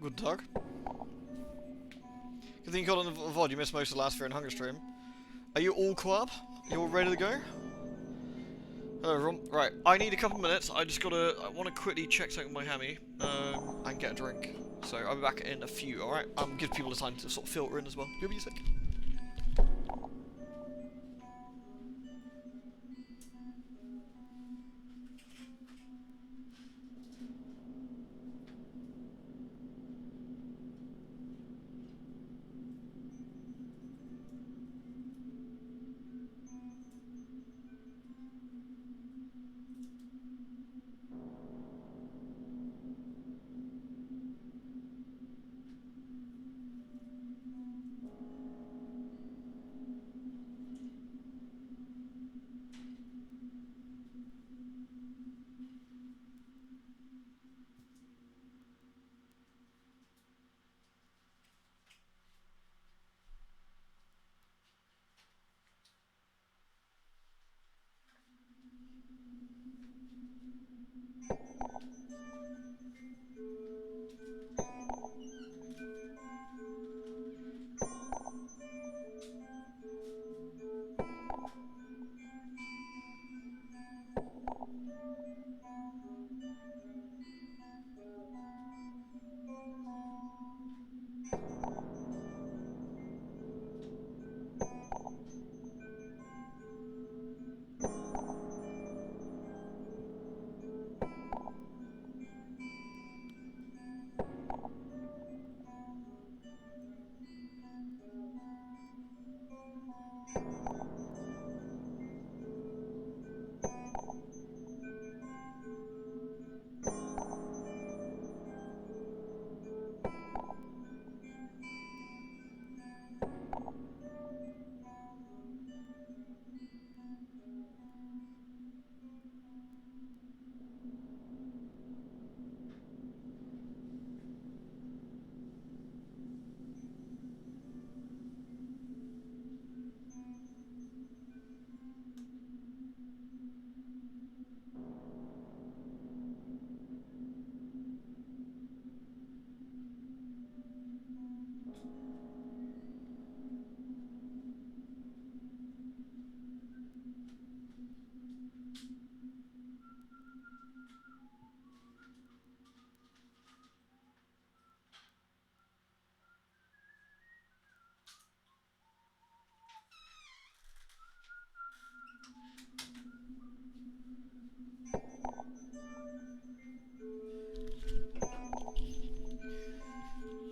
Good Tag. Good thing you got on the VOD, you missed most of the last Fear and Hunger stream. Are you all co-op? You all ready to go? Hello everyone. Right, I need a couple minutes. I want to quickly check something with my hammy, and get a drink. So I'll be back in a few, alright? Give people the time to sort of filter in as well. You'll be sick.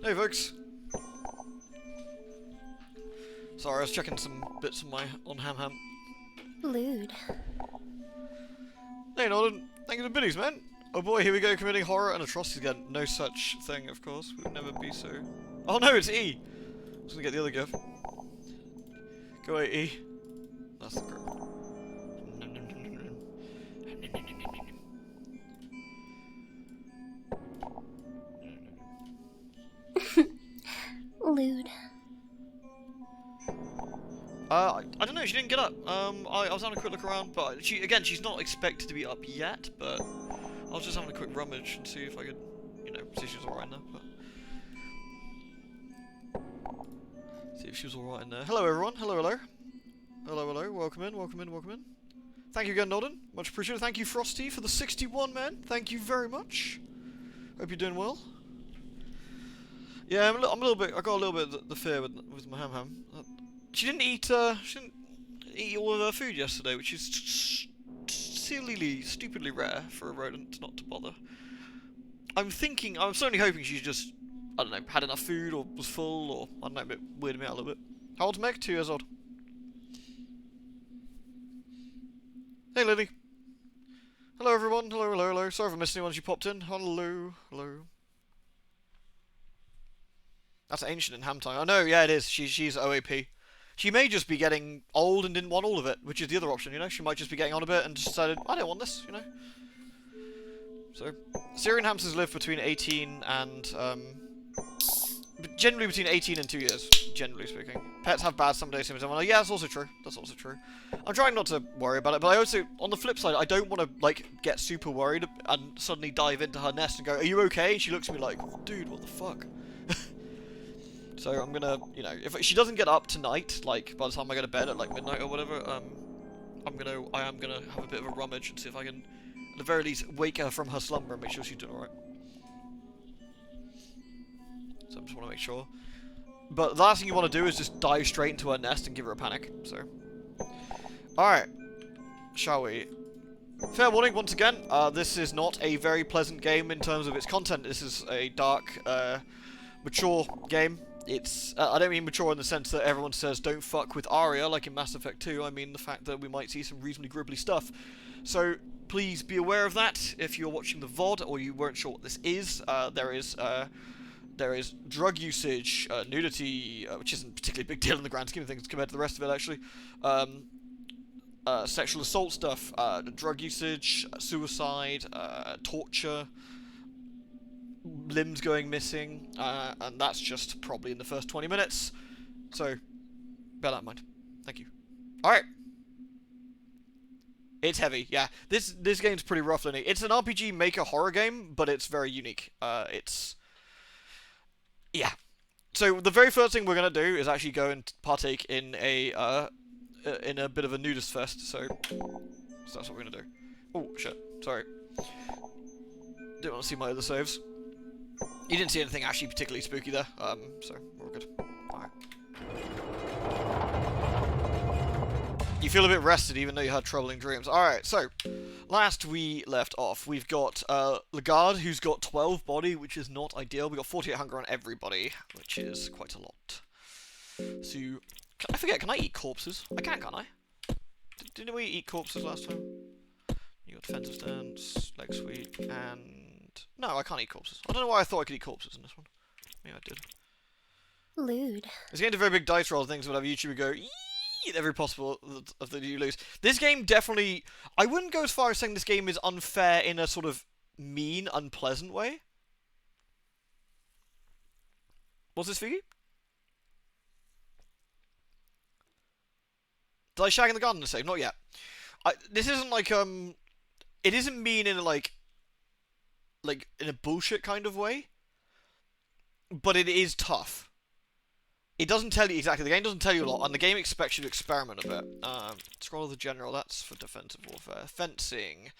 Hey folks. Sorry, I was checking some bits on Ham Ham. Lewd. Hey Nolan, thank you for the biddies, man. Oh boy, here we go, committing horror and atrocities again. No such thing, of course. We would never be so. Oh no, it's E. I was gonna get the other gift. Go away, E. That's the girl. Lewd. I don't know, she didn't get up. I was having a quick look around, but she's not expected to be up yet, but I was just having a quick rummage and see if I could, see if she was alright in there, but... See if she was alright in there. Hello everyone, hello, hello. Hello, hello, welcome in, welcome in, welcome in. Thank you again, Nodden, much appreciated. Thank you, Frosty, for the 61, man. Thank you very much. Hope you're doing well. Yeah, I'm a little bit, I got a little bit the fear with my Ham Ham. She didn't eat all of her food yesterday, which is stupidly rare for a rodent not to bother. I'm certainly hoping she's just, I don't know, had enough food or was full or, I don't know, a bit weirded me out a little bit. How old's Meg? 2 years old. Hey Lily. Hello everyone, hello, hello, hello. Sorry for missing anyone as you popped in. Hello, hello. That's ancient in ham time. I know, yeah it is. She's OAP. She may just be getting old and didn't want all of it, which is the other option, She might just be getting on a bit and decided, I don't want this, So, Syrian hamsters live between 18 and generally between 18 and 2 years, generally speaking. Pets have bad someday symptoms. I'm like, yeah, that's also true. That's also true. I'm trying not to worry about it, but I also, on the flip side, I don't want to, like, get super worried and suddenly dive into her nest and go, are you okay? And she looks at me like, dude, what the fuck? So I'm gonna, you know, if she doesn't get up tonight, like, by the time I go to bed at, like, midnight or whatever, I am gonna have a bit of a rummage and see if I can, at the very least, wake her from her slumber and make sure she's doing alright. So I just want to make sure. But the last thing you want to do is just dive straight into her nest and give her a panic, so. Alright. Shall we? Fair warning, once again, this is not a very pleasant game in terms of its content. This is a dark, mature game. It's, I don't mean mature in the sense that everyone says don't fuck with Arya, like in Mass Effect 2. I mean the fact that we might see some reasonably gribbly stuff. So, please be aware of that if you're watching the VOD or you weren't sure what this is. There is drug usage, nudity, which isn't particularly a big deal in the grand scheme of things compared to the rest of it, actually. Sexual assault stuff, drug usage, suicide, torture, limbs going missing, and that's just probably in the first 20 minutes. So, bear that in mind. Thank you. Alright. It's heavy, yeah. This game's pretty rough, Lenny. It's an RPG Maker horror game, but it's very unique. Yeah. So, the very first thing we're going to do is actually go and partake in a bit of a nudist fest, so that's what we're going to do. Oh, shit. Sorry. Didn't want to see my other saves. You didn't see anything actually particularly spooky there, so we're good. Alright. You feel a bit rested even though you had troubling dreams. Alright, so, last we left off, we've got Lagarde, who's got 12 body, which is not ideal. We've got 48 hunger on everybody, which is quite a lot. So, I forget, can I eat corpses? I can't I? Didn't we eat corpses last time? You got defensive stance, leg sweep, and... No, I can't eat corpses. I don't know why I thought I could eat corpses in this one. Maybe I did. Lewd. It's getting to very big dice roll things, whatever. YouTube would go, eat every possible of that you lose. This game definitely... I wouldn't go as far as saying this game is unfair in a sort of mean, unpleasant way. What's this, Figgy? Did I shag in the garden to save? Not yet. This isn't like, it isn't mean in a, like, in a bullshit kind of way. But it is tough. It doesn't tell you exactly, the game doesn't tell you a lot, and the game expects you to experiment a bit. Scroll of the General, that's for defensive warfare. Fencing.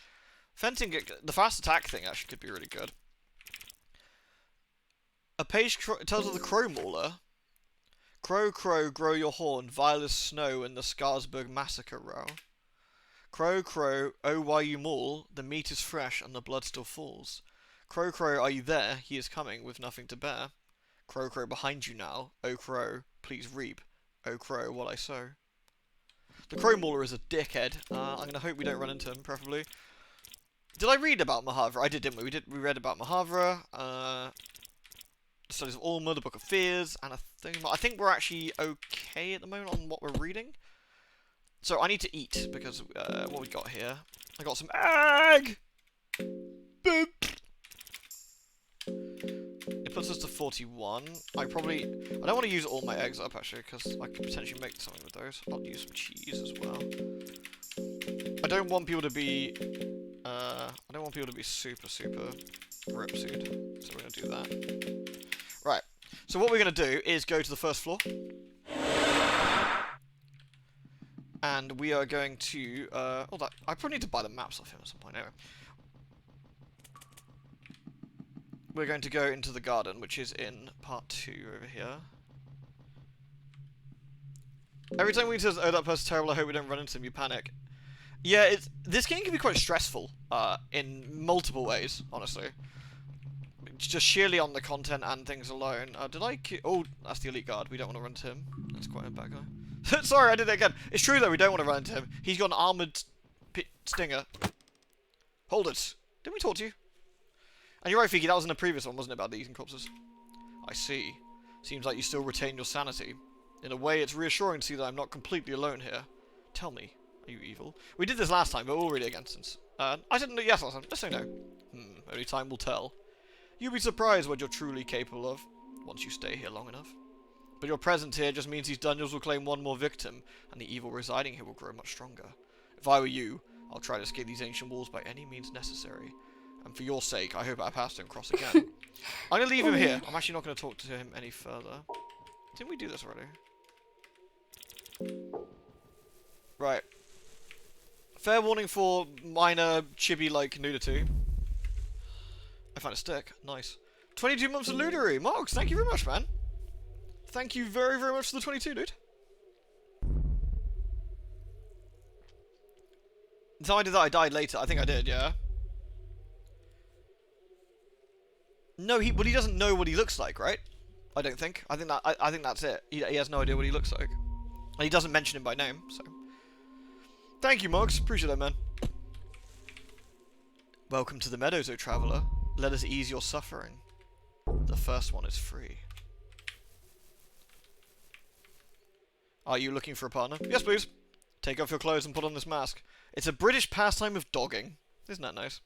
Fencing, the fast attack thing actually could be really good. A page tells of the Crow Mauler. Crow, crow, grow your horn, vile as snow in the Scarsburg massacre row. Crow, crow, oh why you maul, the meat is fresh and the blood still falls. Crow, crow, are you there? He is coming with nothing to bear. Crow, crow, behind you now. Oh crow, please reap. Oh crow, what I sow. The Crow Mauler is a dickhead. I'm going to hope we don't run into him, preferably. Did I read about Mahavra? I did, didn't we? We read about Mahavra. The Studies of Ulma, the Book of Fears, and a thing. I think we're actually okay at the moment on what we're reading. So I need to eat, because what we got here? I got some egg! Boop! It puts us to 41. I don't want to use all my eggs up, actually, because I could potentially make something with those. I'll use some cheese as well. I don't want people to be... super, super ripsued, so we're going to do that. Right, so what we're going to do is go to the first floor. And we are going to, I probably need to buy the maps off him at some point, anyway. We're going to go into the garden, which is in part 2 over here. Every time we says, oh, that person's terrible, I hope we don't run into him, you panic. Yeah, this game can be quite stressful, in multiple ways, honestly. Just sheerly on the content and things alone. Oh, that's the elite guard. We don't want to run into him. That's quite a bad guy. Sorry, I did it again. It's true, though. We don't want to run into him. He's got an armoured stinger. Hold it. Didn't we talk to you? And you're right, Fiki. That was in the previous one, wasn't it, about the eating corpses? I see. Seems like you still retain your sanity. In a way, it's reassuring to see that I'm not completely alone here. Tell me, are you evil? We did this last time, but we're already against us. I didn't know yes last time. Let's say no. Only time will tell. You'll be surprised what you're truly capable of. once you stay here long enough. But your presence here just means these dungeons will claim one more victim, and the evil residing here will grow much stronger. If I were you, I'll try to scale these ancient walls by any means necessary. And for your sake, I hope our paths don't cross again. I'm going to leave him here. I'm actually not going to talk to him any further. Didn't we do this already? Right. Fair warning for minor chibi-like nudity. I found a stick. Nice. 22 months of lootery. Marks, thank you very much, man. Thank you very, very much for the 22, dude. So I did that, I died later. I think I did, yeah. No, but he doesn't know what he looks like, right? I don't think. I think that's it. He has no idea what he looks like. And he doesn't mention him by name, so. Thank you, Marks. Appreciate that, man. Welcome to the Meadows, O Traveller. Let us ease your suffering. The first one is free. Are you looking for a partner? Yes, please. Take off your clothes and put on this mask. It's a British pastime of dogging. Isn't that nice?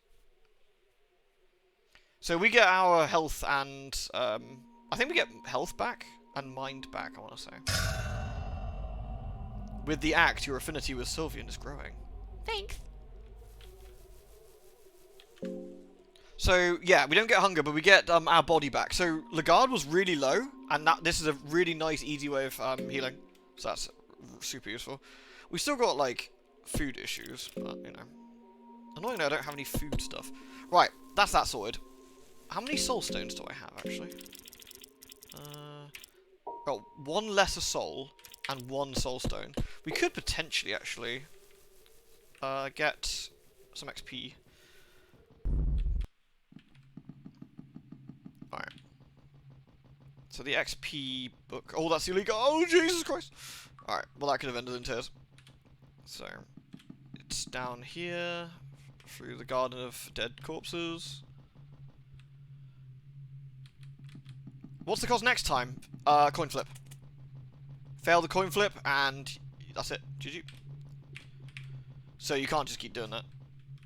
So we get our health and, I think we get health back and mind back, I want to say. With the act, your affinity with Sylvian is growing. Thanks. So, yeah, we don't get hunger, but we get our body back. So, Lagarde was really low, and this is a really nice, easy way of healing. So that's super useful. We still got, like, food issues, but, you know. Annoyingly, I don't have any food stuff. Right, that's that sorted. How many soul stones do I have, actually? Oh, one lesser soul and one soul stone. We could potentially, actually, get some XP. Alright. So the XP book... Oh, that's illegal! Oh, Jesus Christ! Alright, well that could have ended in tears. So, it's down here, through the Garden of Dead Corpses. What's the cost next time? Coin flip. Fail the coin flip, and that's it. GG. So you can't just keep doing that.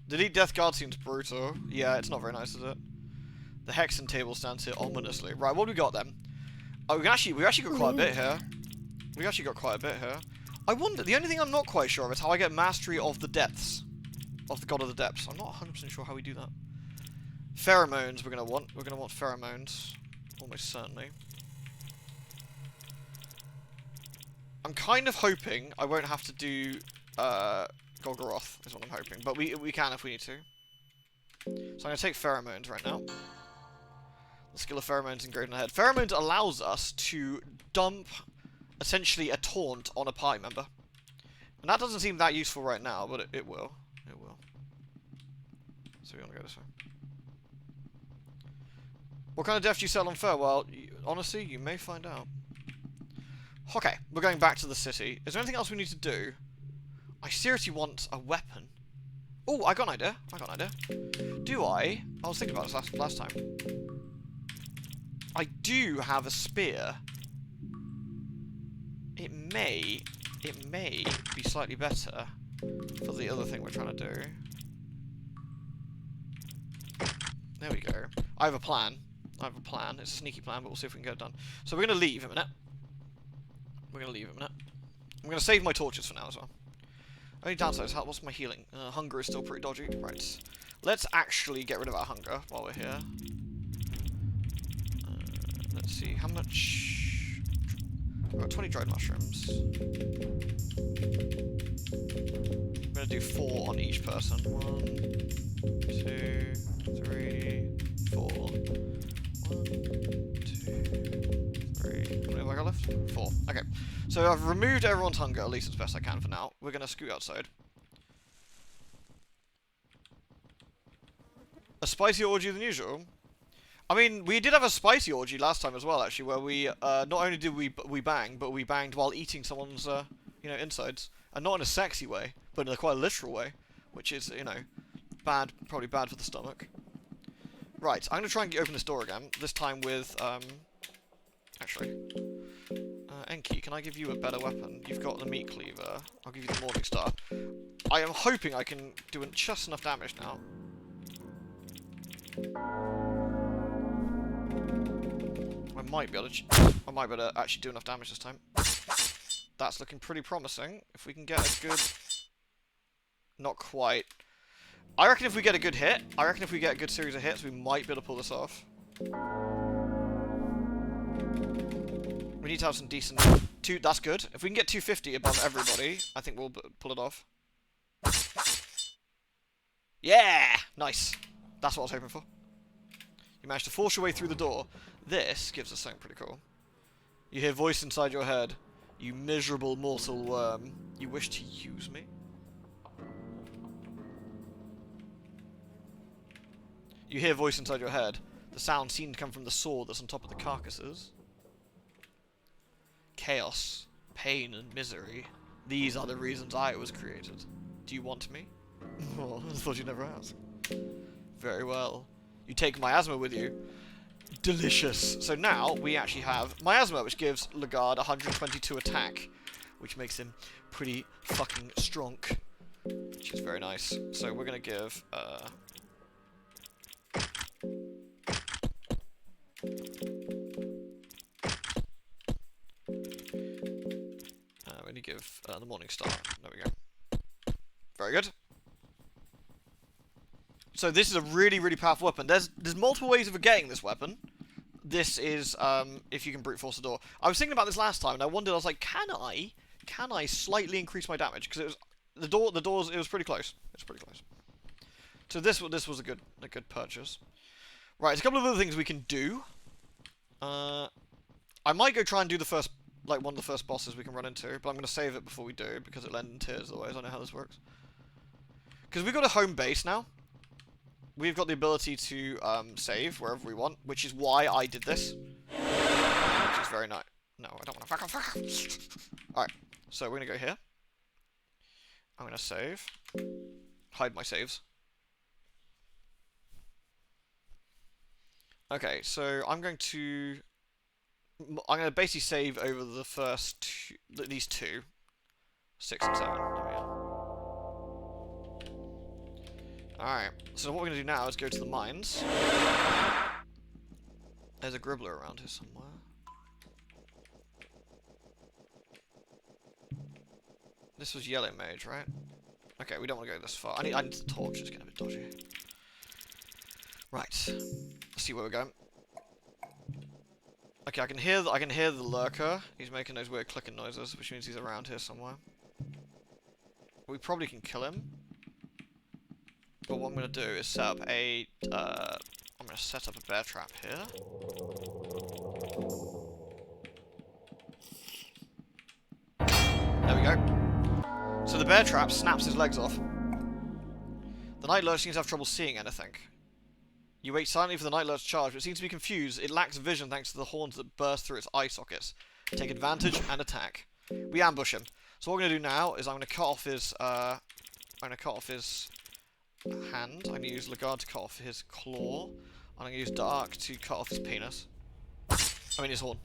Delete Death Guard seems brutal. Yeah, it's not very nice, is it? The Hexen table stands here ominously. Right, what do we got then? Oh, we actually got quite a bit here. We actually got quite a bit here. I wonder, the only thing I'm not quite sure of is how I get mastery of the depths. Of the God of the Depths. I'm not 100% sure how we do that. Pheromones we're gonna want. We're gonna want pheromones. Almost certainly. I'm kind of hoping I won't have to do Golgoroth, is what I'm hoping. But we can if we need to. So I'm going to take pheromones right now. The skill of pheromones engraved in the head. Pheromones allows us to dump, essentially, a taunt on a party member. And that doesn't seem that useful right now, but it will. It will. So we want to go this way. What kind of death do you sell on Fur? Well, honestly, you may find out. Okay, we're going back to the city. Is there anything else we need to do? I seriously want a weapon. Oh, I got an idea. I got an idea. Do I? I was thinking about this last time. I do have a spear. It may be slightly better for the other thing we're trying to do. There we go. I have a plan. It's a sneaky plan, but we'll see if we can get it done. So we're going to leave in a minute. I'm going to save my torches for now as well. Only downside is, what's my healing? Hunger is still pretty dodgy. Right. Let's actually get rid of our hunger while we're here. Let's see, how much... We've got 20 dried mushrooms. I'm going to do 4 on each person. 1, 2, 3, 4. 1, 2, 3. How many have I got left? 4. Okay. So I've removed everyone's hunger, at least as best I can for now. We're going to scoot outside. A spicier orgy than usual? I mean, we did have a spicy orgy last time as well, actually, where we, not only did we bang, but we banged while eating someone's, you know, insides. And not in a sexy way, but in a quite literal way. Which is, you know, bad, probably bad for the stomach. Right, I'm going to try and open this door again. This time with, actually... Enki, can I give you a better weapon? You've got the meat cleaver. I'll give you the Morning Star. I am hoping I can do just enough damage now. I might be able to actually do enough damage this time. That's looking pretty promising. If we can get a good... Not quite. I reckon if we get a good hit, I reckon if we get a good series of hits, we might be able to pull this off. We need to have some decent... That's good. If we can get 250 above everybody, I think we'll pull it off. Yeah! Nice. That's what I was hoping for. You managed to force your way through the door. This gives us something pretty cool. You hear a voice inside your head. You miserable mortal worm. You wish to use me? You hear a voice inside your head. The sound seemed to come from the sword that's on top of the carcasses. Chaos, pain, and misery. These are the reasons I was created. Do you want me? Oh, I thought you'd never ask. Very well. You take miasma with you. Delicious. So now we actually have miasma, which gives Le'Garde 122 attack, which makes him pretty fucking strong, which is very nice. So we're gonna give we're gonna give the Morning Star. There we go. Very good. So this is a really, really powerful weapon. There's multiple ways of getting this weapon. This is if you can brute force the door. I was thinking about this last time, and I wondered. I was like, can I slightly increase my damage? Because it was the doors. It was pretty close. It's pretty close. So this was a good purchase. Right, there's a couple of other things we can do. I might go try and do the first, like one of the first bosses we can run into, but I'm going to save it before we do because it'll end in tears. Otherwise, I don't know how this works. Because we've got a home base now. We've got the ability to save wherever we want, which is why I did this. Which is very nice. No, I don't want to fuck off. Alright, so we're going to go here. I'm going to save. Hide my saves. Okay, so I'm going to basically save over the first two, these two. 6 and 7. There we go. Alright, so what we're going to do now is go to the mines. There's a Gribbler around here somewhere. This was Yellow Mage, right? Okay, we don't want to go this far. I need the torch, it's getting a bit dodgy. Right, let's see where we're going. Okay, I can hear the lurker. He's making those weird clicking noises, which means he's around here somewhere. We probably can kill him. But what I'm going to do is set up a... I'm going to set up a bear trap here. There we go. So the bear trap snaps his legs off. The Night Lurch seems to have trouble seeing anything. You wait silently for the Night Lurch charge, but it seems to be confused. It lacks vision thanks to the horns that burst through its eye sockets. Take advantage and attack. We ambush him. So what we're going to do now is I'm going to cut off his... hand. I'm going to use Le'Garde to cut off his claw. And I'm going to use Dark to cut off his penis. I mean his horn.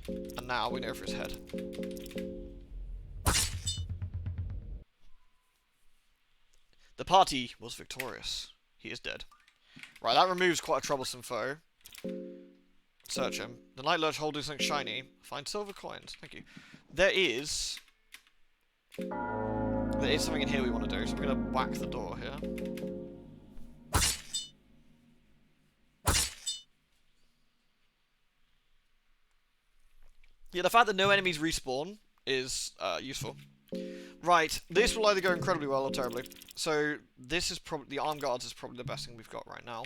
And now we go for his head. The party was victorious. He is dead. Right, that removes quite a troublesome foe. Search him. The Night Lurch holding something shiny. Find silver coins. Thank you. There is something in here we want to do, so we're going to whack the door here. Yeah, the fact that no enemies respawn is useful. Right, this will either go incredibly well or terribly. So this is probably the arm guards is probably the best thing we've got right now.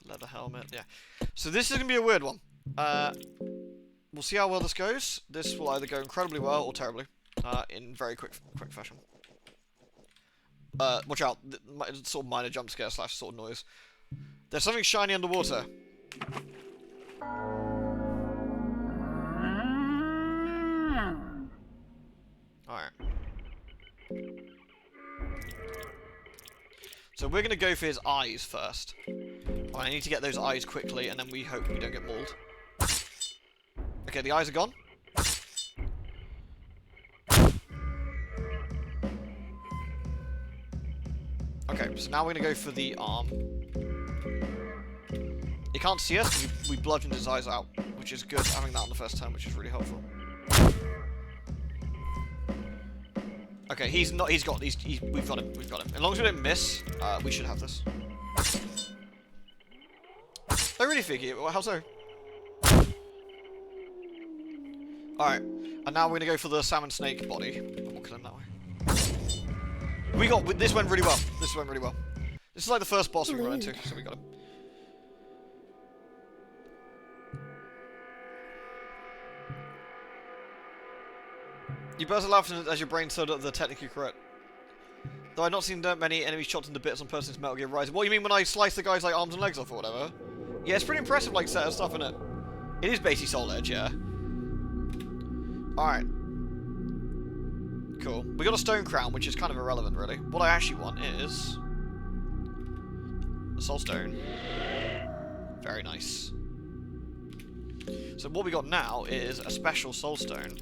The leather helmet, yeah. So this is going to be a weird one. We'll see how well this goes. This will either go incredibly well or terribly, in very quick fashion. Watch out, sort of minor jump scare / sort of noise. There's something shiny underwater. Alright. So we're going to go for his eyes first. I need to get those eyes quickly, and then we hope we don't get mauled. Okay, the eyes are gone. Okay, Okay, so now we're gonna go for the arm. He can't see us, we bludgeoned his eyes out, which is good, having that on the first turn, which is really helpful. Okay, we've got him. As long as we don't miss, we should have this. I really figure, how so? Alright, and now we're gonna go for the salmon snake body, and we'll kill him that way. This went really well. This is like the first boss we run into, so we got him. You burst a laugh as your brain sewed up the technically correct. Though I've not seen that many enemies chopped into bits on person's Metal Gear Rising. What, you mean when I slice the guy's like arms and legs off or whatever? Yeah, it's pretty impressive like set of stuff, isn't it? It is basically Soul Edge, yeah. Alright. Cool. We got a stone crown, which is kind of irrelevant, really. What I actually want is a soul stone. Very nice. So what we got now is a special soul stone.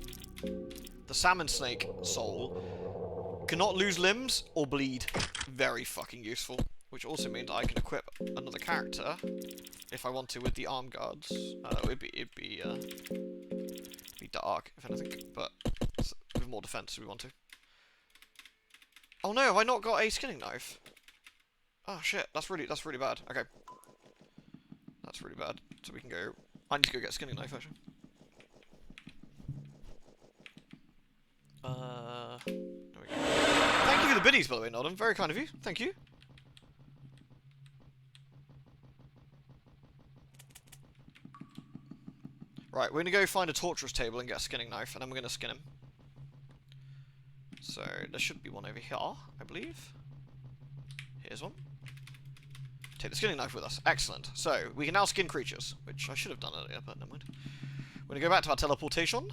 The salmon snake soul cannot lose limbs or bleed. Very fucking useful. Which also means I can equip another character if I want to with the arm guards. It'd be dark, if anything, but with more defense if we want to. Oh no, have I not got a skinning knife? Oh shit, that's really bad. Okay. That's really bad. So we can go... I need to go get a skinning knife, actually. There we go. Thank you for the biddies, by the way, Nodden. Very kind of you. Thank you. Right, we're gonna go find a torturer's table and get a skinning knife, and then we're gonna skin him. So, there should be one over here, I believe. Here's one. Take the skinning knife with us. Excellent. So, we can now skin creatures, which I should have done earlier, but never mind. We're gonna go back to our teleportation.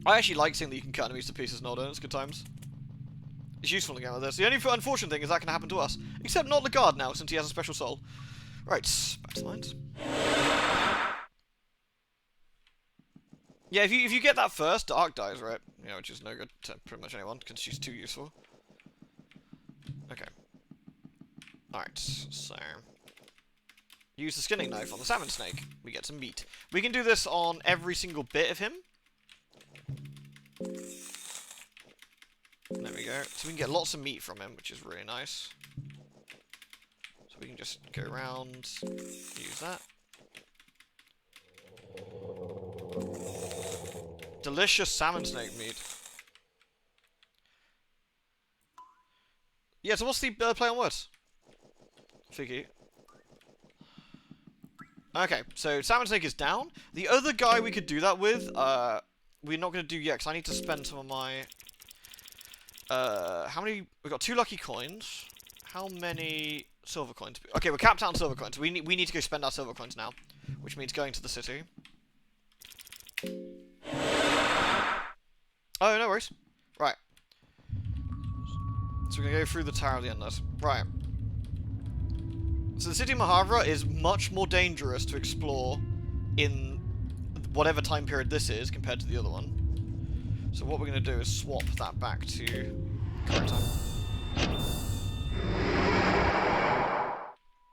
I actually like seeing that you can cut enemies to pieces, Nodden. It's good times. It's useful again with this. The only unfortunate thing is that can happen to us. Except not the guard now, since he has a special soul. Right, back to the mines. Yeah, if you get that first, Dark dies, right? Yeah, which is no good to pretty much anyone, because she's too useful. Okay. Alright, so... use the skinning knife on the salmon snake. We get some meat. We can do this on every single bit of him. There we go. So we can get lots of meat from him, which is really nice. So we can just go around, use that. Delicious salmon snake meat. Yeah, so what's the play on words? Figgy. Okay, so salmon snake is down. The other guy we could do that with, we're not going to do yet, because I need to spend some of my... how many... We've got 2 lucky coins. How many silver coins? Okay, we're capped out on silver coins. We need to go spend our silver coins now, which means going to the city. Oh, no worries. Right. So we're going to go through the Tower of the Endless. Right. So the city of Mahavra is much more dangerous to explore in whatever time period this is compared to the other one. So what we're going to do is swap that back to current time.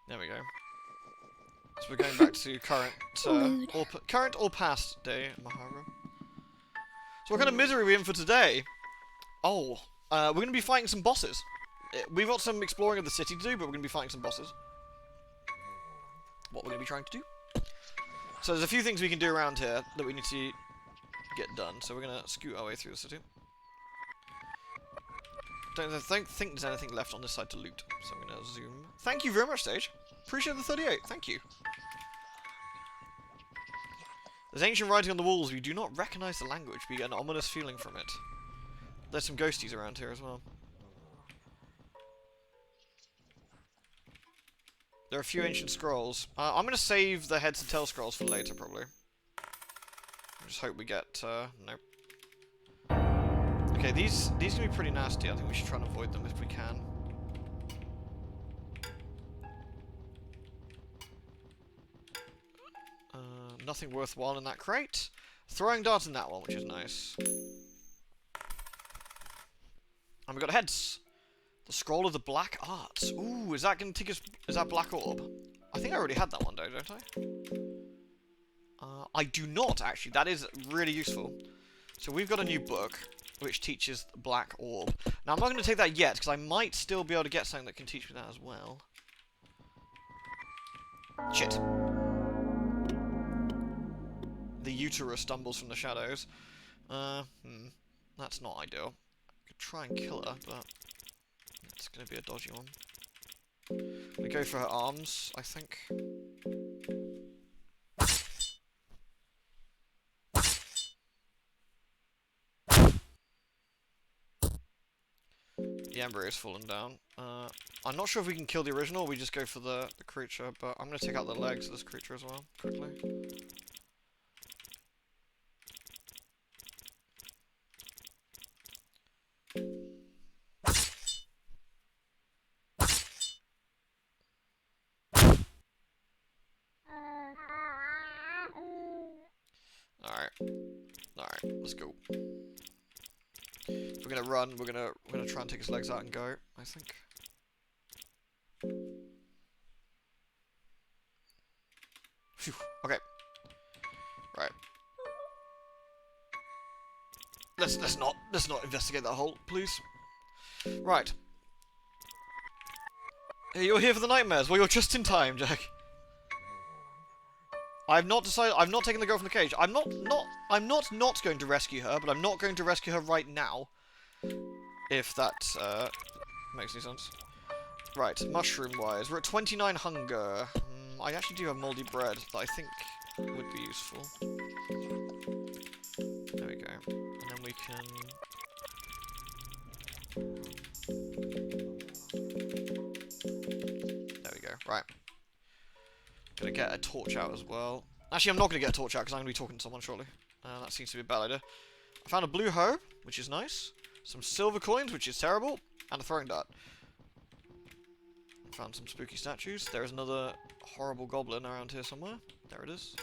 There we go. So we're going back to current or past day Mahavra. So what kind of misery are we in for today? Oh, we're going to be fighting some bosses. We've got some exploring of the city to do, but we're going to be fighting some bosses. What we're going to be trying to do. So there's a few things we can do around here that we need to get done. So we're going to scoot our way through the city. Don't think there's anything left on this side to loot. So I'm going to zoom. Thank you very much, Sage. Appreciate the 38. Thank you. There's ancient writing on the walls. We do not recognize the language. We get an ominous feeling from it. There's some ghosties around here as well. There are a few ancient scrolls. I'm going to save the heads and tail scrolls for later, probably. I just hope we get... nope. Okay, these can be pretty nasty. I think we should try and avoid them if we can. Nothing worthwhile in that crate. Throwing darts in that one, which is nice. And we got heads. The Scroll of the Black Arts. Ooh, is that going to take us... Is that Black Orb? I think I already had that one, though, don't I? I do not, actually. That is really useful. So we've got a new book, which teaches the Black Orb. Now, I'm not going to take that yet, because I might still be able to get something that can teach me that as well. Shit. The uterus stumbles from the shadows. That's not ideal. I could try and kill her, but it's going to be a dodgy one. We go for her arms, I think. The embryo is fallen down. I'm not sure if we can kill the original or we just go for the creature, but I'm going to take out the legs of this creature as well, quickly. Alright, let's go. We're gonna run, we're gonna try and take his legs out and go, I think. Phew, okay. Right. Let's not investigate that hole, please. Right. Hey, you're here for the nightmares. Well, you're just in time, Jack. I've not decided. I'm not taking the girl from the cage. I'm not going to rescue her, but I'm not going to rescue her right now. If that makes any sense. Right, mushroom-wise, we're at 29 hunger. I actually do have moldy bread that I think would be useful. There we go. And then we can... There we go. Right. Gonna get a torch out as well. Actually, I'm not gonna get a torch out because I'm gonna be talking to someone shortly. That seems to be a bad idea. I found a blue hoe, which is nice. Some silver coins, which is terrible. And a throwing dart. Found some spooky statues. There's another horrible goblin around here somewhere. There it is.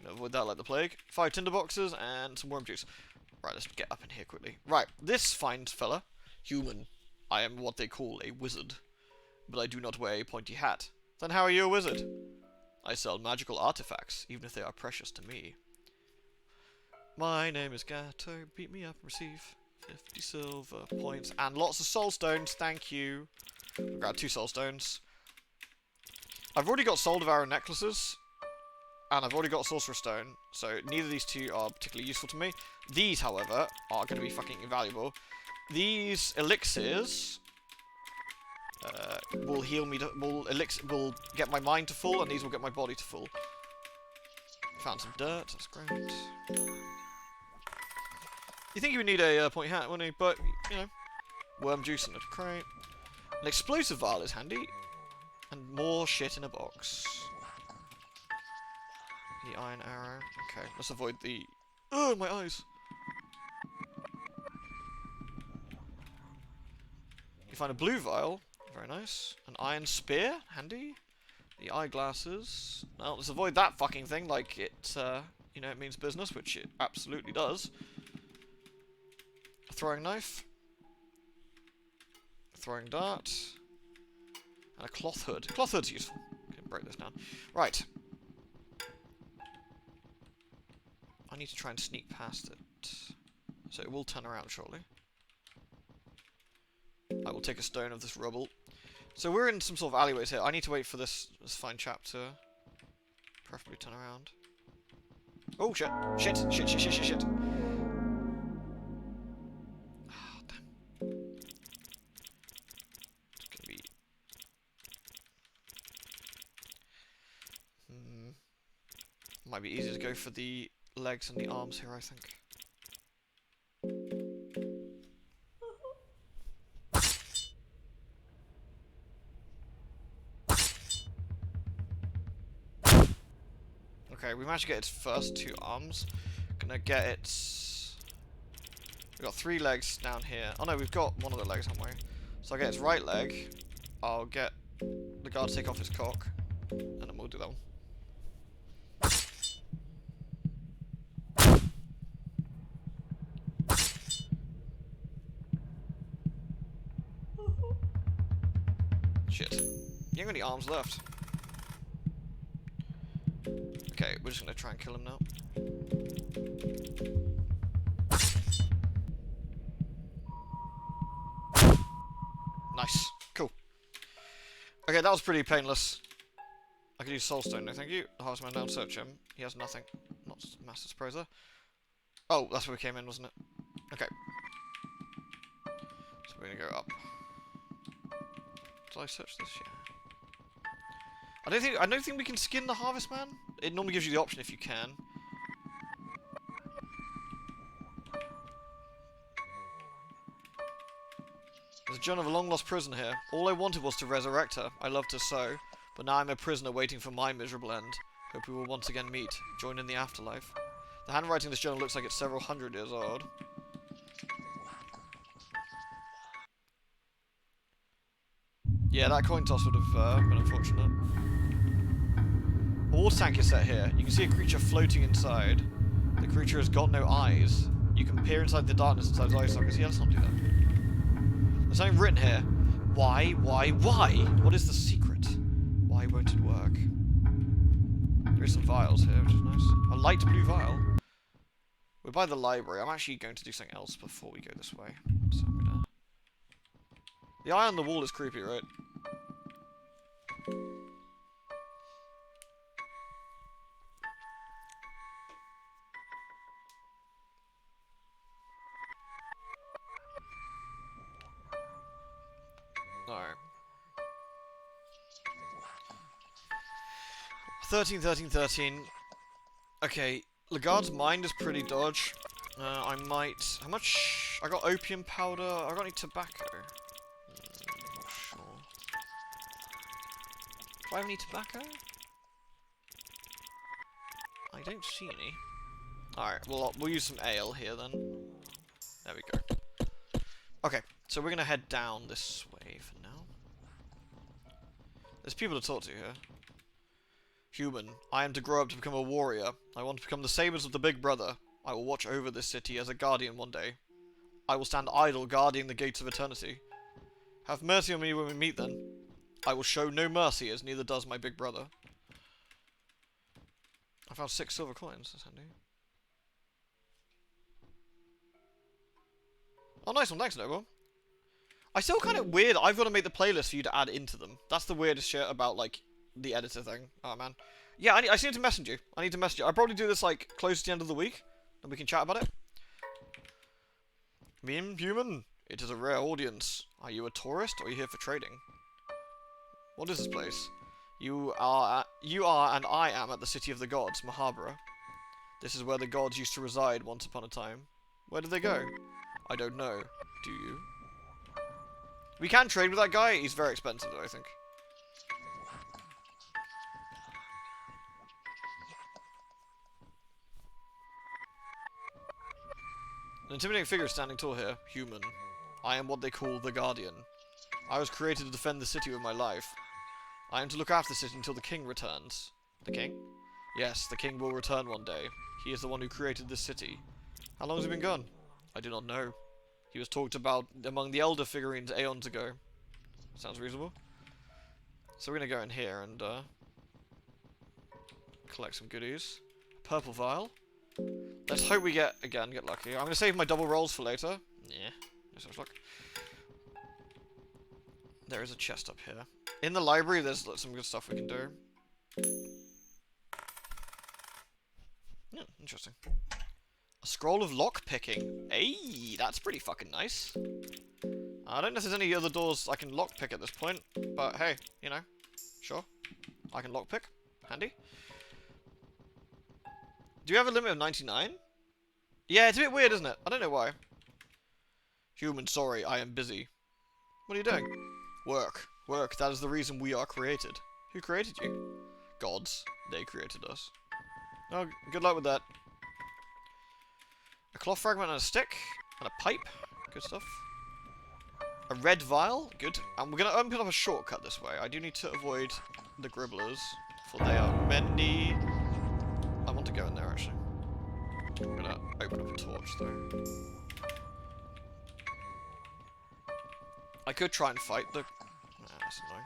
Gonna avoid that like the plague. 5 tinderboxes and some worm juice. Right, let's get up in here quickly. Right, this fine fella. Human. I am what they call a wizard. But I do not wear a pointy hat. Then how are you a wizard? I sell magical artifacts, even if they are precious to me. My name is Gato. Beat me up and receive 50 silver points and lots of soul stones. Thank you. I'll grab 2 soul stones. I've already got soul devourer necklaces. And I've already got a sorcerer stone. So neither of these two are particularly useful to me. These, however, are going to be fucking invaluable. These elixirs... will heal me, will get my mind to full, and these will get my body to full. Found some dirt, that's great. You think you would need a pointy hat, wouldn't you? But, you know, worm juice in a crate. An explosive vial is handy. And more shit in a box. The iron arrow. Okay, let's avoid the... Ugh, my eyes! You find a blue vial. Very nice. An iron spear, handy. The eyeglasses. Now let's avoid that fucking thing like it, you know, it means business, which it absolutely does. A throwing knife. A throwing dart. And a cloth hood. Cloth hood's useful. Can break this down. Right. I need to try and sneak past it. So it will turn around shortly. I will take a stone of this rubble. So we're in some sort of alleyways here. I need to wait for this fine chap to preferably turn around. Oh shit! Shit! Shit! Shit! Shit! Shit! Shit! Ah, damn. It's gonna be... Might be easier to go for the legs and the arms here, I think. Okay, we managed to get its first 2 arms. Gonna get its... We've got 3 legs down here. Oh no, we've got one of the legs, haven't we? So I'll get its right leg. I'll get the guard to take off its cock. And then we'll do that one. You ain't got any arms left. Okay, we're just gonna try and kill him now. Nice. Cool. Okay, that was pretty painless. I could use Soulstone, no thank you. The Harvestman down, search him. He has nothing. Not Master Surprise there. Oh, that's where we came in, wasn't it? Okay. So we're gonna go up. Did I search this? Yeah. I don't think we can skin the Harvestman. It normally gives you the option if you can. There's a Joan of a long-lost prison here. All I wanted was to resurrect her. I loved her so. But now I'm a prisoner waiting for my miserable end. Hope we will once again meet, join in the afterlife. The handwriting in this journal looks like it's several hundred years old. Yeah, that coin toss would have been unfortunate. A water tank is set here. You can see a creature floating inside. The creature has got no eyes. You can peer inside the darkness inside his eye sockets. Yeah, let's not do that. There's something written here. Why? What is the secret? Why won't it work? There is some vials here, which is nice. A light blue vial. We're by the library. I'm actually going to do something else before we go this way. So I'm gonna... The eye on the wall is creepy, right? Alright. 13. Okay, Lagarde's mind is pretty dodge. I might... How much... I got opium powder. I got any tobacco. Not sure. Do I have any tobacco? I don't see any. Alright, well, we'll use some ale here then. There we go. Okay, so we're gonna head down this way for now. There's people to talk to here. Human, I am to grow up to become a warrior. I want to become the sabers of the Big Brother. I will watch over this city as a guardian one day. I will stand idle, guarding the gates of eternity. Have mercy on me when we meet then. I will show no mercy, as neither does my big brother. I found 6 silver coins, that's handy. Oh, nice one, thanks, Noble. I still kind of weird, I've got to make the playlist for you to add into them. That's the weirdest shit about, like, the editor thing. Oh, man. Yeah, I just need to message you. I'll probably do this, like, close to the end of the week, and we can chat about it. Human, it is a rare audience. Are you a tourist, or are you here for trading? What is this place? You are and I am at the City of the Gods, Mahabharata. This is where the gods used to reside once upon a time. Where did they go? I don't know. Do you? We can trade with that guy. He's very expensive, though, I think. An intimidating figure is standing tall here. Human. I am what they call the Guardian. I was created to defend the city with my life. I am to look after the city until the king returns. The king? Yes, the king will return one day. He is the one who created this city. How long has he been gone? I do not know. He was talked about among the elder figurines aeons ago. Sounds reasonable. So we're going to go in here and collect some goodies. Purple vial. Let's hope we get lucky. I'm going to save my double rolls for later. Yeah, no such luck. There is a chest up here. In the library, there's some good stuff we can do. Yeah, interesting. A scroll of lock picking. Hey, that's pretty fucking nice. I don't know if there's any other doors I can lock pick at this point, but hey, you know, sure. I can lock pick. Handy. Do you have a limit of 99? Yeah, it's a bit weird, isn't it? I don't know why. Human, sorry, I am busy. What are you doing? Work. Work, that is the reason we are created. Who created you? Gods. They created us. Oh, good luck with that. A cloth fragment and a stick. And a pipe. Good stuff. A red vial. Good. And we're going to open up a shortcut this way. I do need to avoid the gribblers. For they are many... I want to go in there, actually. I'm going to open up a torch, though. I could try and fight the... Nah, that's annoying.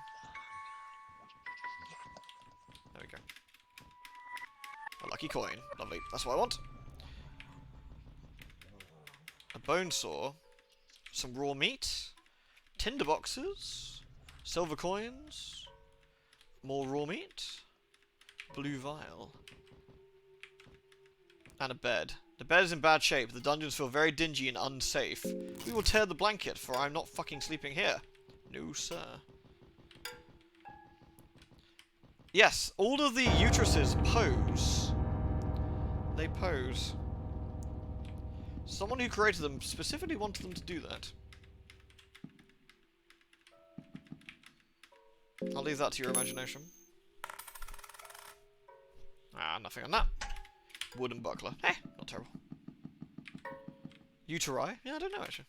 lucky coin. Lovely. That's what I want. A bone saw. Some raw meat. Tinder boxes. Silver coins. More raw meat. Blue vial. And a bed. The bed is in bad shape. The dungeons feel very dingy and unsafe. We will tear the blanket, for I'm not fucking sleeping here. No, sir. Yes, all of the uteruses pose. They pose. Someone who created them specifically wanted them to do that. I'll leave that to your imagination. Ah, nothing on that. Wooden buckler. Eh, not terrible. Uteri? Yeah, I don't know, actually.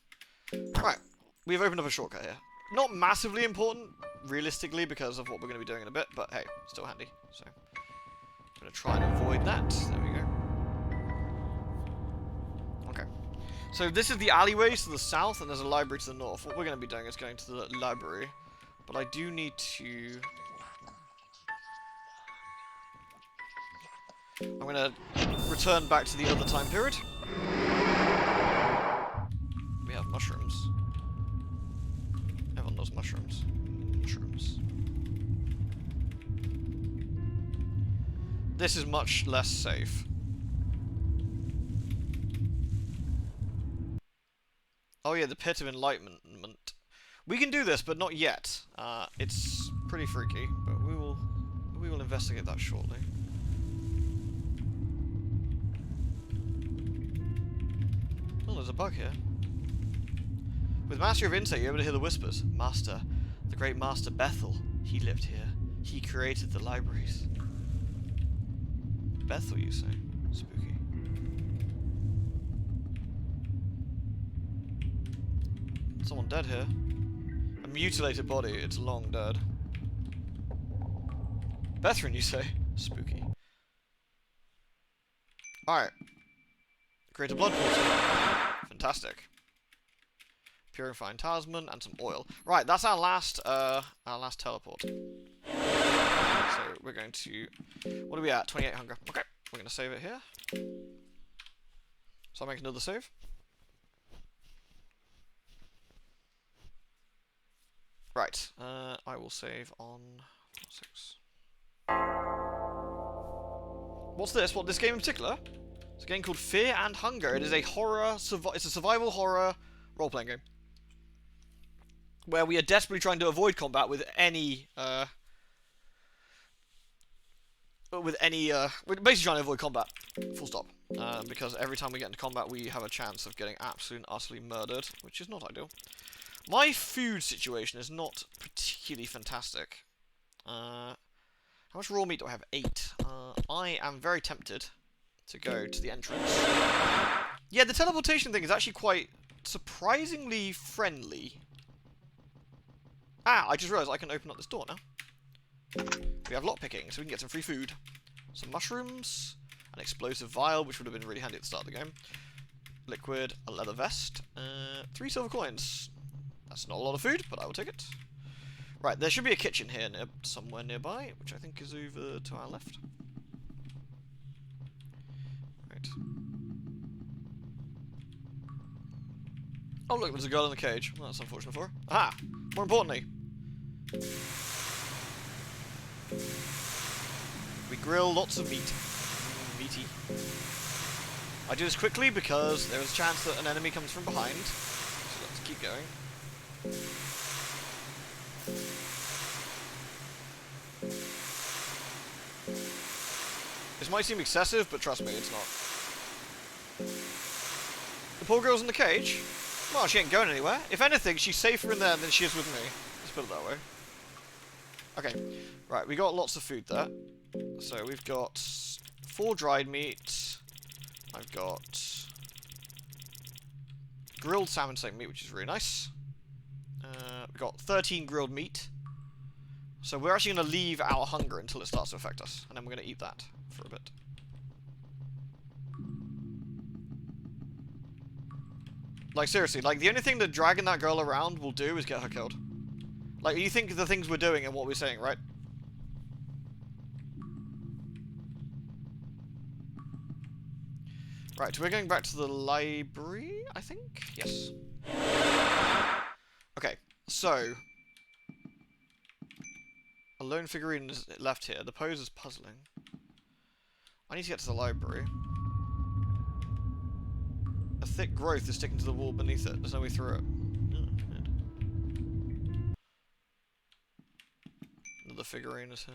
Right, we've opened up a shortcut here. Not massively important, realistically, because of what we're going to be doing in a bit, but hey, still handy. So, I'm going to try and avoid that. There we go. Okay. So this is the alleyways to the south, and there's a library to the north. What we're going to be doing is going to the library, but I do need to... I'm going to return back to the other time period. We have mushrooms. Everyone knows mushrooms. Mushrooms. This is much less safe. Oh yeah, the Pit of Enlightenment. We can do this, but not yet. It's pretty freaky, but we will investigate that shortly. Oh, there's a bug here. With Master of Insight, you're able to hear the whispers. Master, the great Master Bethel, he lived here. He created the libraries. Bethel, you say? Spooky. Someone dead here. A mutilated body, it's long dead. Bethrin, you say? Spooky. Alright. Create a blood portal. Fantastic. Purifying talisman and some oil. Right, that's our last teleport. So we're going to... What are we at? 28 hunger. Okay, we're going to save it here. So I'll make another save. Right, I will save on 6. What's this? What, this game in particular? It's a game called Fear and Hunger. It is a horror, it's a survival horror role-playing game. Where we are desperately trying to avoid combat with any, we're basically trying to avoid combat. Full stop. Because every time we get into combat, we have a chance of getting absolutely and utterly murdered, which is not ideal. My food situation is not particularly fantastic. How much raw meat do I have? 8. I am very tempted to go to the entrance. Yeah, the teleportation thing is actually quite surprisingly friendly. Ah, I just realised I can open up this door now. We have lockpicking, so we can get some free food. Some mushrooms, an explosive vial, which would have been really handy at the start of the game. Liquid, a leather vest, 3 silver coins. That's not a lot of food, but I will take it. Right, there should be a kitchen here somewhere nearby, which I think is over to our left. Right. Oh look, there's a girl in the cage. Well, that's unfortunate for her. Aha! More importantly, we grill lots of meat. Meaty. I do this quickly because there is a chance that an enemy comes from behind. So let's keep going. This might seem excessive, but trust me, it's not. The poor girl's in the cage. Well, she ain't going anywhere. If anything, she's safer in there than she is with me. Let's put it that way. Okay, right, we got lots of food there. So we've got 4 dried meat. I've got grilled salmon steak meat, which is really nice. We've got 13 grilled meat. So we're actually going to leave our hunger until it starts to affect us. And then we're going to eat that for a bit. Like, seriously, like, the only thing that dragging that girl around will do is get her killed. Like, you think of the things we're doing and what we're saying, right? Right, we're going back to the library, I think? Yes. Okay, so... a lone figurine is left here. The pose is puzzling. I need to get to the library. A thick growth is sticking to the wall beneath it. There's no way through it. Another figurine is here.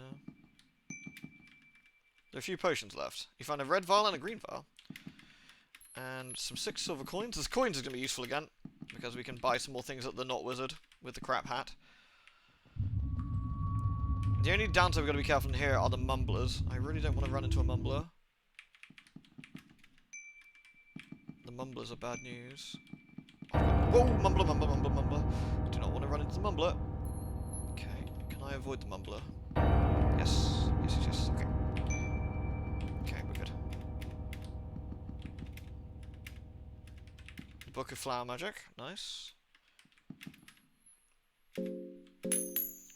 There are a few potions left. You find a red vial and a green vial. And some 6 silver coins. This coins is going to be useful again, because we can buy some more things at the Not Wizard with the crap hat. The only downside we've got to be careful in here are the mumblers. I really don't want to run into a mumbler. The mumblers are bad news. Whoa! Mumbler, mumbler, mumbler, mumbler. Do not want to run into the mumbler. Okay, can I avoid the mumbler? Yes. Yes, yes, yes. Okay. Okay, we're good. Book of Flower Magic. Nice.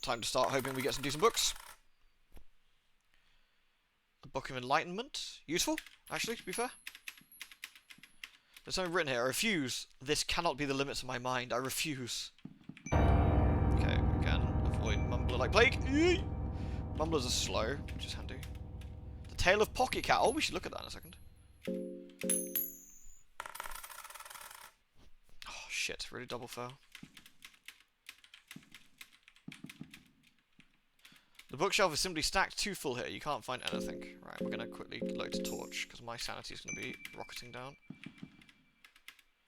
Time to start hoping we get some decent books. A Book of Enlightenment. Useful, actually, to be fair. There's something written here. I refuse. This cannot be the limits of my mind. I refuse. Okay, again, avoid Mumbler like plague. Mumblers are slow, which is handy. The Tale of Pocket Cat. Oh, we should look at that in a second. Oh, shit. Really double fell. The bookshelf is simply stacked too full here. You can't find anything. Right, we're going to quickly load a torch, because my sanity is going to be rocketing down.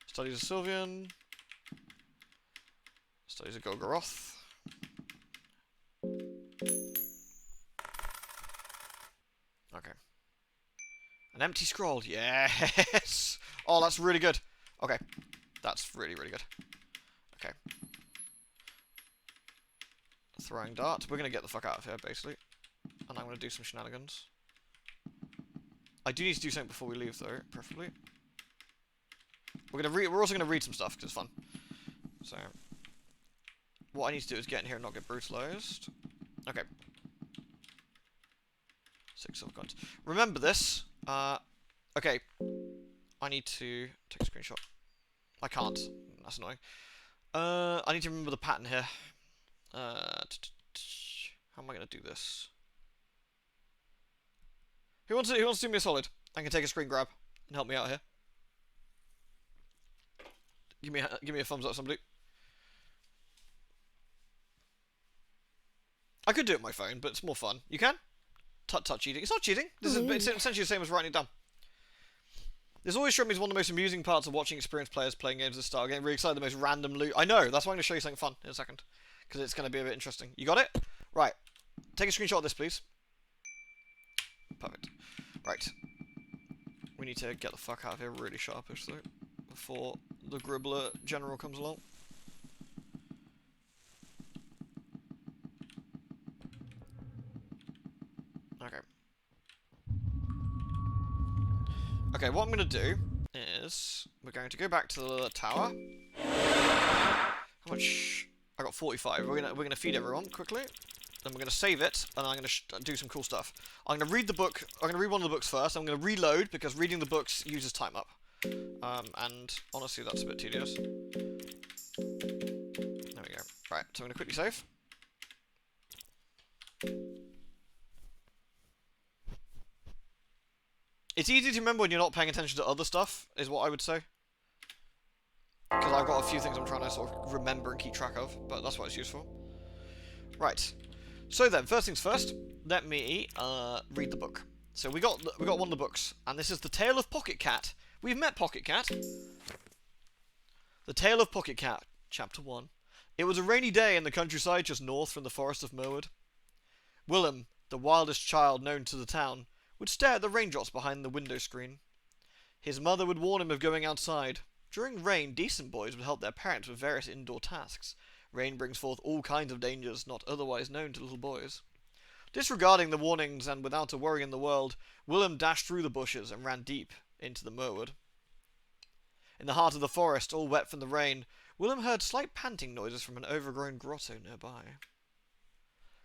Studies of Sylvian. Studies of Golgoroth. Okay. An empty scroll. Yes! Oh, that's really good. Okay. That's really, really good. Okay. Throwing dart. We're going to get the fuck out of here, basically. And I'm going to do some shenanigans. I do need to do something before we leave, though, preferably. We're also going to read some stuff, because it's fun. So, what I need to do is get in here and not get brutalized. Okay. 6 silver coins. Remember this. Okay. I need to take a screenshot. I can't. That's annoying. I need to remember the pattern here. How am I going to do this? Who wants to do me a solid? I can take a screen grab and help me out here. Give me a thumbs up, somebody. I could do it on my phone, but it's more fun. You can? Tut cheating. It's not cheating. It's essentially the same as writing it down. This always struck me as one of the most amusing parts of watching experienced players playing games of this style. Getting really excited, the most random loot. I know. That's why I'm going to show you something fun in a second, because it's going to be a bit interesting. You got it? Right. Take a screenshot of this, please. Perfect. Right. We need to get the fuck out of here really sharpish, though, before the Gribbler General comes along. Okay. Okay, what I'm going to do is we're going to go back to the tower. How much? I got 45. We're gonna feed everyone quickly. Then we're gonna save it, and I'm gonna do some cool stuff. I'm gonna read the book. I'm gonna read one of the books first. I'm gonna reload because reading the books uses time up. And honestly, that's a bit tedious. There we go. Right, so I'm gonna quickly save. It's easy to remember when you're not paying attention to other stuff, is what I would say. Because I've got a few things I'm trying to sort of remember and keep track of, but that's what it's useful. Right. So then, first things first, let me read the book. So we got one of the books, and this is The Tale of Pocket Cat. We've met Pocket Cat. The Tale of Pocket Cat, Chapter 1. It was a rainy day in the countryside just north from the forest of Merwood. Willem, the wildest child known to the town, would stare at the raindrops behind the window screen. His mother would warn him of going outside. During rain, decent boys would help their parents with various indoor tasks. Rain brings forth all kinds of dangers not otherwise known to little boys. Disregarding the warnings and without a worry in the world, Willem dashed through the bushes and ran deep into the Merwood. In the heart of the forest, all wet from the rain, Willem heard slight panting noises from an overgrown grotto nearby.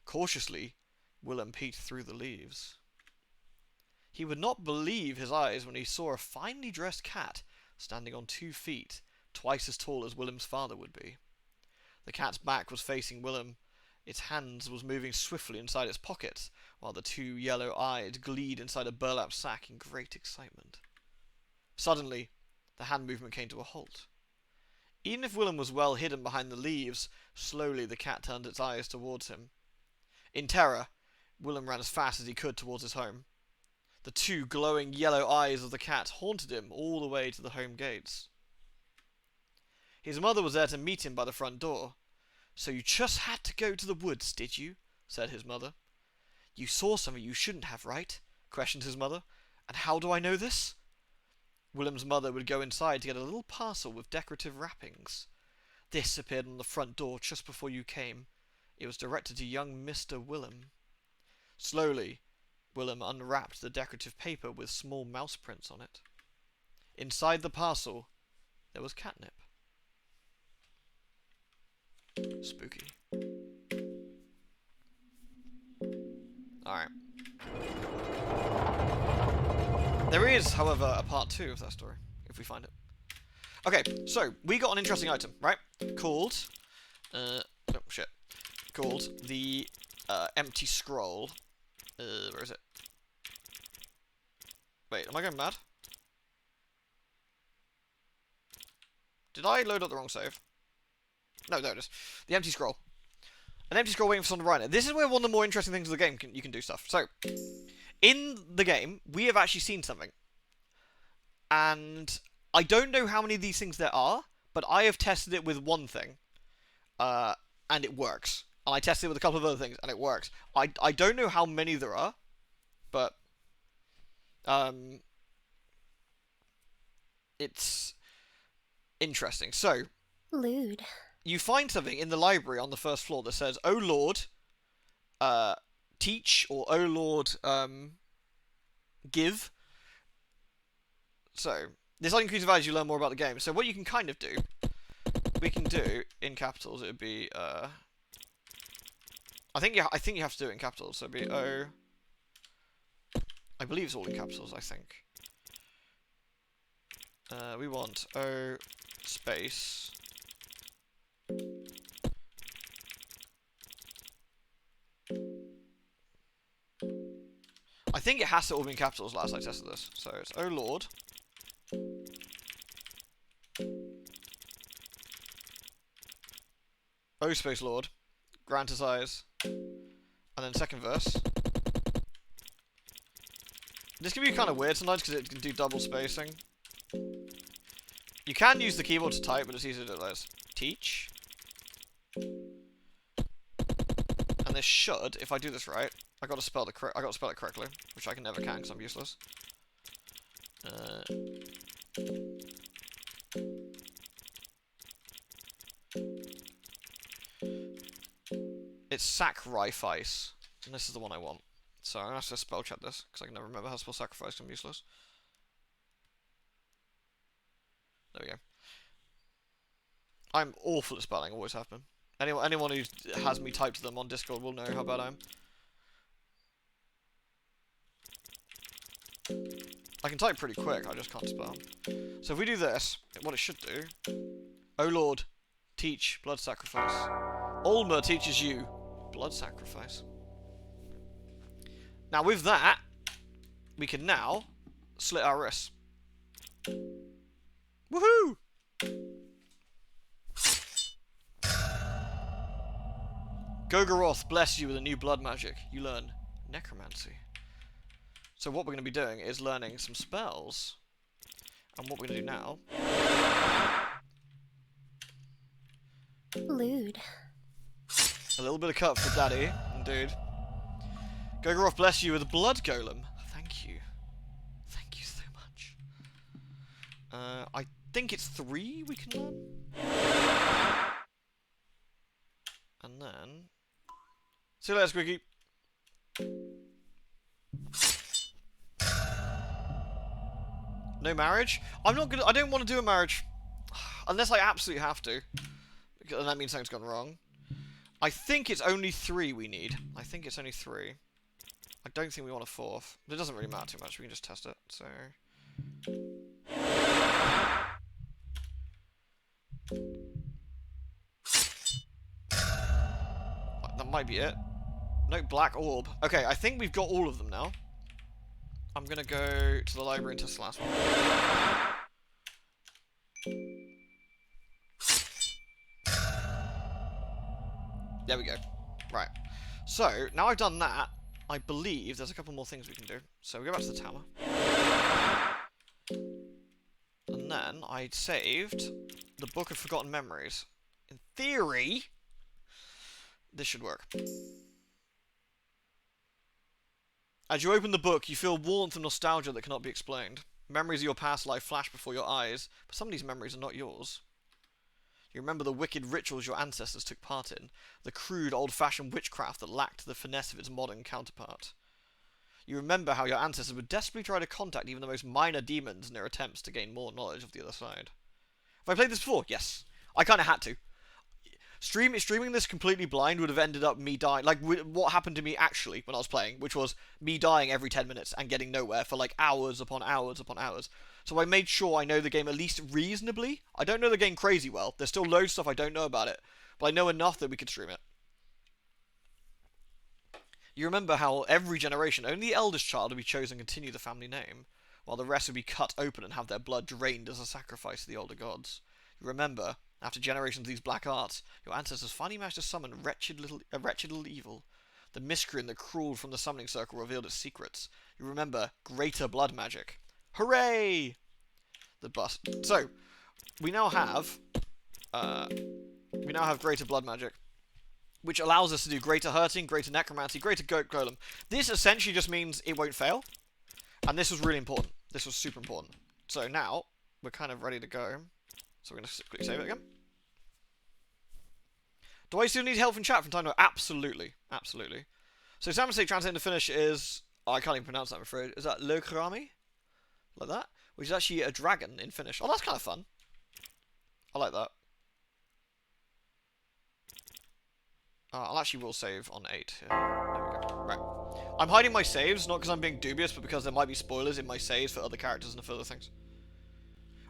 Cautiously, Willem peeked through the leaves. He would not believe his eyes when he saw a finely dressed cat standing on 2 feet, twice as tall as Willem's father would be. The cat's back was facing Willem. Its hands was moving swiftly inside its pockets, while the 2 yellow eyes gleamed inside a burlap sack in great excitement. Suddenly, the hand movement came to a halt. Even if Willem was well hidden behind the leaves, slowly the cat turned its eyes towards him. In terror, Willem ran as fast as he could towards his home. The 2 glowing yellow eyes of the cat haunted him all the way to the home gates. His mother was there to meet him by the front door. "So you just had to go to the woods, did you?" said his mother. "You saw something you shouldn't have, right?" questioned his mother. "And how do I know this?" Willem's mother would go inside to get a little parcel with decorative wrappings. "This appeared on the front door just before you came. It was directed to young Mr. Willem." Slowly, Willem unwrapped the decorative paper with small mouse prints on it. Inside the parcel, there was catnip. Spooky. Alright. There is, however, a part 2 of that story, if we find it. Okay, so, we got an interesting item, right? Called, called the, empty scroll. Where is it? Wait, am I going mad? Did I load up the wrong save? No, there it is. The empty scroll. An empty scroll waiting for someone to write it. This is where one of the more interesting things of the game you can do stuff. So, in the game, we have actually seen something. And I don't know how many of these things there are, but I have tested it with one thing. And it works. And I tested it with a couple of other things, and it works. I don't know how many there are, but it's interesting. So, Lewd. you find something in the library on the first floor that says, "Oh Lord, teach," or "Oh Lord, give." So, this increases values you learn more about the game. So what you can kind of do, we can do in capitals, it would be, I think you have to do it in capitals, so it'd be O, I believe it's all in capitals, I think. We want O space I think it has to all be in capitals last I tested this. So it's "Oh Lord, O space Lord, grant us eyes," and then second verse. This can be kind of weird sometimes because it can do double spacing. You can use the keyboard to type, but it's easier to do this. Teach. And this should, if I do this right, I got to spell it correctly, which I can never can because I'm useless. It's sacrifice, and this is the one I want. So I'm gonna have to spell check this because I can never remember how to spell sacrifice. I'm useless. There we go. I'm awful at spelling, always have been. Anyone who has me type to them on Discord will know how bad I am. I can type pretty quick, I just can't spell. So if we do this, what it should do... "Oh Lord, teach blood sacrifice. Olmer teaches you blood sacrifice." Now with that, we can now slit our wrists. Woohoo! Gogoroth bless you with a new blood magic. You learn necromancy. So what we're going to be doing is learning some spells. And what we're going to do now... Lewd. A little bit of cut for Daddy, indeed. Gogoroth bless you with a blood golem. Thank you. Thank you so much. I think it's 3 we can learn. And then... See you later, Squeaky. No marriage? I don't want to do a marriage. Unless I absolutely have to. And that means something's gone wrong. I think it's only 3 we need. I think it's only 3. I don't think we want a fourth. It doesn't really matter too much. We can just test it. So. That might be it. No black orb. Okay, I think we've got all of them now. I'm gonna go to the library and test the last one. There we go. Right. So, now I've done that, I believe there's a couple more things we can do. So we go back to the tower. And then I saved the Book of Forgotten Memories. In theory, this should work. As you open the book, you feel warmth and nostalgia that cannot be explained. Memories of your past life flash before your eyes, but some of these memories are not yours. You remember the wicked rituals your ancestors took part in, the crude, old-fashioned witchcraft that lacked the finesse of its modern counterpart. You remember how your ancestors would desperately try to contact even the most minor demons in their attempts to gain more knowledge of the other side. Have I played this before? Yes. I kind of had to. Streaming this completely blind would have ended up me dying, like what happened to me actually when I was playing, which was me dying every 10 minutes and getting nowhere for like hours upon hours upon hours. So I made sure I know the game at least reasonably. I don't know the game crazy well. There's still loads of stuff I don't know about it, but I know enough that we could stream it. You remember how every generation, only the eldest child would be chosen to continue the family name, while the rest would be cut open and have their blood drained as a sacrifice to the older gods. You remember, after generations of these black arts, your ancestors finally managed to summon a wretched little evil. The miscreant that crawled from the summoning circle revealed its secrets. You remember greater blood magic. Hooray! The bust. So, we now have greater blood magic, which allows us to do greater hurting, greater necromancy, greater golem. This essentially just means it won't fail, and this was really important. This was super important. So now we're kind of ready to go. So we're going to quickly save it again. Do I still need help from chat from time to time? Absolutely. Absolutely. So Sam say translating to Finnish is... Oh, I can't even pronounce that, I'm afraid. Is that Lökrami? Like that? Which is actually a dragon in Finnish. Oh, that's kind of fun. I like that. I'll actually will save on 8 here. There we go. Right. I'm hiding my saves, not because I'm being dubious, but because there might be spoilers in my saves for other characters and for other things.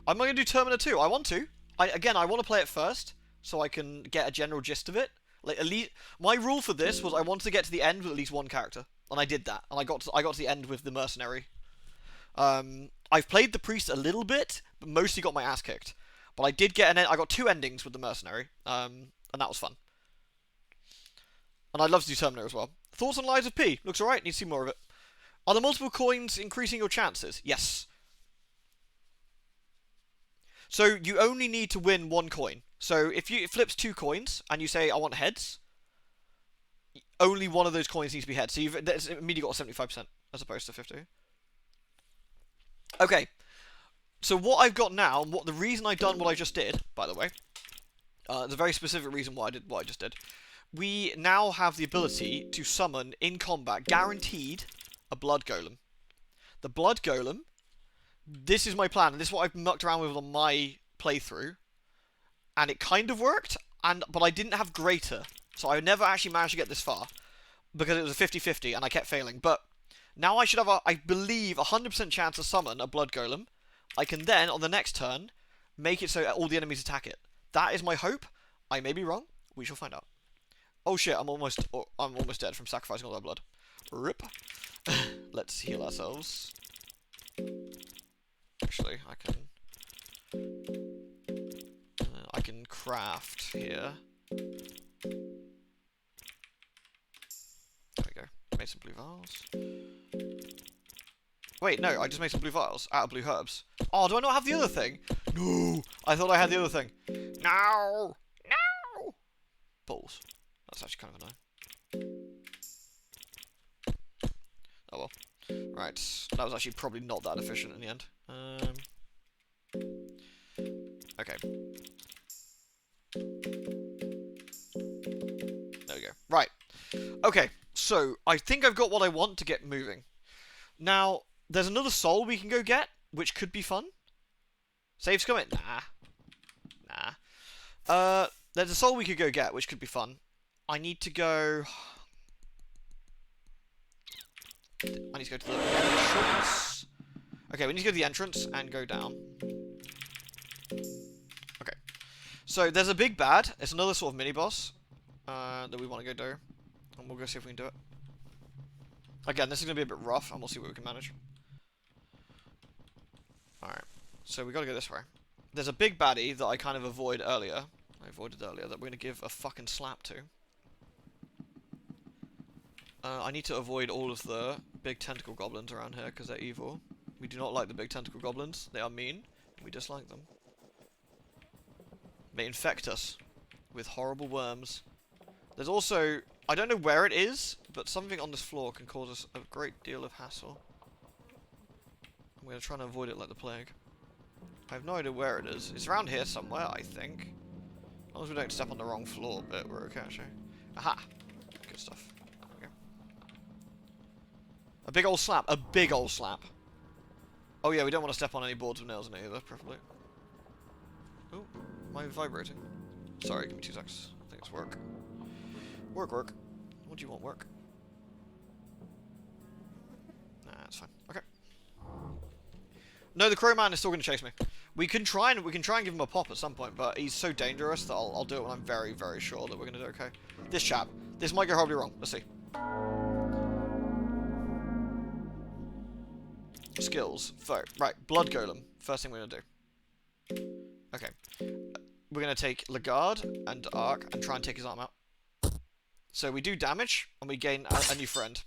I'm going to do Terminator 2. I want to. I want to play it first, so I can get a general gist of it. Like, at least my rule for this was I wanted to get to the end with at least one character, and I did that. And I got to the end with the mercenary. I've played the priest a little bit, but mostly got my ass kicked. But I did get I got 2 endings with the mercenary, and that was fun. And I'd love to do Terminator as well. Thoughts on Lies of P? Looks alright. Need to see more of it. Are the multiple coins increasing your chances? Yes. So you only need to win 1 coin. So if it flips 2 coins and you say I want heads, only one of those coins needs to be heads. So you've immediately got a 75% as opposed to 50. Okay. So what I've got now, and the reason I've done what I just did, by the way, there's a very specific reason why I did what I just did. We now have the ability to summon in combat, guaranteed, a blood golem. The blood golem. This is my plan, and this is what I've mucked around with on my playthrough, and it kind of worked, but I didn't have greater, so I never actually managed to get this far, because it was a 50-50, and I kept failing, but now I should have, I believe, 100% chance to summon a blood golem. I can then, on the next turn, make it so all the enemies attack it. That is my hope. I may be wrong. We shall find out. Oh shit, I'm almost dead from sacrificing all that blood. Rip. Let's heal ourselves. Actually, I can craft here. There we go. Made some blue vials. Wait, no, I just made some blue vials out of blue herbs. Oh, do I not have the other thing? No! I thought I had the other thing. No! No! Balls. That's actually kind of annoying. Oh well. Right. That was actually probably not that efficient in the end. Okay. There we go. Right. Okay, so I think I've got what I want to get moving. Now, there's another soul we can go get, which could be fun. Saves coming? Nah. There's a soul we could go get, which could be fun. I need to go... need to go to the entrance. Okay, we need to go to the entrance and go down. Okay. So there's a big bad. It's another sort of mini-boss that we want to go do. And we'll go see if we can do it. Again, this is going to be a bit rough, and we'll see what we can manage. Alright. So we got to go this way. There's a big baddie that I kind of avoided earlier. That we're going to give a fucking slap to. I need to avoid all of the big tentacle goblins around here because they're evil. We do not like the big tentacle goblins. They are mean. We dislike them. They infect us with horrible worms. There's also... I don't know where it is, but something on this floor can cause us a great deal of hassle. I'm going to try and avoid it like the plague. I have no idea where it is. It's around here somewhere, I think. As long as we don't step on the wrong floor bit, we're okay, actually. Aha! Good stuff. There we go. A big old slap. A big old slap. Oh yeah, we don't want to step on any boards with nails in it either, preferably. Oh, am I vibrating? Sorry, give me 2 seconds. I think it's work. Work. What do you want, work? Nah, it's fine. Okay. No, the Crow Man is still going to chase me. We can try and give him a pop at some point, but he's so dangerous that I'll do it when I'm very, very sure that we're going to do okay. This chap. This might go horribly wrong. Let's see. Skills. Right, Blood Golem. First thing we're going to do. Okay. We're going to take Lagarde and Arc and try and take his arm out. So we do damage, and we gain a new friend.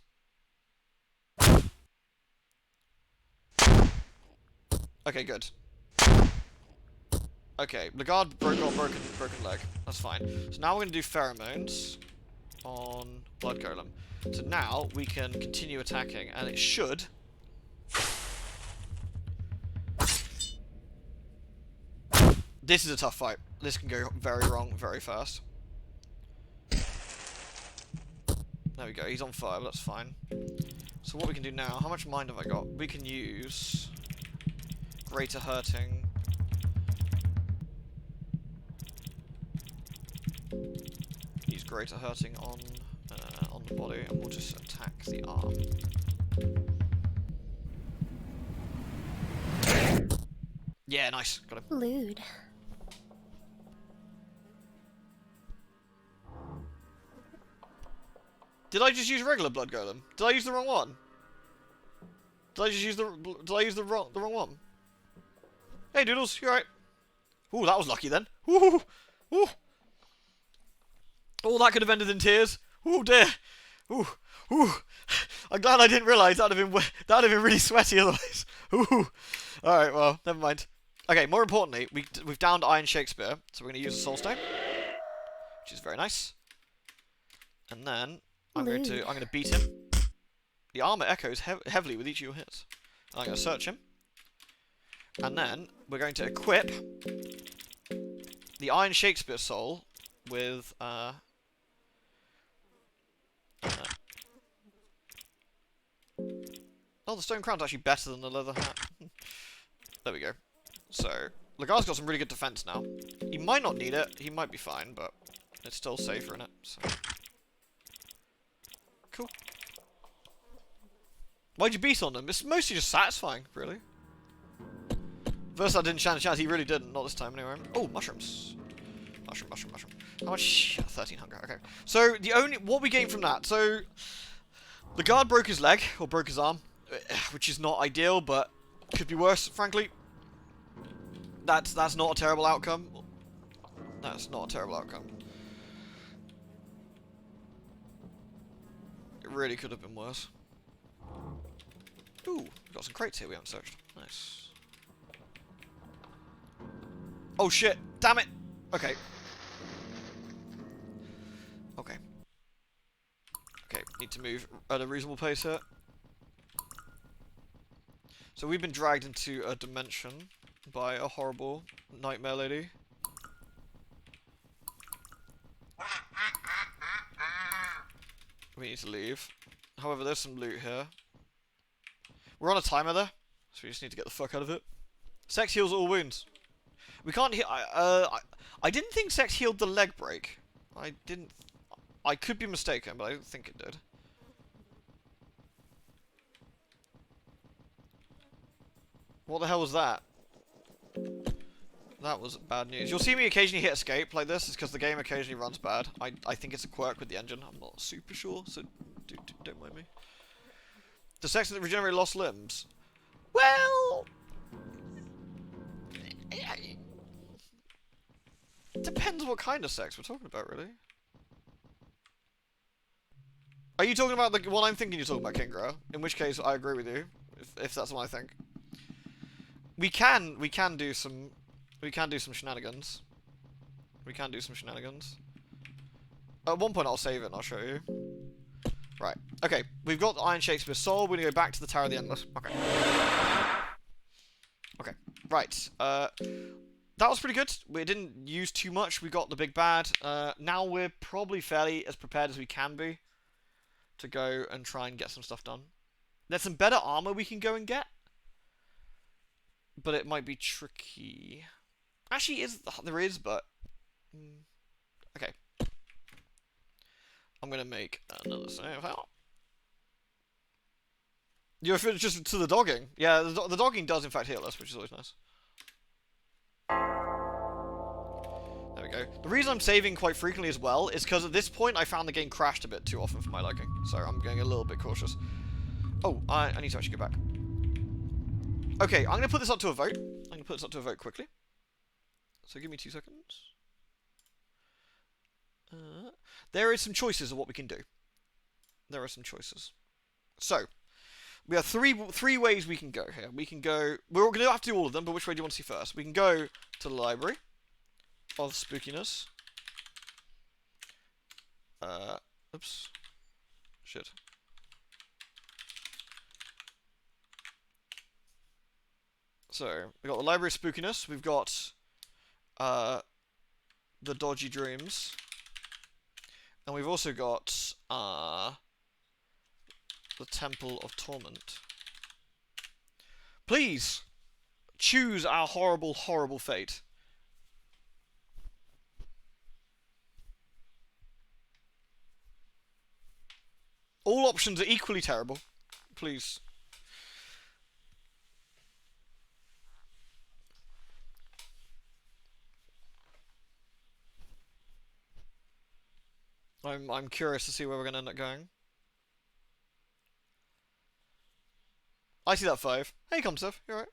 Okay, good. Okay, Lagarde broken leg. That's fine. So now we're going to do pheromones on Blood Golem. So now we can continue attacking, and it should... This is a tough fight. This can go very wrong very fast. There we go, he's on fire, but that's fine. So what we can do now, how much mind have I got? We can use Greater Hurting. Use Greater Hurting on the body, and we'll just attack the arm. Yeah, nice, got him. Lewd. Did I just use regular Blood Golem? Did I use the wrong one? Did I just use the wrong one? Hey Doodles, you alright? Ooh, that was lucky then. Ooh, ooh. Oh, that could have ended in tears. Ooh, dear. Ooh, ooh. I'm glad I didn't realise that'd have been really sweaty otherwise. Ooh. All right, well, never mind. Okay, more importantly, we've downed Iron Shakespeare, so we're going to use a Soul Stone, which is very nice. And then I'm going to beat him. The armor echoes heavily with each of your hits. And I'm going to search him. And then we're going to equip the Iron Shakespeare Soul with oh, the Stone Crown's actually better than the leather hat. There we go. So, Lagarde's got some really good defense now. He might not need it. He might be fine, but it's still safer in it. So. Cool. Why'd you beat on them? It's mostly just satisfying, really. First I didn't stand a chance. He really didn't. Not this time, anyway. Oh, mushrooms. Mushroom. How much? 13 hunger. Okay. So, what we gain from that. So, the guard broke his leg, or broke his arm, which is not ideal, but could be worse, frankly. That's not a terrible outcome. That's not a terrible outcome. It really could have been worse. Ooh, we've got some crates here we haven't searched. Nice. Oh shit! Damn it! Okay. Okay. Okay, need to move at a reasonable pace here. So we've been dragged into a dimension by a horrible nightmare lady. We need to leave. However, there's some loot here. We're on a timer there, so we just need to get the fuck out of it. Sex heals all wounds. We can't heal. I didn't think sex healed the leg break. I didn't. I could be mistaken, but I don't think it did. What the hell was that? That was bad news. You'll see me occasionally hit escape like this. It's because the game occasionally runs bad. I think it's a quirk with the engine. I'm not super sure, so don't mind me. The sex that regenerate lost limbs. Well... Depends what kind of sex we're talking about, really. Are you talking about the one I'm thinking you're talking about, Kingra? In which case, I agree with you. If that's what I think. We can do some shenanigans. We can do some shenanigans. At one point, I'll save it and I'll show you. Right. Okay. We've got Iron Shakespeare Soul. We're gonna go back to the Tower of the Endless. Okay. Okay. Right. That was pretty good. We didn't use too much. We got the big bad. Now we're probably fairly as prepared as we can be to go and try and get some stuff done. There's some better armor we can go and get, but it might be tricky. Actually, there is, but okay. I'm gonna make another save. You're just to the dogging. Yeah, the dogging does in fact heal us, which is always nice. There we go. The reason I'm saving quite frequently as well is because at this point I found the game crashed a bit too often for my liking. So I'm getting a little bit cautious. Oh, I need to actually go back. Okay, I'm going to put this up to a vote. I'm going to put this up to a vote quickly. So give me 2 seconds. There is some choices of what we can do. There are some choices. So, we have three ways we can go here. We can go... We're going to have to do all of them, but which way do you want to see first? We can go to the library of spookiness. Oops. Shit. So, we've got the library of spookiness. We've got the dodgy dreams. And we've also got the Temple of Torment. Please choose our horrible, horrible fate. All options are equally terrible. Please. I'm curious to see where we're gonna end up going. I see that 5. Hey, Comstuff, you alright?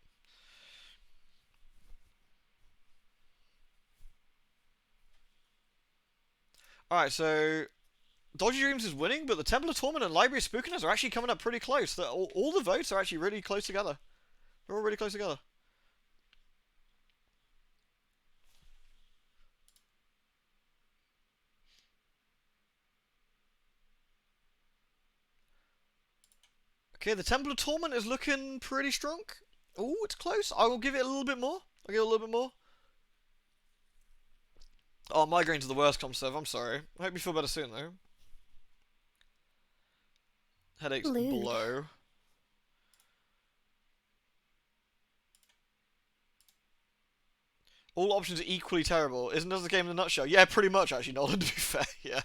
Alright, so Dodgy Dreams is winning, but the Temple of Torment and Library of Spookiness are actually coming up pretty close. All the votes are actually really close together. They're all really close together. Okay, the Temple of Torment is looking pretty strong. Oh, it's close. I will give it a little bit more. I'll give it a little bit more. Oh, migraines are the worst, Comserve. I'm sorry. I hope you feel better soon, though. Headaches below. All options are equally terrible. Isn't this the game in a nutshell? Yeah, pretty much, actually, Nolan, to be fair. Yeah.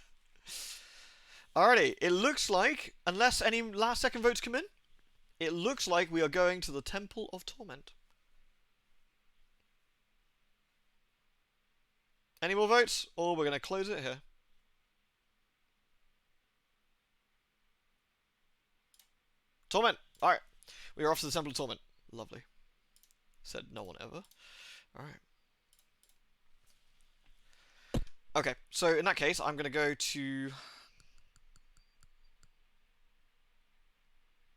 Alrighty, it looks like, unless any last-second votes come in, it looks like we are going to the Temple of Torment. Any more votes? Or we're going to close it here. Torment! Alright. We are off to the Temple of Torment. Lovely. Said no one ever. Alright. Okay, so in that case, I'm going to go to...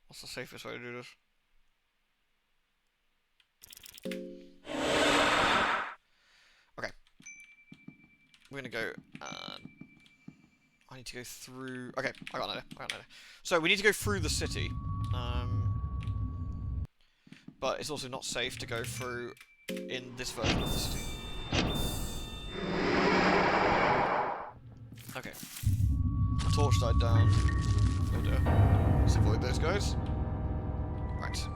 What's the safest way to do this? Okay. We're going to go... I need to go through... Okay, I got an idea. So, we need to go through the city. But it's also not safe to go through in this version of the city. Okay. The torch died down. Oh dear. Let's avoid those guys. Right.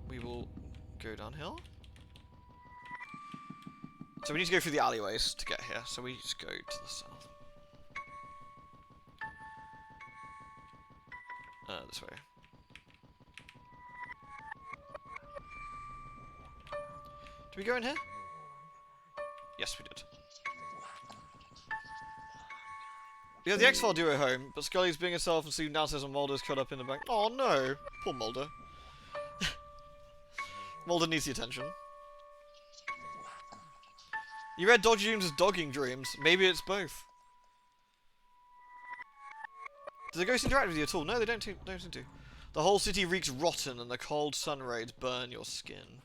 We will go downhill. So we need to go through the alleyways to get here. So we just go to the south. This way. Did we go in here? Yes, we did. Yeah, the X-File duo home, but Scully's being herself and Steve now says Mulder's cut up in the bank. Oh no! Poor Mulder. Mulder needs the attention. You read Dodgy Dreams' dogging dreams. Maybe it's both. Do the ghosts interact with you at all? No, they don't seem to. The whole city reeks rotten and the cold sun rays burn your skin.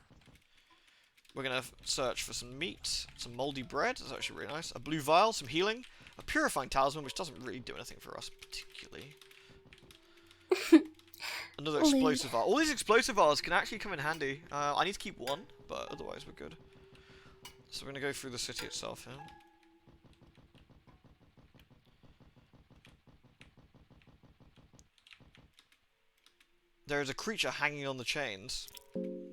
We're gonna search for some meat, some mouldy bread, that's actually really nice, a blue vial, some healing, a purifying talisman, which doesn't really do anything for us particularly. Another explosive vial. All these explosive vials can actually come in handy. I need to keep one, but otherwise we're good. So we're gonna go through the city itself here. There is a creature hanging on the chains.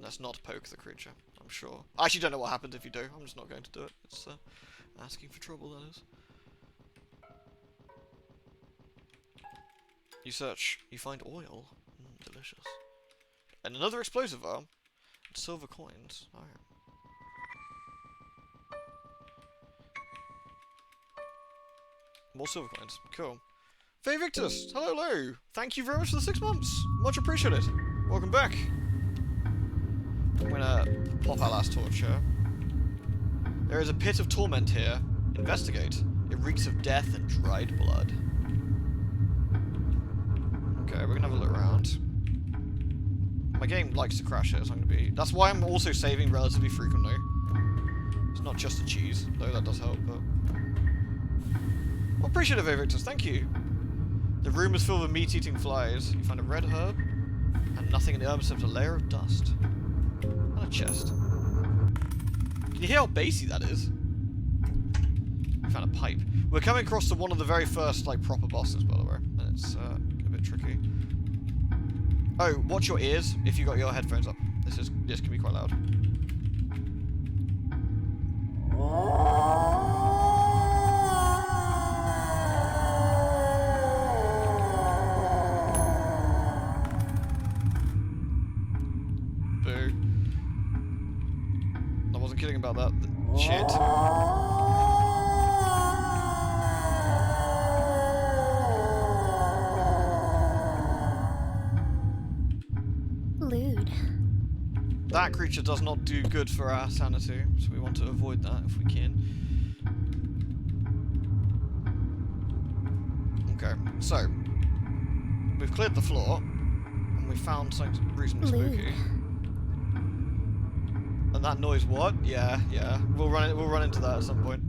Let's not poke the creature, I'm sure. I actually don't know what happened if you do. I'm just not going to do it. It's asking for trouble, that is. You search, you find oil. Delicious. And another explosive vial. And silver coins. Alright. More silver coins. Cool. Faye Victus! Hello, hello! Thank you very much for the 6 months! Much appreciated! Welcome back! I'm gonna pop our last torch here. There is a pit of torment here. Investigate. It reeks of death and dried blood. Okay, we're gonna have a look around. My game likes to crash here, so I'm gonna be... That's why I'm also saving relatively frequently. It's not just a cheese, though that does help, but... Well, appreciate it, Victus, thank you! The room is filled with meat-eating flies. You find a red herb, and nothing in the herb except a layer of dust. And a chest. Can you hear how bassy that is? We found a pipe. We're coming across to one of the very first, like, proper bosses, by the way. And it's, a bit tricky. Oh, watch your ears if you got your headphones up. This can be quite loud. Boo. I wasn't kidding about that. Shit. Lewd. That creature does not do good for our sanity, so we want to avoid that if we can. Okay, so we've cleared the floor and we found something reasonably spooky. And that noise, what? Yeah. We'll run into that at some point.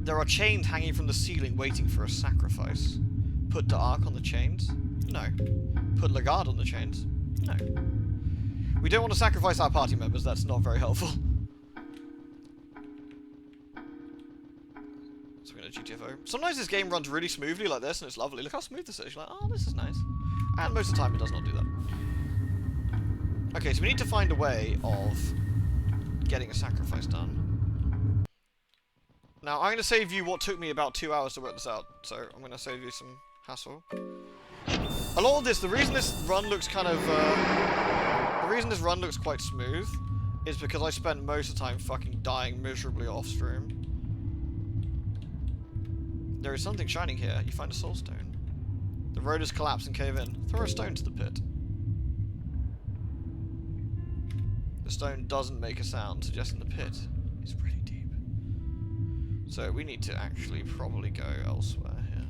There are chains hanging from the ceiling waiting for a sacrifice. Put Dark on the chains? No. Put Lagarde on the chains? No. We don't want to sacrifice our party members, that's not very helpful. So we're going to GTFO. Sometimes this game runs really smoothly like this, and it's lovely. Look how smooth this is. You're like, oh, this is nice. And most of the time it does not do that. Okay, so we need to find a way of getting a sacrifice done. Now, I'm going to save you what took me about 2 hours to work this out, so I'm going to save you some hassle. A lot of this, the reason this run looks kind of, the reason this run looks quite smooth is because I spent most of the time fucking dying miserably off stream. There is something shining here. You find a soul stone. The road has collapsed and cave in. Throw a stone to the pit. The stone doesn't make a sound, suggesting the pit is pretty deep. So we need to actually probably go elsewhere here.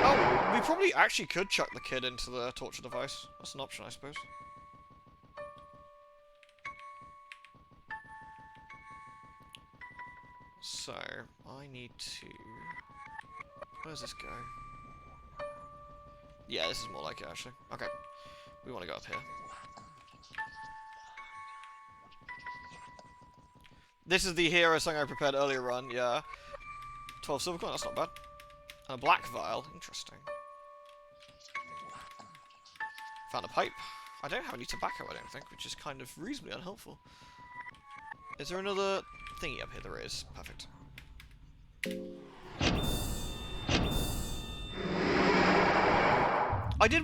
Oh, we probably actually could chuck the kid into the torture device. That's an option, I suppose. So, I need to... Where does this go? Yeah, this is more like it, actually. Okay. We want to go up here. This is the hero song I prepared earlier on, yeah. 12 silver coin, that's not bad. And a black vial, interesting. Found a pipe. I don't have any tobacco, I don't think, which is kind of reasonably unhelpful. Is there another thingy up here? There is. Perfect. I did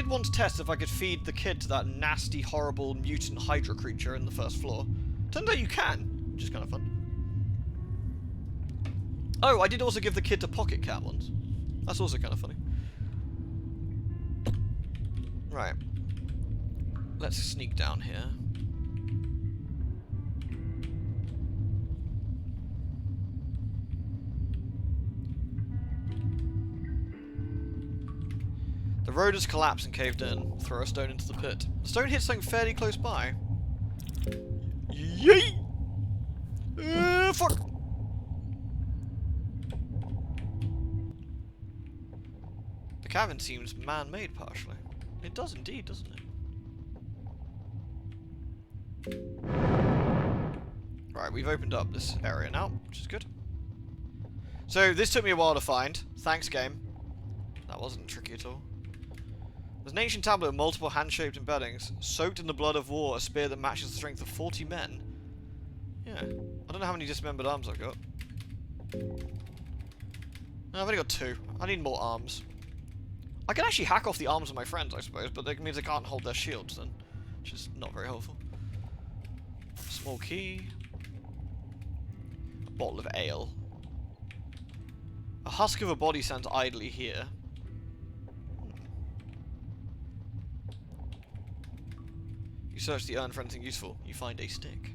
once test if I could feed the kid to that nasty, horrible mutant Hydra creature in the first floor. Turns out you can, which is kind of fun. Oh, I did also give the kid to Pocket Cat once. That's also kind of funny. Right. Let's sneak down here. The road has collapsed and caved in. Throw a stone into the pit. The stone hits something fairly close by. Yeet! Fuck! The cavern seems man-made partially. It does indeed, doesn't it? Right, we've opened up this area now, which is good. So, this took me a while to find. Thanks, game. That wasn't tricky at all. There's an ancient tablet with multiple hand-shaped embeddings. Soaked in the blood of war, a spear that matches the strength of 40 men. Yeah. I don't know how many dismembered arms I've got. No, I've only got 2. I need more arms. I can actually hack off the arms of my friends, I suppose, but that means I can't hold their shields then. Which is not very helpful. Small key. A bottle of ale. A husk of a body stands idly here. You search the urn for anything useful. You find a stick.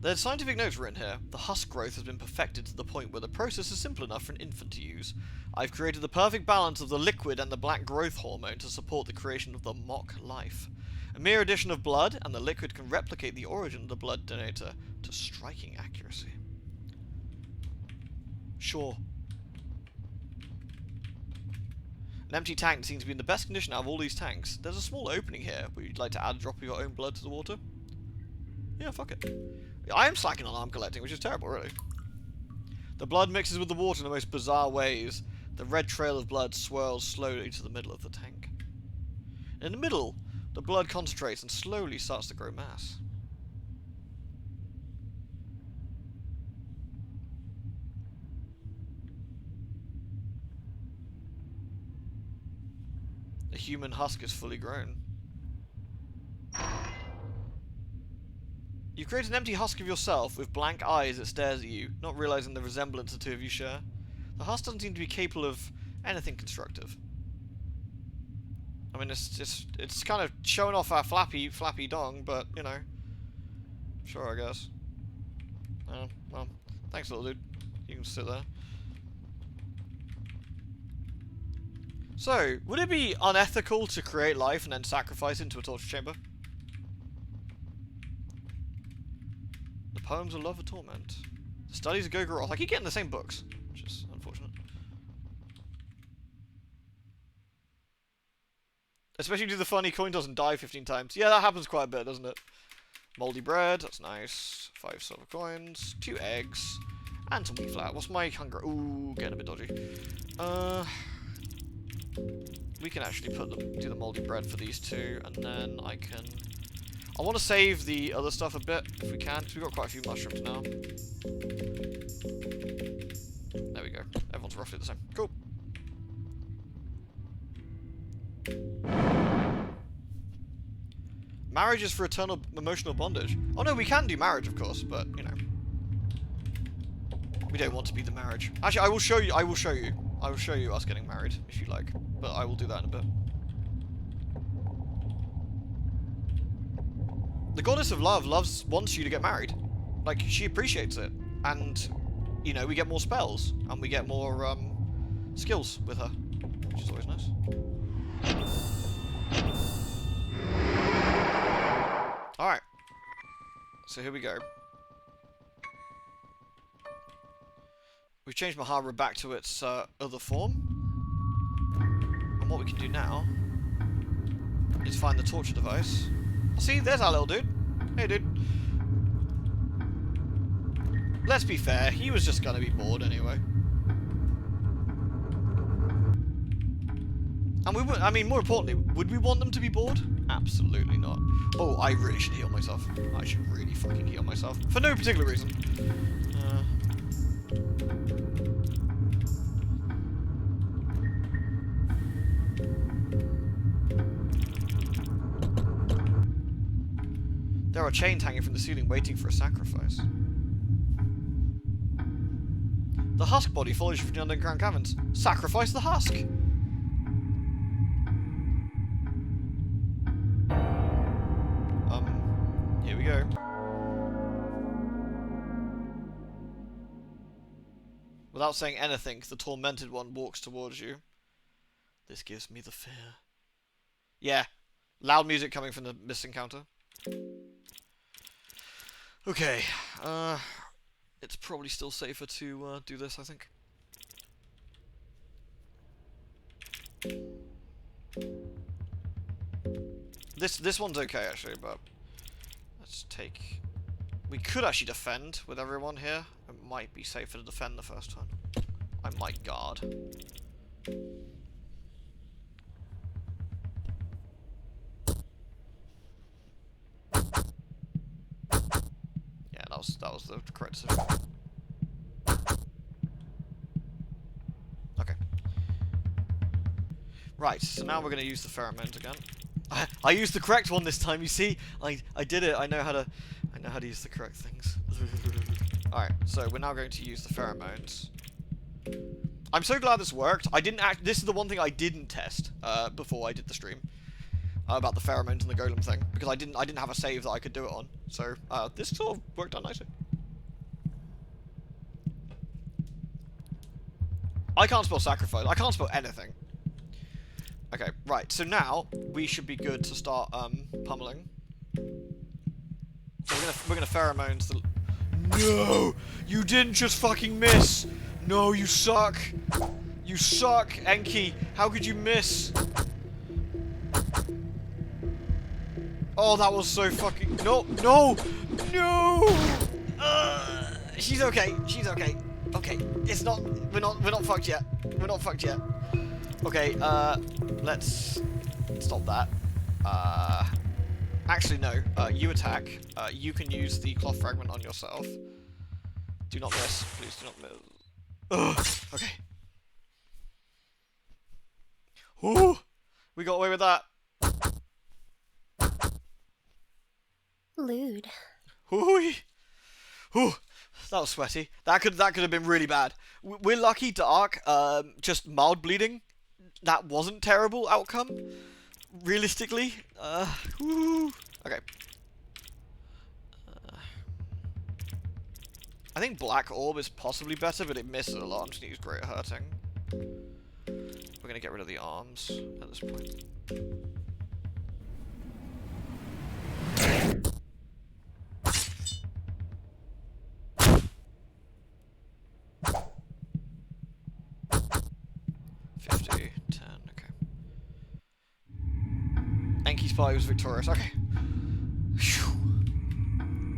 There's scientific notes written here. The husk growth has been perfected to the point where the process is simple enough for an infant to use. I've created the perfect balance of the liquid and the black growth hormone to support the creation of the mock life. A mere addition of blood, and the liquid can replicate the origin of the blood donator to striking accuracy. Sure. An empty tank seems to be in the best condition out of all these tanks. There's a small opening here. Would you like to add a drop of your own blood to the water? Yeah, fuck it. I am slacking on arm collecting, which is terrible, really. The blood mixes with the water in the most bizarre ways. The red trail of blood swirls slowly to the middle of the tank. In the middle, the blood concentrates and slowly starts to grow mass. The human husk is fully grown. You create an empty husk of yourself with blank eyes that stares at you, not realizing the resemblance the two of you share. The husk doesn't seem to be capable of anything constructive. I mean, it's kind of showing off our flappy dong, but, you know. Sure, I guess. Well, thanks, little dude. You can sit there. So, would it be unethical to create life and then sacrifice it into a torture chamber? The Poems of Love or Torment. The Studies of Gogoroth. I keep getting the same books, which is unfortunate. Especially do the funny coin doesn't die 15 times. Yeah, that happens quite a bit, doesn't it? Moldy bread, that's nice. 5 silver coins, 2 eggs, and some wheat flour. What's my hunger? Ooh, getting a bit dodgy. We can actually do the moldy bread for these 2, and then I want to save the other stuff a bit, if we can, because we've got quite a few mushrooms now. There we go. Everyone's roughly the same. Cool. Marriage is for eternal emotional bondage. Oh no, we can do marriage, of course, but, you know. We don't want to be the marriage. Actually, I will show you us getting married, if you like. But I will do that in a bit. The goddess of love wants you to get married. Like, she appreciates it. And, you know, we get more spells. And we get more, skills with her. Which is always nice. Alright. So here we go. We've changed Mahara back to its other form. And what we can do now is find the torture device. See, there's our little dude. Hey, dude. Let's be fair, he was just gonna be bored anyway. And we would, I mean, more importantly, would we want them to be bored? Absolutely not. Oh, I really should heal myself. I should really fucking heal myself. For no particular reason. are chains hanging from the ceiling waiting for a sacrifice. The husk body follows you from the underground caverns. Sacrifice the husk! Here we go. Without saying anything, the tormented one walks towards you. This gives me the fear. Yeah. Loud music coming from the missing counter. Okay. It's probably still safer to do this, I think. This one's okay, actually, but let's take... We could actually defend with everyone here. It might be safer to defend the first time. I might guard. Yeah, that was the correct decision. Okay. Right, so now we're going to use the pheromones again. I used the correct one this time, you see? I did it. I know how to use the correct things. Alright, so we're now going to use the pheromones. I'm so glad this worked. This is the one thing I didn't test before I did the stream. About the pheromones and the golem thing. Because I didn't have a save that I could do it on. So, this sort of worked out nicely. I can't spell sacrifice. I can't spell anything. Okay, right, so now we should be good to start pummeling. So we're gonna pheromones the... No! You didn't just fucking miss! No, you suck! You suck, Enki! How could you miss? Oh, that was so fucking... No! No! No! She's okay. She's okay. Okay. It's not... We're not fucked yet. We're not fucked yet. Okay, let's stop that. Actually, no. You attack. You can use the cloth fragment on yourself. Do not miss. Please do not miss. Ugh. Okay. Ooh! We got away with that. Lewd. Ooh! Ooh! That was sweaty. That could have been really bad. We're lucky, Dark. Just mild bleeding. That wasn't terrible outcome. Realistically. Woo. Okay. I think Black Orb is possibly better, but it misses a lot. I'm just gonna use Great Hurting. We're gonna get rid of the arms at this point. Enki's party was victorious. Okay. Whew.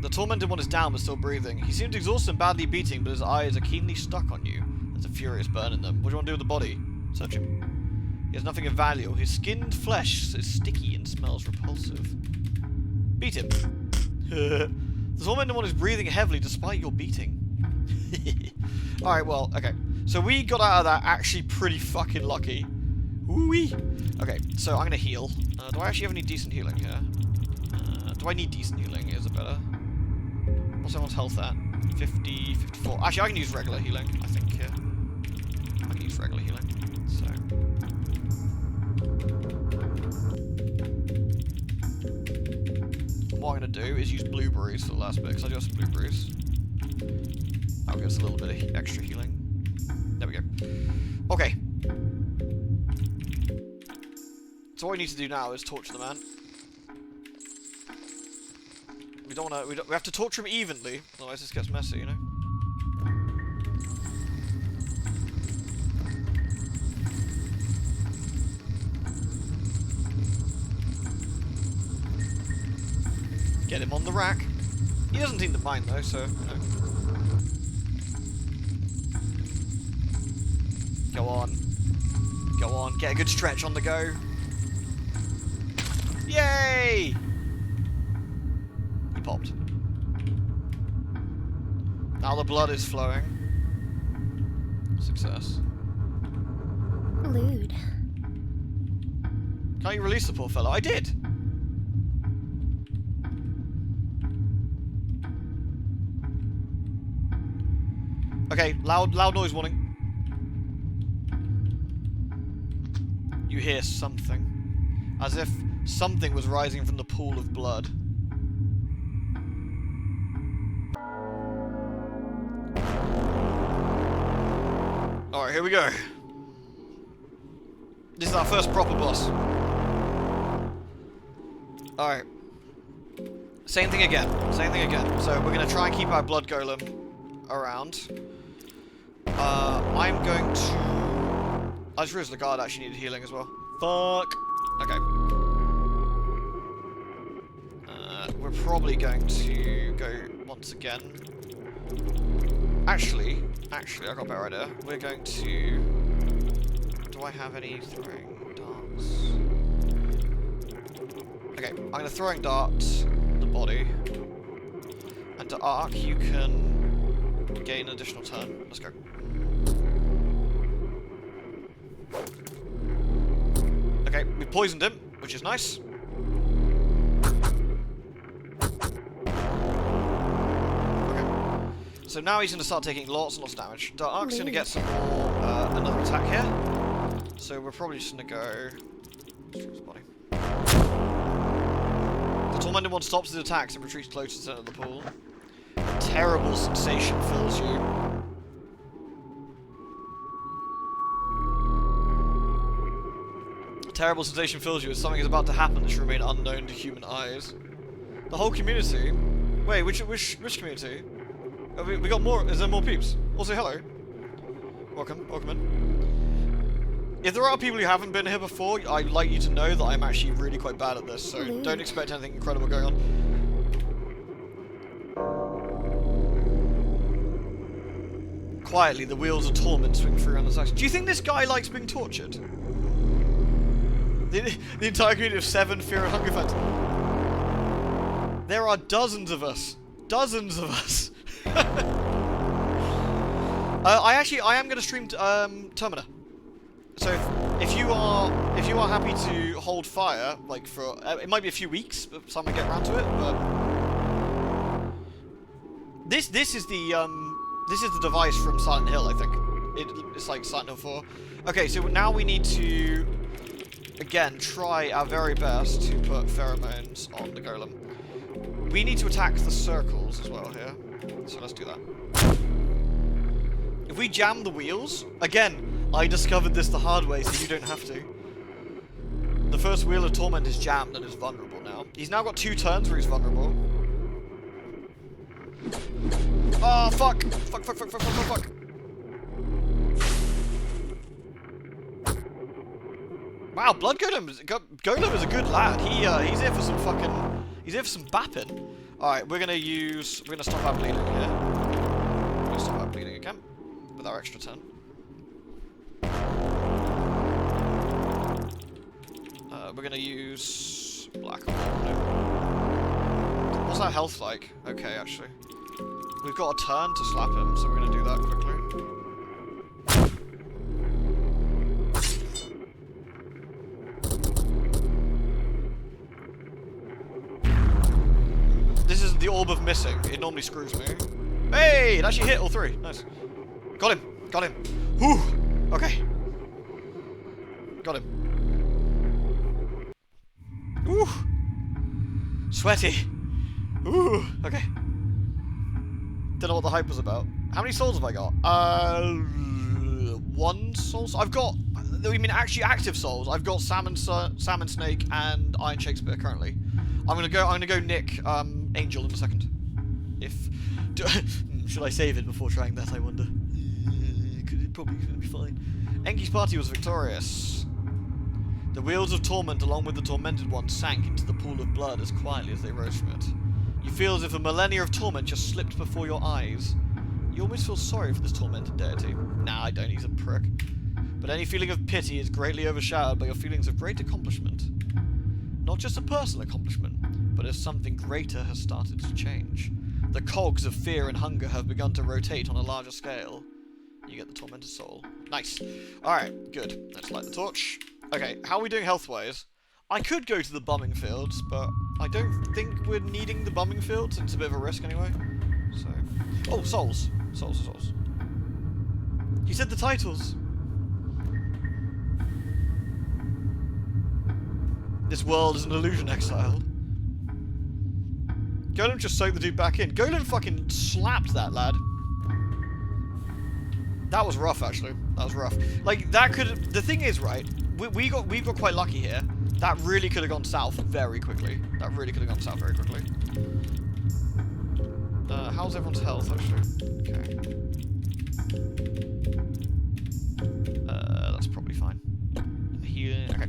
The tormented one is down but still breathing. He seems exhausted and badly beating, but his eyes are keenly stuck on you. There's a furious burn in them. What do you want to do with the body? Search him. He has nothing of value. His skinned flesh is sticky and smells repulsive. Beat him. The tormented one is breathing heavily despite your beating. Alright, well, okay. So we got out of that actually pretty fucking lucky. Ooh-wee. Okay, so I'm gonna heal. Do I actually have any decent healing here? Do I need decent healing? Is it better? What's everyone's health at? 50, 54. Actually, I can use regular healing, I think, here. I can use regular healing. So. What I'm gonna do is use blueberries for the last bit, because I do have some blueberries. That'll give us a little bit of extra healing. There we go. Okay. So what we need to do now is torture the man. We don't want to. We have to torture him evenly, otherwise this gets messy, you know. Get him on the rack. He doesn't seem to mind though, so you know. Go on. Go on. Get a good stretch on the go. Yay! He popped. Now the blood is flowing. Success. Lewd. Can't you release the poor fellow? I did! Okay, loud noise warning. You hear something. As if something was rising from the pool of blood. Alright, here we go. This is our first proper boss. Alright. Same thing again. Same thing again. So we're going to try and keep our blood golem around. I'm going to... I just realized the guard actually needed healing as well. Fuck. Okay. We're probably going to go once again. Actually, I got a better idea. We're going to... Do I have any throwing darts? Okay, I'm going to throwing dart the body. And to arc, you can gain an additional turn. Let's go. Okay, we poisoned him, which is nice. Okay. So now he's going to start taking lots and lots of damage. Dark's going to get some more, another attack here. So we're probably just going to go... Destroy his body. The Tormented one stops his attacks and retreats closer to the center of the pool. A terrible sensation fills you. Terrible sensation fills you as something is about to happen that should remain unknown to human eyes. The whole community... Wait, which community? We got more... Is there more peeps? Also, hello. Welcome in. If there are people who haven't been here before, I'd like you to know that I'm actually really quite bad at this, so don't expect anything incredible going on. Quietly, the wheels of torment swing through around the section. Do you think this guy likes being tortured? The entire community of 7 Fear and Hunger fans. There are dozens of us. Dozens of us. I am going to stream Termina. So if you are happy to hold fire, like for it might be a few weeks, by the time I get around to it, but this is the device from Silent Hill, I think. It's like Silent Hill 4. Okay, so now we need to again try our very best to put pheromones on the golem. We need to attack the circles as well here, so let's do that. If we jam the wheels, again, I discovered this the hard way, so you don't have to. The first wheel of torment is jammed and is vulnerable now. He's now got 2 turns where he's vulnerable. Oh, fuck! Fuck. Wow, Blood Golem is a good lad. He's here for some fucking... He's here for some bapping. Alright, we're gonna stop our bleeding here. We're gonna stop our bleeding again. With our extra turn. We're gonna use Black Hole. What's our health like? Okay, actually. We've got a turn to slap him, so we're gonna do that quickly. This is the Orb of Missing. It normally screws me. Hey! It actually hit all 3. Nice. Got him! Whew! Okay. Got him. Ooh! Sweaty! Ooh! Okay. Don't know what the hype was about. How many souls have I got? 1 soul? I've got... I mean, actually active souls. I've got Salmon Snake and Iron Shakespeare currently. I'm gonna go Nick Angel in a second. Should I save it before trying that, I wonder? It probably gonna be fine. Enki's party was victorious. The wheels of torment along with the tormented one sank into the pool of blood as quietly as they rose from it. You feel as if a millennia of torment just slipped before your eyes. You almost feel sorry for this tormented deity. Nah, I don't, he's a prick. But any feeling of pity is greatly overshadowed by your feelings of great accomplishment. Not just a personal accomplishment, but as something greater has started to change. The cogs of fear and hunger have begun to rotate on a larger scale. You get the tormented soul. Nice. Alright, good. Let's light the torch. Okay, how are we doing health-wise? I could go to the bumming fields, but I don't think we're needing the bumming fields. It's a bit of a risk anyway. So, oh, souls. Souls. He said the titles. This world is an illusion, exile. Golem just soaked the dude back in. Golem fucking slapped that lad. That was rough, actually. That was rough. Like, that could... The thing is, right, we've got quite lucky here. That really could have gone south very quickly. That really could have gone south very quickly. How's everyone's health, actually? Okay. That's probably fine. Healing... Okay.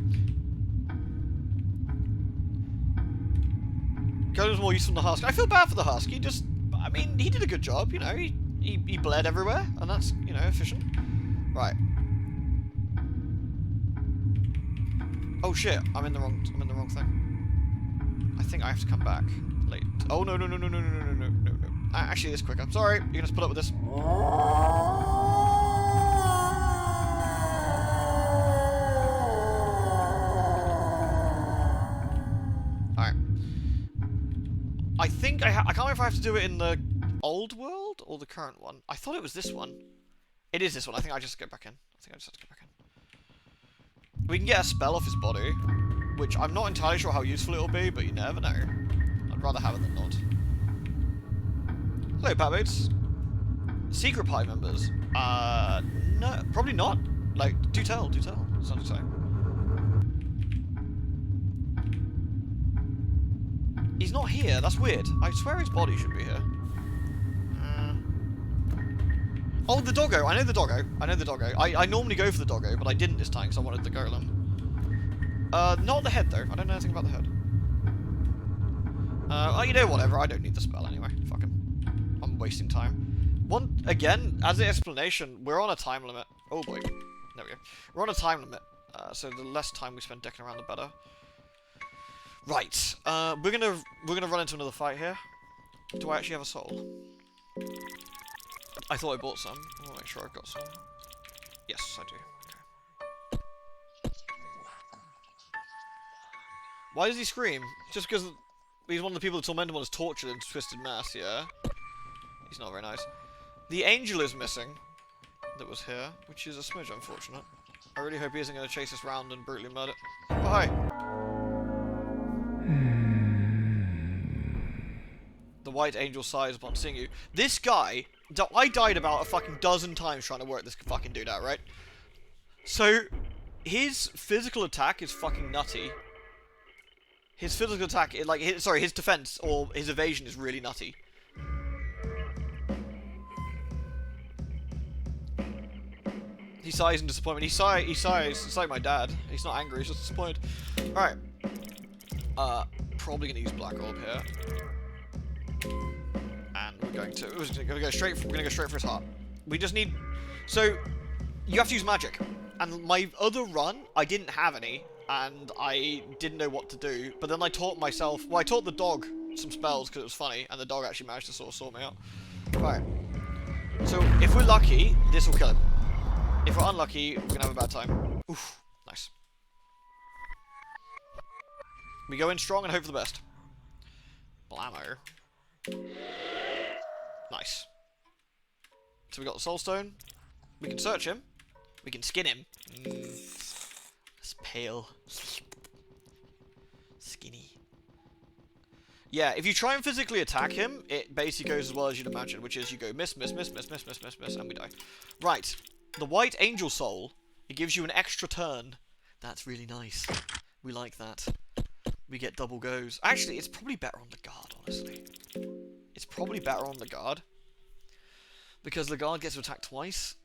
Golem's more useful than the Husky. I feel bad for the Husky. Just... I mean, he did a good job, you know. He bled everywhere, and that's, you know, efficient. Right. Oh shit, I'm in the wrong thing. I think I have to come back late. Oh no. Actually, this quicker. Sorry, you're gonna split up with this. Alright. I think I can't remember if I have to do it in the old world or the current one. I thought it was this one. It is this one. I think I just get back in. I think I just have to get back in. We can get a spell off his body, which I'm not entirely sure how useful it'll be, but you never know. I'd rather have it than not. Hello, Patmates. Secret Pie members? No, probably not. Like, do tell. Sounds exciting. He's not here, that's weird. I swear his body should be here. Oh, the doggo. I know the doggo. I normally go for the doggo, but I didn't this time because I wanted the golem. Not the head, though. I don't know anything about the head. Oh, you know, whatever. I don't need the spell anyway. Fuck him. I'm wasting time. Again, as an explanation, we're on a time limit. Oh, boy. There we go. We're on a time limit. So the less time we spend decking around, the better. Right. We're gonna run into another fight here. Do I actually have a soul? I thought I bought some. I want to make sure I've got some. Yes, I do. Okay. Why does he scream? Just because he's one of the people that Tormentor was tortured in Twisted Mass, yeah? He's not very nice. The angel is missing. That was here, which is a smidge unfortunate. I really hope he isn't going to chase us round and brutally murder. Oh, hi. The white angel sighs upon seeing you. This guy... I died about a fucking dozen times trying to work this fucking dude out, right? So, his physical attack is fucking nutty. His physical attack, his defense or his evasion is really nutty. He sighs in disappointment. He sighs. It's like my dad. He's not angry. He's just disappointed. All right. Probably gonna use Black Orb here. And we're going to go straight for his heart. We just need... So, you have to use magic. And my other run, I didn't have any, and I didn't know what to do. But then I taught myself... Well, I taught the dog some spells because it was funny, and the dog actually managed to sort of sort me out. Right. So, if we're lucky, this will kill him. If we're unlucky, we're going to have a bad time. Oof. Nice. We go in strong and hope for the best. Blammo. Nice. So we got the Soul Stone. We can search him. We can skin him. It's pale. Skinny. Yeah, if you try and physically attack him, it basically goes as well as you'd imagine, which is you go miss, and we die. Right. The White Angel Soul, it gives you an extra turn. That's really nice. We like that. We get double goes. Actually, it's probably better on the guard, honestly. It's probably better on the guard. Because the guard gets to attack twice.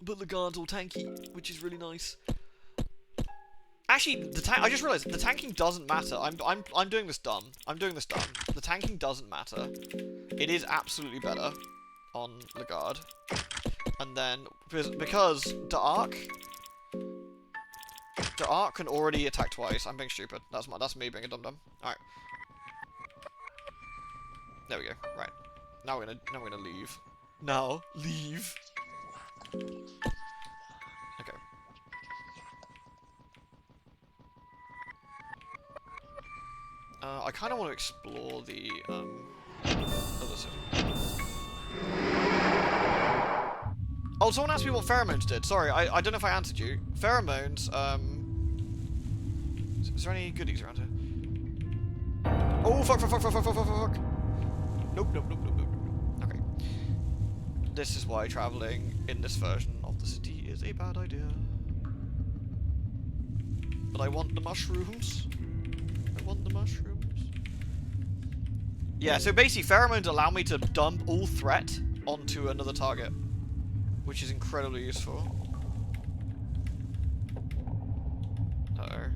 But the guard's all tanky, which is really nice. Actually, I just realised the tanking doesn't matter. I'm doing this dumb. The tanking doesn't matter. It is absolutely better on the guard. And then because D'Arc can already attack twice. I'm being stupid. That's me being a dum-dum. Alright. There we go. Right. Now we're gonna leave. Now leave. Okay. I kind of want to explore the other city. Oh, someone asked me what pheromones did. Sorry, I don't know if I answered you. Pheromones, is there any goodies around here? Oh, fuck. Nope. Okay. This is why travelling in this version of the city is a bad idea. But I want the mushrooms. Yeah, so basically pheromones allow me to dump all threat onto another target, which is incredibly useful. Uh-oh.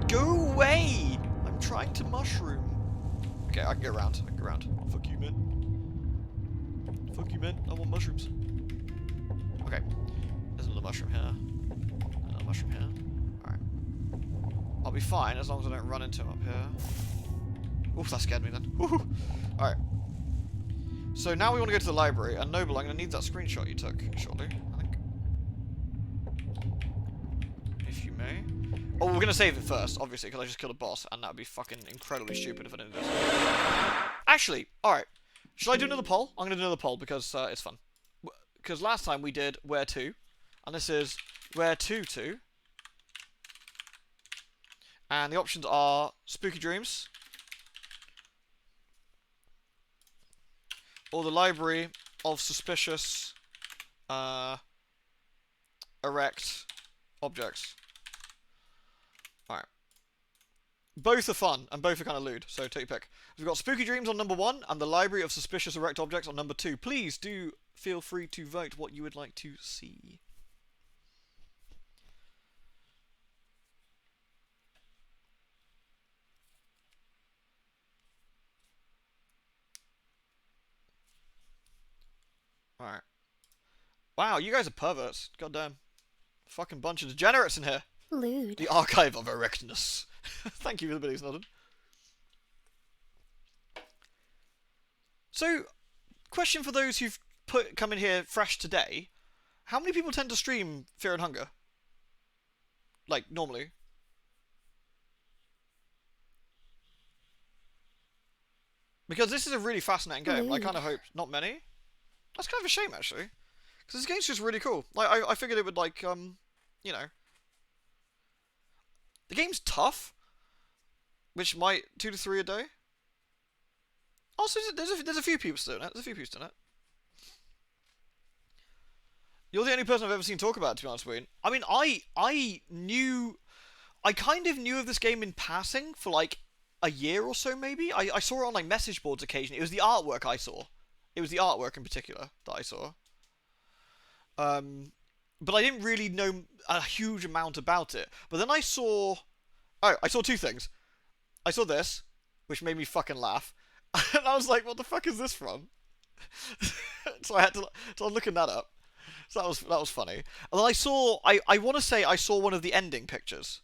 Go away! I'm trying to mushroom. Okay, I can go around. Fuck you, man. I want mushrooms. Okay. There's another mushroom here. Another mushroom here. Alright. I'll be fine as long as I don't run into him up here. Oof, that scared me then. Woohoo! Alright. So now we want to go to the library, and Noble, I'm going to need that screenshot you took, shortly, I think. If you may. Oh, we're going to save it first, obviously, because I just killed a boss, and that would be fucking incredibly stupid if I didn't do this. Actually, alright. Should I do another poll? I'm going to do another poll, because it's fun. Because last time we did Where To, and this is Where To. And the options are Spooky Dreams, or the Library of Suspicious Erect Objects. Alright. Both are fun, and both are kind of lewd, so take your pick. We've got Spooky Dreams on number 1, and the Library of Suspicious Erect Objects on number 2. Please do feel free to vote what you would like to see. Alright. Wow, you guys are perverts. Goddamn. Fucking bunch of degenerates in here. Lewd. The Archive of Erectness. Thank you for the biddies, Nodden. So, question for those who've come in here fresh today. How many people tend to stream Fear and Hunger? Like, normally? Because this is a really fascinating game. I kind of hope not many. That's kind of a shame, actually. Because this game's just really cool. Like, I figured it would, like, you know. The game's tough. Which might 2 to 3 a day. Also, there's a few people still in it. You're the only person I've ever seen talk about it, to be honest with you. I mean, I kind of knew of this game in passing for like a year or so, maybe. I saw it on like message boards occasionally. It was the artwork I saw. It was the artwork in particular that I saw. But I didn't really know a huge amount about it. But then I saw two things. I saw this, which made me fucking laugh. And I was like, what the fuck is this from? So I was looking that up. So that was funny. And then I want to say I saw one of the ending pictures.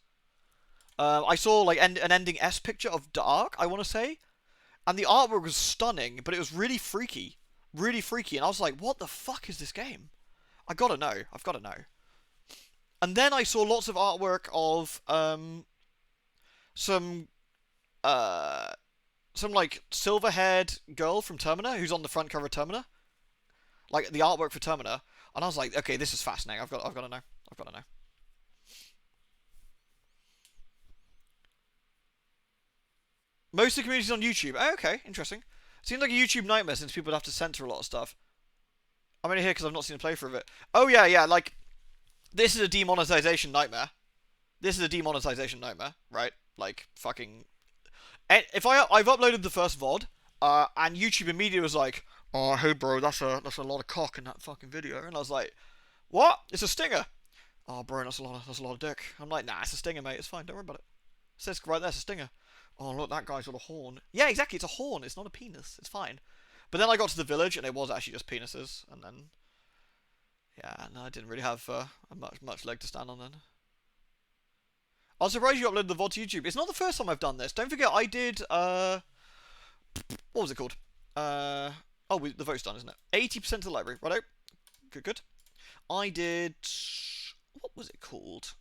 I saw like an ending S picture of Dark, I want to say. And the artwork was stunning, but it was really freaky. Really freaky. And I was like, what the fuck is this game? I've got to know. And then I saw lots of artwork of some like silver-haired girl from Termina who's on the front cover of Termina, like the artwork for Termina, and I was like, okay, this is fascinating. I've got to know. Most of the community's on YouTube. Oh, okay, interesting. Seems like a YouTube nightmare since people would have to censor a lot of stuff. I'm only here because I've not seen a playthrough of it. Oh yeah, like this is a demonetization nightmare. Right? Like fucking. And if I've uploaded the first VOD, and YouTube immediately was like, "Oh, hey bro, that's a lot of cock in that fucking video," and I was like, "What? It's a stinger." "Oh, bro, that's a lot of dick." I'm like, "Nah, it's a stinger, mate. It's fine. Don't worry about it." It says right there, it's a stinger. "Oh, look, that guy's got a horn." Yeah, exactly. It's a horn. It's not a penis. It's fine. But then I got to the village, and it was actually just penises, and then, yeah, no, I didn't really have much leg to stand on then. I was surprised you uploaded the VOD to YouTube. It's not the first time I've done this. Don't forget, I did, what was it called? The vote's done, isn't it? 80% of the library. Righto. Good. I did, what was it called?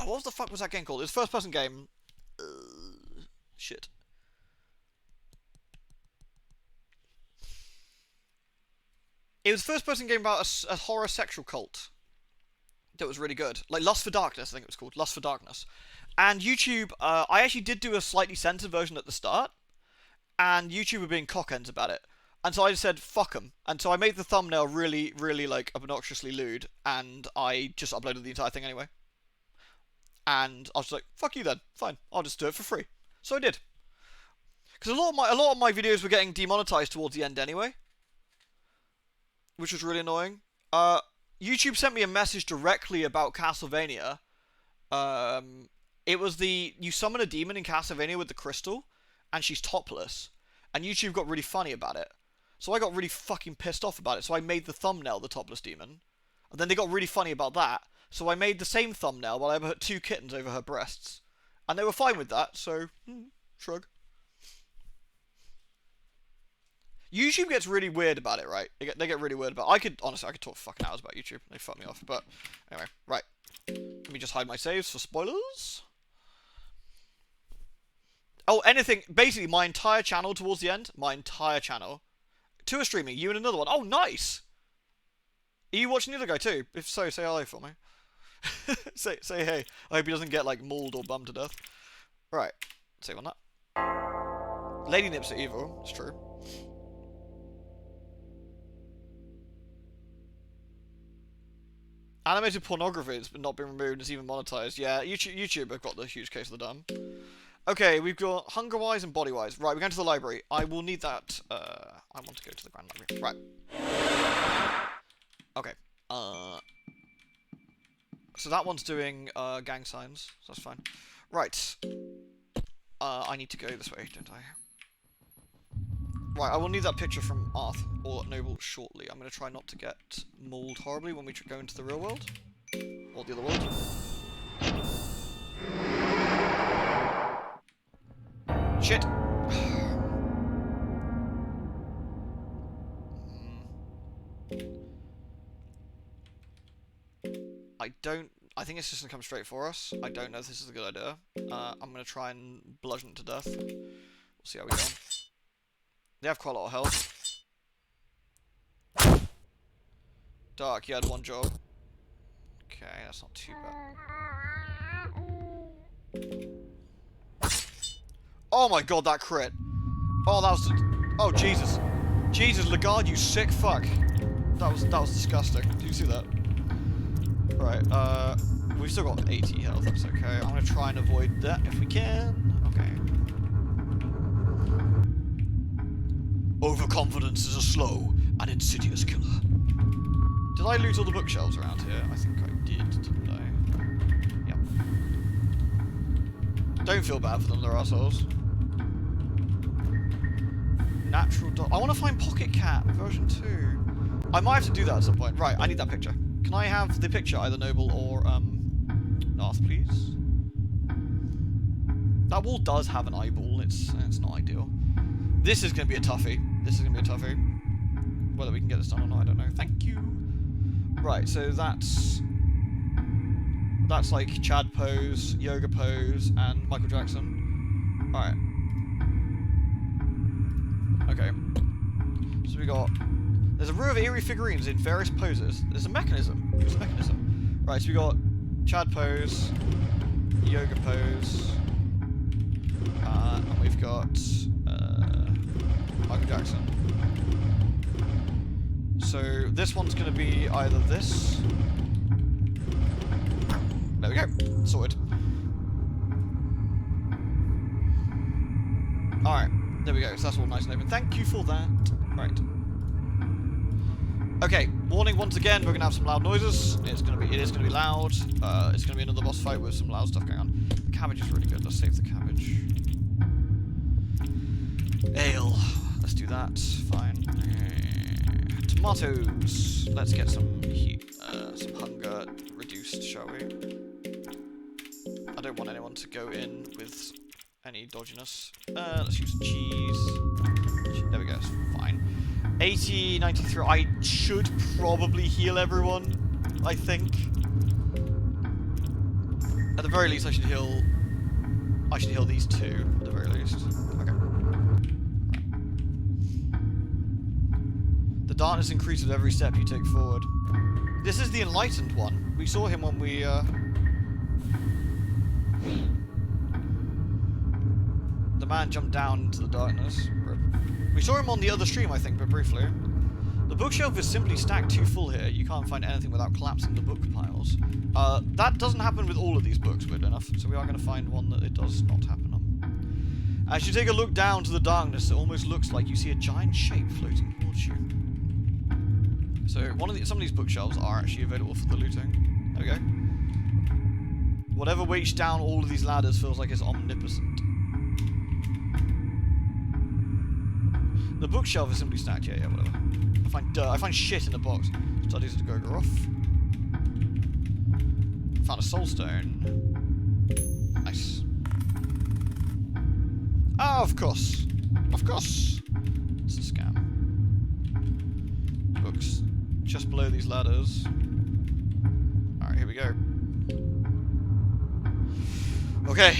What the fuck was that game called? It was a first-person game. Shit. It was a first-person game about a horror sexual cult that was really good. Like Lust for Darkness, I think it was called. Lust for Darkness. And YouTube, I actually did do a slightly censored version at the start, and YouTube were being cockends about it. And so I just said, fuck them. And so I made the thumbnail really, really, like, obnoxiously lewd, and I just uploaded the entire thing anyway. And I was like, fuck you then. Fine, I'll just do it for free. So I did. Because a lot of my videos were getting demonetized towards the end anyway, which was really annoying. YouTube sent me a message directly about Castlevania. It was you summon a demon in Castlevania with the crystal, and she's topless. And YouTube got really funny about it. So I got really fucking pissed off about it. So I made the thumbnail the topless demon. And then they got really funny about that. So I made the same thumbnail while I put 2 kittens over her breasts. And they were fine with that, so shrug. YouTube gets really weird about it, right? They get really weird about it. Honestly, I could talk fucking hours about YouTube. They fuck me off. But anyway, right. Let me just hide my saves for spoilers. Oh, anything. Basically, my entire channel towards the end. My entire channel. 2 are streaming. You and another one. Oh, nice! Are you watching the other guy too? If so, say hello for me. say hey. I hope he doesn't get, like, mauled or bummed to death. Right. Save on that. Lady Nips are evil. It's true. Animated pornography has not been removed. It's even monetized. Yeah, YouTube have got the huge case of the dumb. Okay, we've got hunger-wise and body-wise. Right, we're going to the library. I will need that. I want to go to the Grand Library. Right. Okay. So that one's doing gang signs. So that's fine. Right. I need to go this way, don't I? Right, I will need that picture from Arth or Noble shortly. I'm going to try not to get mauled horribly when we go into the real world. Or the other world. Shit! I think it's just going to come straight for us. I don't know if this is a good idea. I'm going to try and bludgeon it to death. We'll see how we go. They have quite a lot of health. Dark, you had 1 job. Okay, that's not too bad. Oh my god, that crit! Oh, that was... Oh, Jesus. Jesus, Lagarde, you sick fuck. That was disgusting. Did you see that? Right, we've still got 80 health, that's okay. I'm gonna try and avoid that if we can. Okay. Overconfidence is a slow and insidious killer. Did I loot all the bookshelves around here? I think I did, didn't I? Yep. Don't feel bad for them, they're assholes. Natural dog. I want to find Pocket Cat version 2. I might have to do that at some point. Right, I need that picture. Can I have the picture, either Noble or, Narth, please? That wall does have an eyeball. It's not ideal. This is going to be a toughie. This is going to be a toughie. Whether we can get this done or not, I don't know. Thank you. Right, so that's like Chad pose, yoga pose, and Michael Jackson. Alright. Okay. So we got... There's a row of eerie figurines in various poses. There's a mechanism. There's a mechanism. Right, so we got Chad pose, yoga pose, and we've got Michael Jackson. So this one's going to be either this. There we go. Sorted. Alright, there we go. So that's all nice and open. Thank you for that. Right. Okay, warning once again, we're going to have some loud noises. It is going to be loud. It's going to be another boss fight with some loud stuff going on. The cabbage is really good. Let's save the cabbage. Ale. Let's do that. Fine. Tomatoes. Let's get some heat, some hunger reduced, shall we? I don't want anyone to go in with any dodginess. Let's use cheese. There we go. It's fine. 80, 93. I should probably heal everyone, I think. At the very least, I should heal these 2, at the very least. Okay. The darkness increases with every step you take forward. This is the enlightened one. We saw him when we, the man jumped down into the darkness. We saw him on the other stream, I think, but briefly. The bookshelf is simply stacked too full here. You can't find anything without collapsing the book piles. That doesn't happen with all of these books, weird enough, so we are going to find one that it does not happen on. As you take a look down to the darkness, it almost looks like you see a giant shape floating towards you. So some of these bookshelves are actually available for the looting. There we go. Whatever weights down all of these ladders feels like it's omnipotent. The bookshelf is simply stacked. Yeah, whatever. I find dirt. I find shit in the box. Studies of the Gorgoroth. Found a soul stone. Nice. Ah, of course. Of course. It's a scam. Books. Just below these ladders. Alright, here we go. Okay.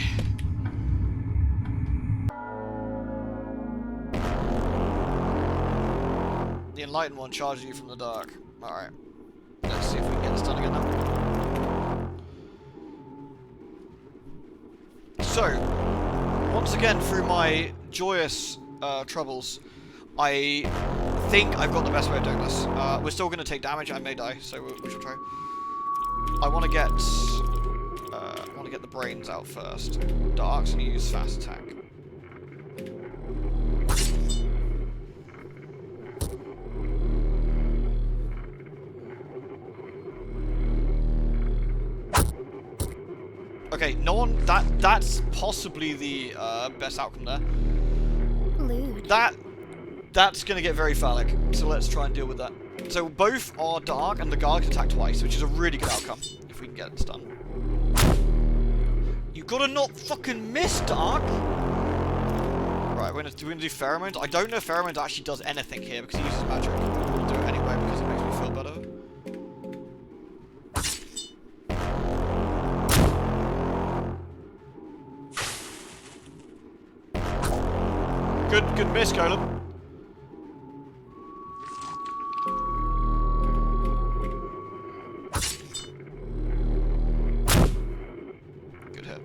The enlightened one charges you from the dark. Alright. Let's see if we can get this done again now. So, once again, through my joyous troubles, I think I've got the best way of doing this. We're still going to take damage. I may die, so we shall try. I want to get the brains out first. Dark's going to use fast attack. Okay, no one. That's possibly the best outcome there. Lewd. That's gonna get very phallic. So let's try and deal with that. So both are dark, and the guard can attack twice, which is a really good outcome if we can get this done. You gotta not fucking miss, dark. Right, we're gonna do pheromones. I don't know if pheromones actually does anything here because he uses magic. We'll do it anyway because it makes me feel better. Good miss, Golem. Good hit.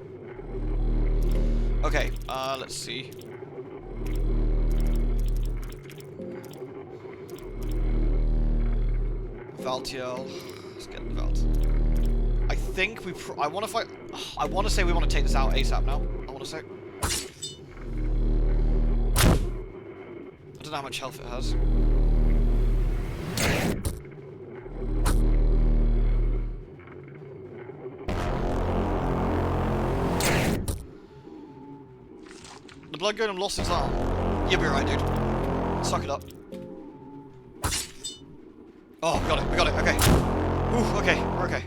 Okay, let's see. Valtiel. Let's get the Valt. I think we. I want to fight. I want to say we want to take this out ASAP now. I want to say. I don't know how much health it has. The blood golem lost his arm. You'll be right, dude. Suck it up. Oh, we got it, okay. Ooh, okay, we're okay.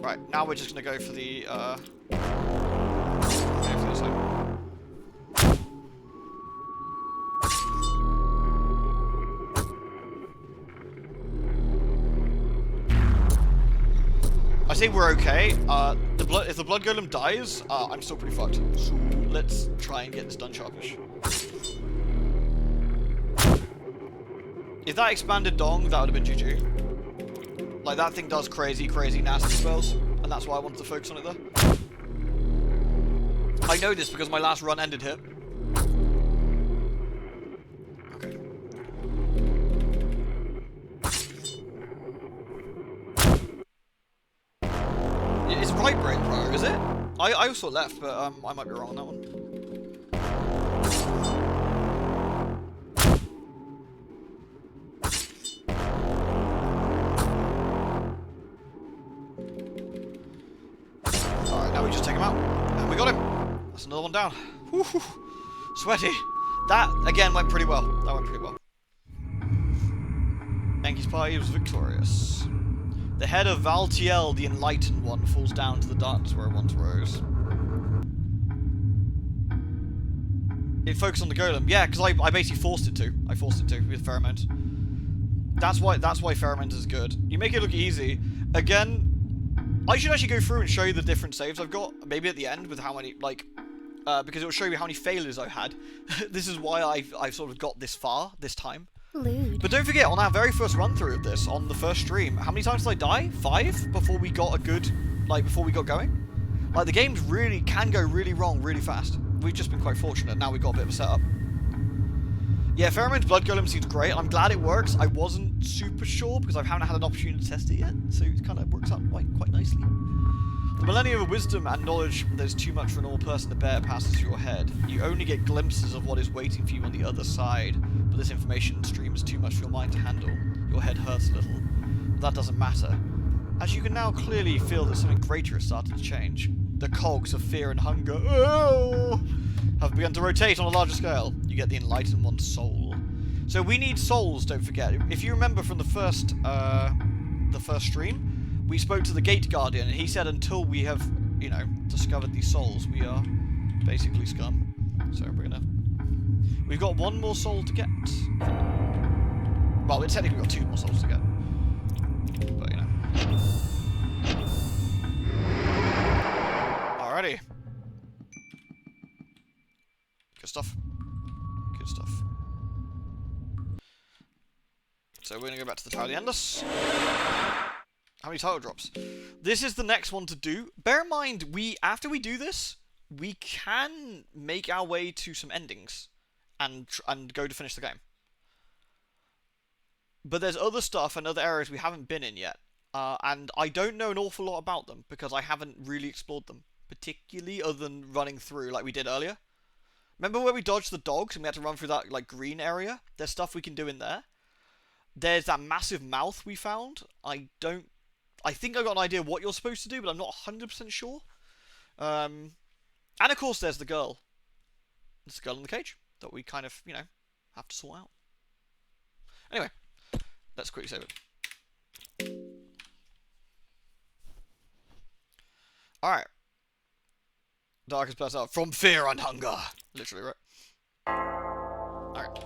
Right, now we're just gonna go for the, I say we're okay. If the blood golem dies, I'm still pretty fucked. So let's try and get this done sharpish. If that expanded dong, that would have been GG. Like, that thing does crazy, nasty spells, and that's why I wanted to focus on it there. I know this because my last run ended here. Okay. It's right brain prior, is it? I also left, but I might be wrong on that one. Alright, now we just take him out. And we got him. That's another one down. Whew, sweaty. That, again, went pretty well. Enki's party was victorious. The head of Valtiel, the enlightened one, falls down to the darkness where it once rose. It focused on the golem. Yeah, because I basically forced it to. I forced it to with pheromones. That's why pheromones is good. You make it look easy. Again, I should actually go through and show you the different saves I've got. Maybe at the end with how many, like, because it will show you how many failures I've had. This is why I've sort of got this far this time. Lewd. But don't forget, on our very first run through of this, on the first stream, how many times did I die? 5? Before we got a good, like, before we got going? Like, the games really can go really wrong really fast. We've just been quite fortunate. Now we've got a bit of a setup. Yeah, Pheromone's Blood Golem seems great. I'm glad it works. I wasn't super sure because I haven't had an opportunity to test it yet. So it kind of works out quite nicely. The millennium of wisdom and knowledge that is too much for a normal person to bear passes through your head. You only get glimpses of what is waiting for you on the other side, but this information stream is too much for your mind to handle. Your head hurts a little. But that doesn't matter, as you can now clearly feel that something greater has started to change. The cogs of fear and hunger have begun to rotate on a larger scale. You get the enlightened one's soul. So we need souls, don't forget. If you remember from the first stream, we spoke to the Gate Guardian, and he said until we have, you know, discovered these souls, we are basically scum. So we've got one more soul to get. Well, we've technically got 2 more souls to get. But, you know. Alrighty. Good stuff. Good stuff. So we're going to go back to the Tower of the Endless. How many title drops? This is the next one to do. Bear in mind, after we do this, we can make our way to some endings and go to finish the game. But there's other stuff and other areas we haven't been in yet. And I don't know an awful lot about them because I haven't really explored them. Particularly other than running through like we did earlier. Remember where we dodged the dogs and we had to run through that like green area? There's stuff we can do in there. There's that massive mouth we found. I think I got an idea what you're supposed to do, but I'm not 100% sure. And of course there's the girl. There's the girl in the cage that we kind of, you know, have to sort out. Anyway, let's quickly save it. Alright. Darkest burst out from fear and hunger. Literally, right? Alright.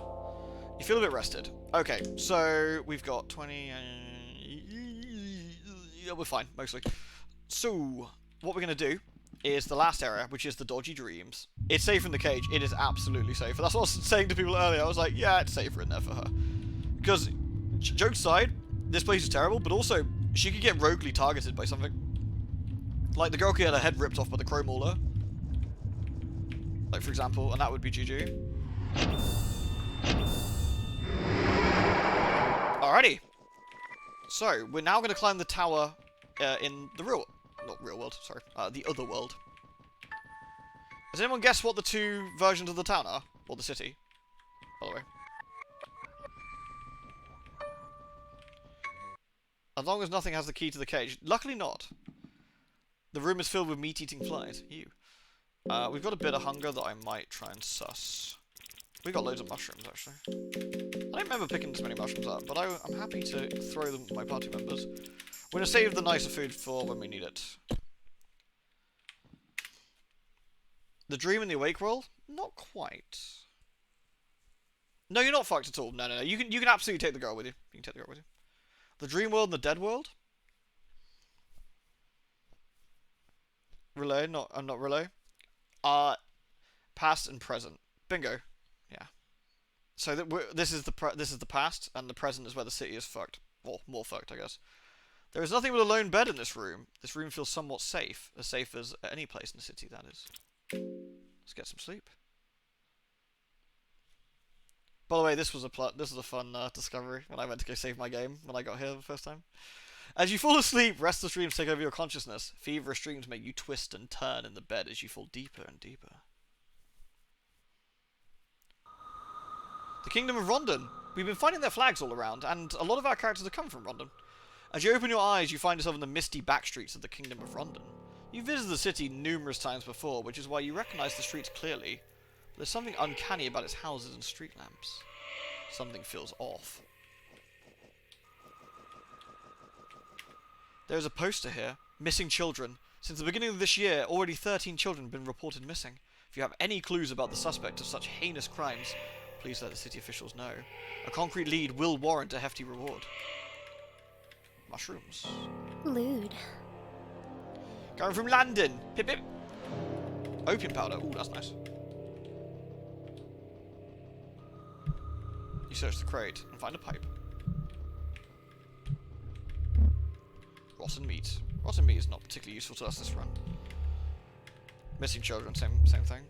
You feel a bit rested. Okay, so we've got 20... yeah, we're fine, mostly. So, what we're going to do is the last area, which is the dodgy dreams. It's safe in the cage. It is absolutely safe. That's what I was saying to people earlier. I was like, yeah, it's safer in there for her. Because, jokes aside, this place is terrible, but also, she could get roguely targeted by something. Like, the girl could get her head ripped off by the Crow Mauler. Like, for example, and that would be GG. Alrighty. So, we're now going to climb the tower in the not real world, sorry, the other world. Has anyone guessed what the 2 versions of the town are? Or the city, by the way. As long as nothing has the key to the cage. Luckily not. The room is filled with meat-eating flies. Ew. We've got a bit of hunger that I might try and suss. We got loads of mushrooms, actually. I don't remember picking this many mushrooms up, but I'm happy to throw them to my party members. We're going to save the nicer food for when we need it. The dream in the awake world? Not quite. No, you're not fucked at all. No. You can absolutely take the girl with you. You can take the girl with you. The dream world and the dead world? Relay? Not relay. Past and present. Bingo. Yeah. So this is the past, and the present is where the city is fucked. Or more fucked, I guess. There is nothing but a lone bed in this room. This room feels somewhat safe as any place in the city, that is. Let's get some sleep. By the way, this was a fun discovery when I went to go save my game when I got here the first time. As you fall asleep, restless dreams take over your consciousness. Feverish dreams make you twist and turn in the bed as you fall deeper and deeper. The Kingdom of Rondon. We've been finding their flags all around, and a lot of our characters have come from Rondon. As you open your eyes, you find yourself in the misty backstreets of the Kingdom of Rondon. You've visited the city numerous times before, which is why you recognize the streets clearly. But there's something uncanny about its houses and street lamps. Something feels off. There is a poster here. Missing children. Since the beginning of this year, already 13 children have been reported missing. If you have any clues about the suspect of such heinous crimes, please let the city officials know. A concrete lead will warrant a hefty reward. Mushrooms. Lewd. Going from London. Pip pip. Opium powder. Ooh, that's nice. You search the crate and find a pipe. Rotten meat. Rotten meat is not particularly useful to us this run. Missing children, same thing.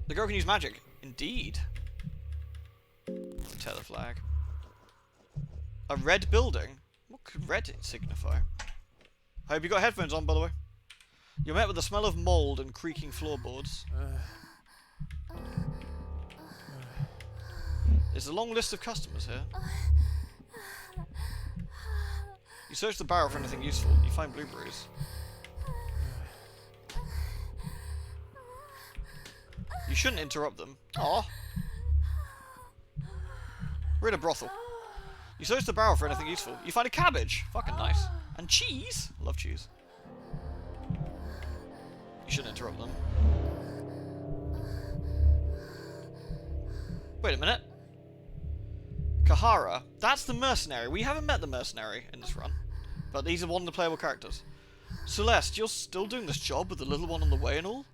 The girl can use magic. Indeed. Tether flag. A red building? What could red signify? I hope you got headphones on, by the way. You're met with the smell of mould and creaking floorboards. There's a long list of customers here. You search the barrel for anything useful. You find blueberries. You shouldn't interrupt them. Aw. We're in a brothel. You search the barrel for anything useful. You find a cabbage. Fucking nice. And cheese. I love cheese. You shouldn't interrupt them. Wait a minute. Kahara. That's the mercenary. We haven't met the mercenary in this run. But these are one of the playable characters. Celeste, you're still doing this job with the little one on the way and all?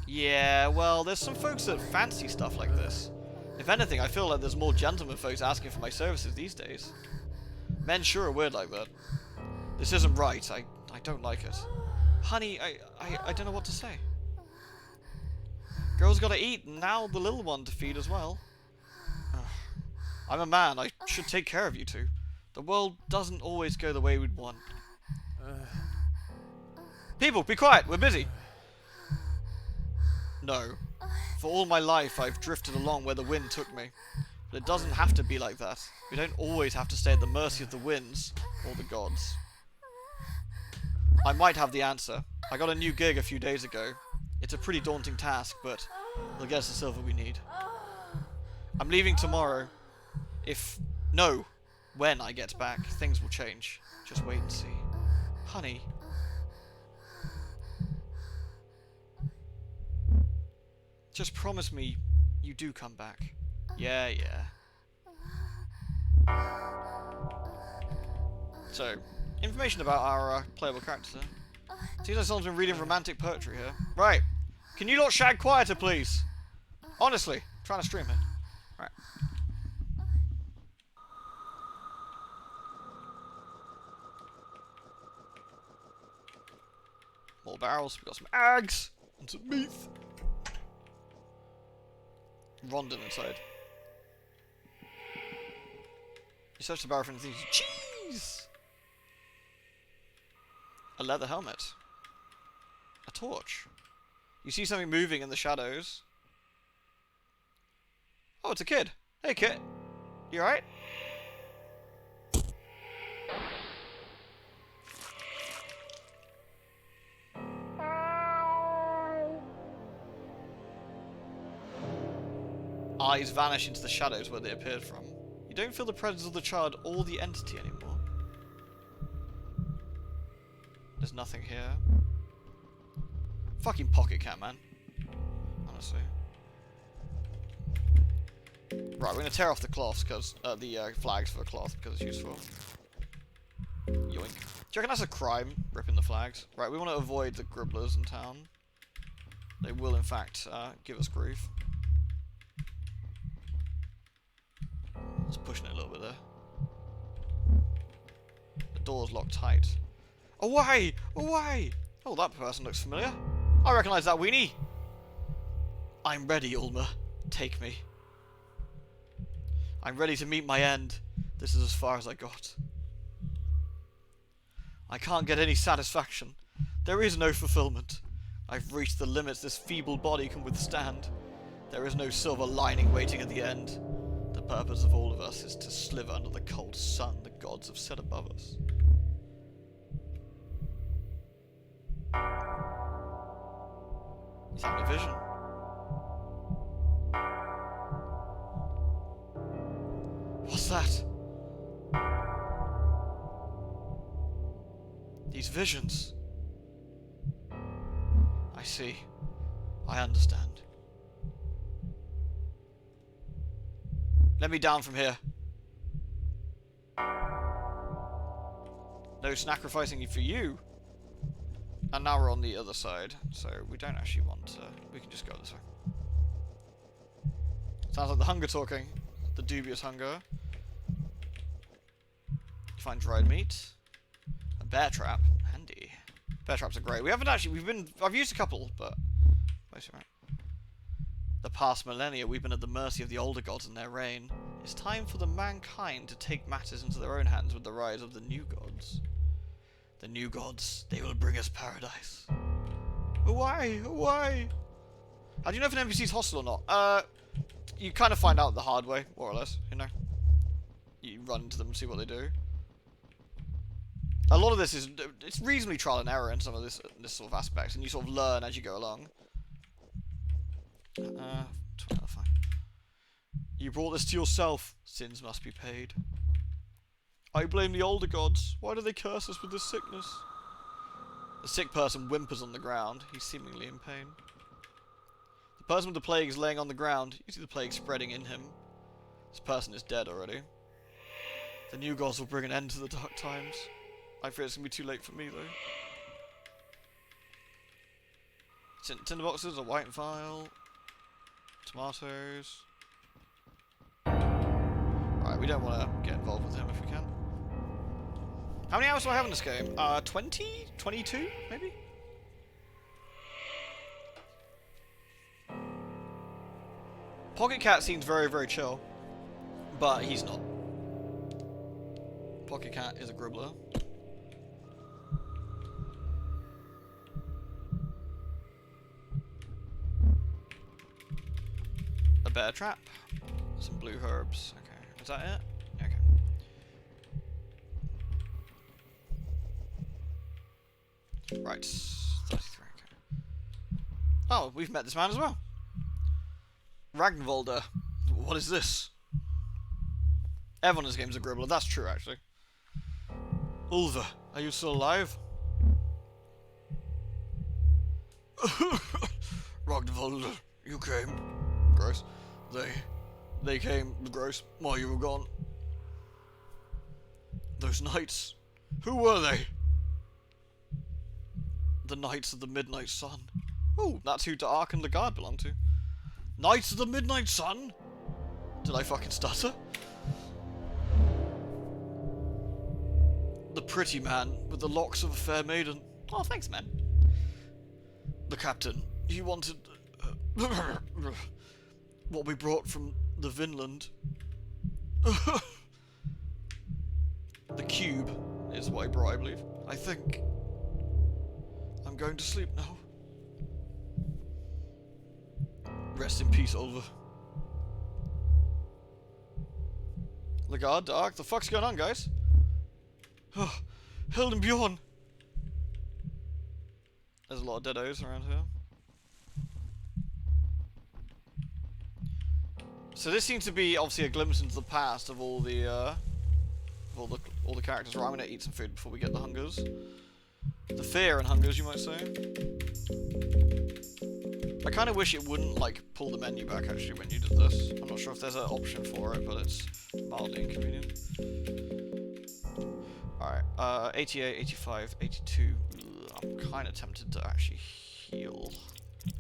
Yeah, well, there's some folks that fancy stuff like this. If anything, I feel like there's more gentleman folks asking for my services these days. Men sure are weird like that. This isn't right. I don't like it. Honey, I don't know what to say. Girls gotta eat, and now the little one to feed as well. I'm a man. I should take care of you two. The world doesn't always go the way we'd want. People, be quiet. We're busy. No. For all my life, I've drifted along where the wind took me. But it doesn't have to be like that. We don't always have to stay at the mercy of the winds or the gods. I might have the answer. I got a new gig a few days ago. It's a pretty daunting task, but it'll get us the silver we need. I'm leaving tomorrow. When I get back, things will change. Just wait and see. Honey. Just promise me you do come back. Yeah. So, information about our playable characters here. Seems like someone's been reading romantic poetry here. Right. Can you lot shag quieter, please? Honestly, I'm trying to stream it. Right. More barrels. We've got some eggs and some meat. Rondon inside. You search the barrel for anything. Cheese! A leather helmet. A torch. You see something moving in the shadows. Oh, it's a kid. Hey, kid. You alright? Eyes vanish into the shadows where they appeared from. You don't feel the presence of the child or the entity anymore. There's nothing here. Fucking pocket cat, man. Honestly. Right, we're gonna tear off the cloths because the flags for the cloth because it's useful. Yoink. Do you reckon that's a crime, ripping the flags? Right, we want to avoid the gribblers in town. They will, in fact, give us grief. Just pushing it a little bit there. The door's locked tight. Away! Away! Oh, that person looks familiar. I recognise that weenie. I'm ready, Ulma. Take me. I'm ready to meet my end. This is as far as I got. I can't get any satisfaction. There is no fulfillment. I've reached the limits this feeble body can withstand. There is no silver lining waiting at the end. The purpose of all of us is to sliver under the cold sun the gods have set above us. He's having a vision. What's that? These visions. I see. I understand. Let me down from here. No sacrificing for you. And now we're on the other side, so we don't actually want to... We can just go this way. Sounds like the hunger talking. the dubious hunger. You find dried meat. A bear trap. Handy. Bear traps are great. We haven't actually, I've used a couple, but mostly right. The past millennia, we've been at the mercy of the older gods and their reign. It's time for the mankind to take matters into their own hands with the rise of the new gods. The new gods, they will bring us paradise. Away, away! How do you know if an NPC is hostile or not? You kind of find out the hard way, more or less, you know? You run into them and see what they do. A lot of this is, it's reasonably trial and error in some of this sort of aspects, and you sort of learn as you go along. Fine. You brought this to yourself. Sins must be paid. I blame the older gods. Why do they curse us with this sickness? The sick person whimpers on the ground. He's seemingly in pain. The person with the plague is laying on the ground. You see the plague spreading in him. This person is dead already. The new gods will bring an end to the dark times. I fear it's going to be too late for me, though. Tinder boxes, a white vial. Tomatoes. Right, we don't want to get involved with him if we can. How many hours do I have in this game? 20? 22, maybe? Pocket Cat seems very, very chill. But he's not. Pocket Cat is a gribbler. A bear trap. Some blue herbs. Okay. Is that it? Okay. Right. 33. Okay. Oh, we've met this man as well. Ragnvalder. What is this? Everyone in this game is a gribbler. That's true, actually. Ulva, are you still alive? Ragnvalder, you came. Gross. They came. Gross. While you were gone. Those knights. Who were they? The Knights of the Midnight Sun. Oh, that's who D'Arc and Le'Garde belong to. Knights of the Midnight Sun? Did I fucking stutter? The pretty man with the locks of a fair maiden. Oh, thanks, man. The captain. He wanted... what we brought from the Vinland. The cube is what I brought, I believe. I think. I'm going to sleep now. Rest in peace, Ulva. Le'Garde, D'Arc, the fuck's going on, guys? Oh, Hild and Bjorn. There's a lot of deados around here. So this seems to be obviously a glimpse into the past of all the characters. Right, I'm gonna eat some food before we get the hungers. The fear and hungers, you might say. I kind of wish it wouldn't like pull the menu back actually when you did this. I'm not sure if there's an option for it, but it's mildly inconvenient. Alright, 88, 85, 82. Ugh, I'm kind of tempted to actually heal.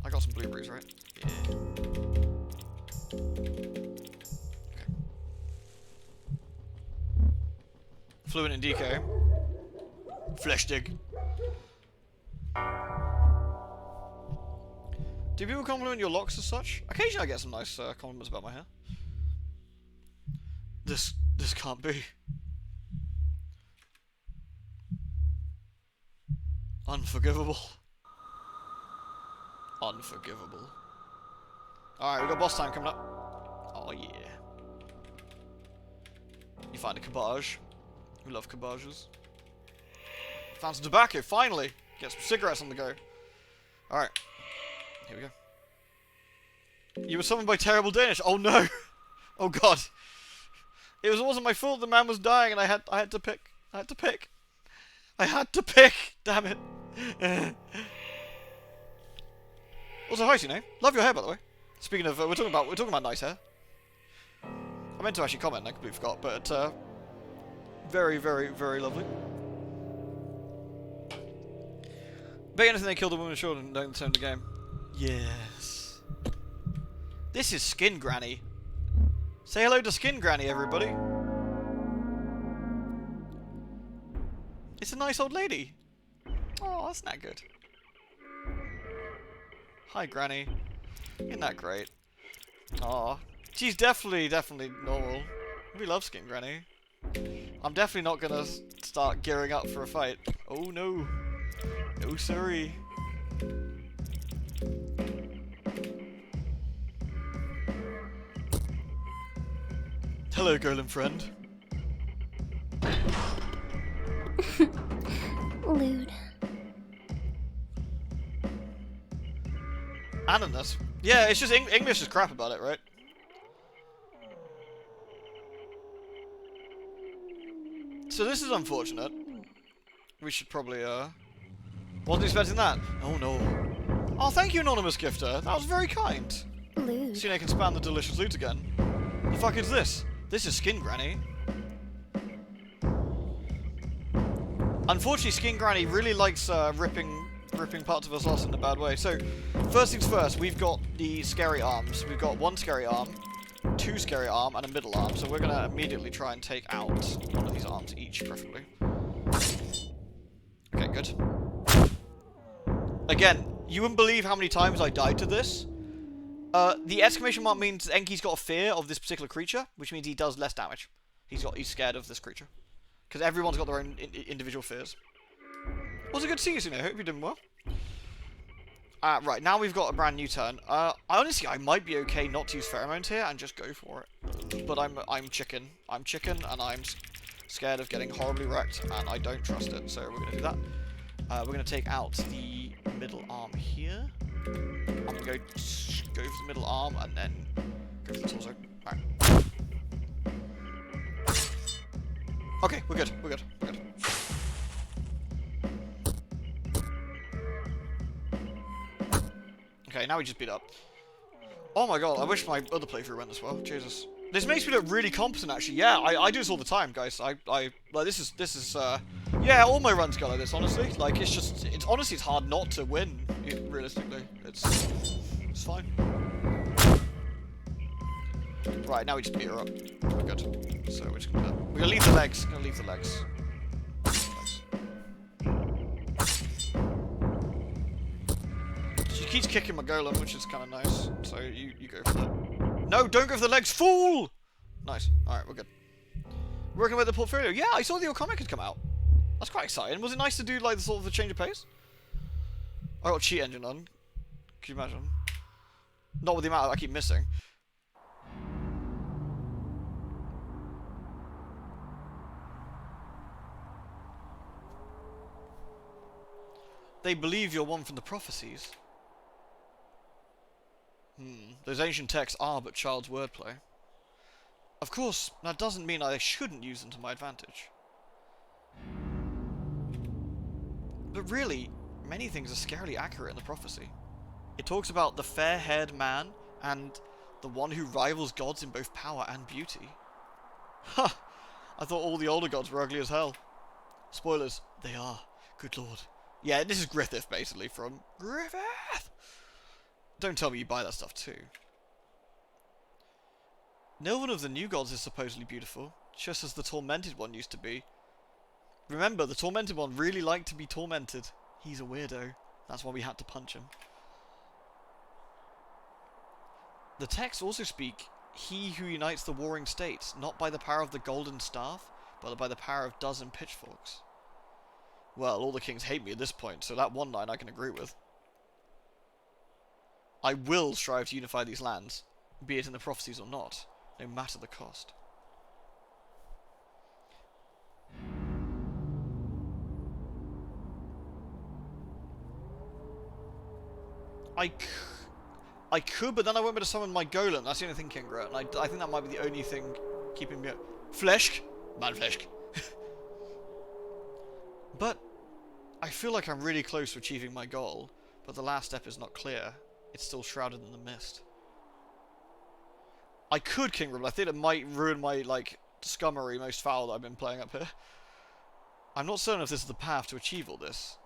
I got some blueberries, right? Yeah. Okay. Fluent in DK. Flesh dig. Do people compliment your locks as such? Occasionally I get some nice compliments about my hair. This can't be. Unforgivable. Unforgivable. Alright, we got boss time coming up. Oh yeah. You find a cabbage. We love cabbages. Found some tobacco, finally! Get some cigarettes on the go. Alright. Here we go. You were summoned by terrible Danish. Oh no! Oh god. It wasn't my fault the man was dying and I had to pick. I had to pick! Damn it. Also, hi, Tino. Love your hair, by the way. Speaking of, we're talking about nice hair. I meant to actually comment, and I completely forgot, but very, very, very lovely. Bet anything they killed the woman with children during the turn of the game. Yes. This is Skin Granny. Say hello to Skin Granny, everybody. It's a nice old lady. Oh, that's not good. Hi, Granny. Isn't that great? Aw. She's definitely normal. We love Skin Granny. I'm definitely not gonna start gearing up for a fight. Oh no. No sorry. Hello, golem friend. Lewd. Ananas. Yeah, it's just English is crap about it, right? So this is unfortunate. We should probably, wasn't expecting that. Oh no. Oh, thank you, anonymous gifter. That was very kind. Lewd. Soon I can spam the delicious loot again. The fuck is this? This is Skin Granny. Unfortunately, Skin Granny really likes ripping parts of us off in a bad way. So, first things first, we've got the scary arms. We've got one scary arm, two scary arm, and a middle arm. So we're gonna immediately try and take out one of these arms each, preferably. Okay, good. Again, you wouldn't believe how many times I died to this. The exclamation mark means Enki's got a fear of this particular creature, which means he does less damage. He's scared of this creature. Because everyone's got their own individual fears. Also good to see you, Sune. I hope you're doing well. Right, now we've got a brand new turn. Honestly, I might be okay not to use pheromones here and just go for it. But I'm chicken. I'm chicken, and I'm scared of getting horribly wrecked, and I don't trust it, so we're going to do that. We're going to take out the middle arm here. I'm going to go for the middle arm, and then go for the torso. Right. Okay, we're good. We're good. We're good. Okay, now we just beat up. Oh my god, I wish my other playthrough went as well. Jesus. This makes me look really competent, actually. Yeah, I do this all the time, guys. Like, this is, yeah, all my runs go like this, honestly. Like, honestly, it's hard not to win, realistically. It's fine. Right, now we just beat her up. We're good. So we're just gonna leave the legs. Gonna leave the legs. She keeps kicking my golem, which is kind of nice. So you go for that. No, don't go for the legs, fool! Nice. Alright, we're good. Working with the portfolio. Yeah, I saw the old comic had come out. That's quite exciting. Was it nice to do, like, the sort of the change of pace? I got cheat engine on. Can you imagine? Not with the amount I keep missing. They believe you're one from the prophecies. Those ancient texts are but child's wordplay. Of course, that doesn't mean I shouldn't use them to my advantage. But really, many things are scarily accurate in the prophecy. It talks about the fair-haired man and the one who rivals gods in both power and beauty. Ha! I thought all the older gods were ugly as hell. Spoilers, they are. Good lord. Yeah, this is Griffith, basically, from Griffith! Don't tell me you buy that stuff, too. No one of the new gods is supposedly beautiful, just as the tormented one used to be. Remember, the tormented one really liked to be tormented. He's a weirdo. That's why we had to punch him. The texts also speak, he who unites the warring states, not by the power of the golden staff, but by the power of dozen pitchforks. Well, all the kings hate me at this point, so that one line I can agree with. I will strive to unify these lands, be it in the prophecies or not, no matter the cost. I could, but then I won't be able to summon my golem. That's the only thing, Kingra, and I think that might be the only thing keeping me up. Flesk? Man Flesk. But I feel like I'm really close to achieving my goal, but the last step is not clear. It's still shrouded in the mist. I could Kingra, but I think it might ruin my, like, scummery most foul that I've been playing up here. I'm not certain if this is the path to achieve all this.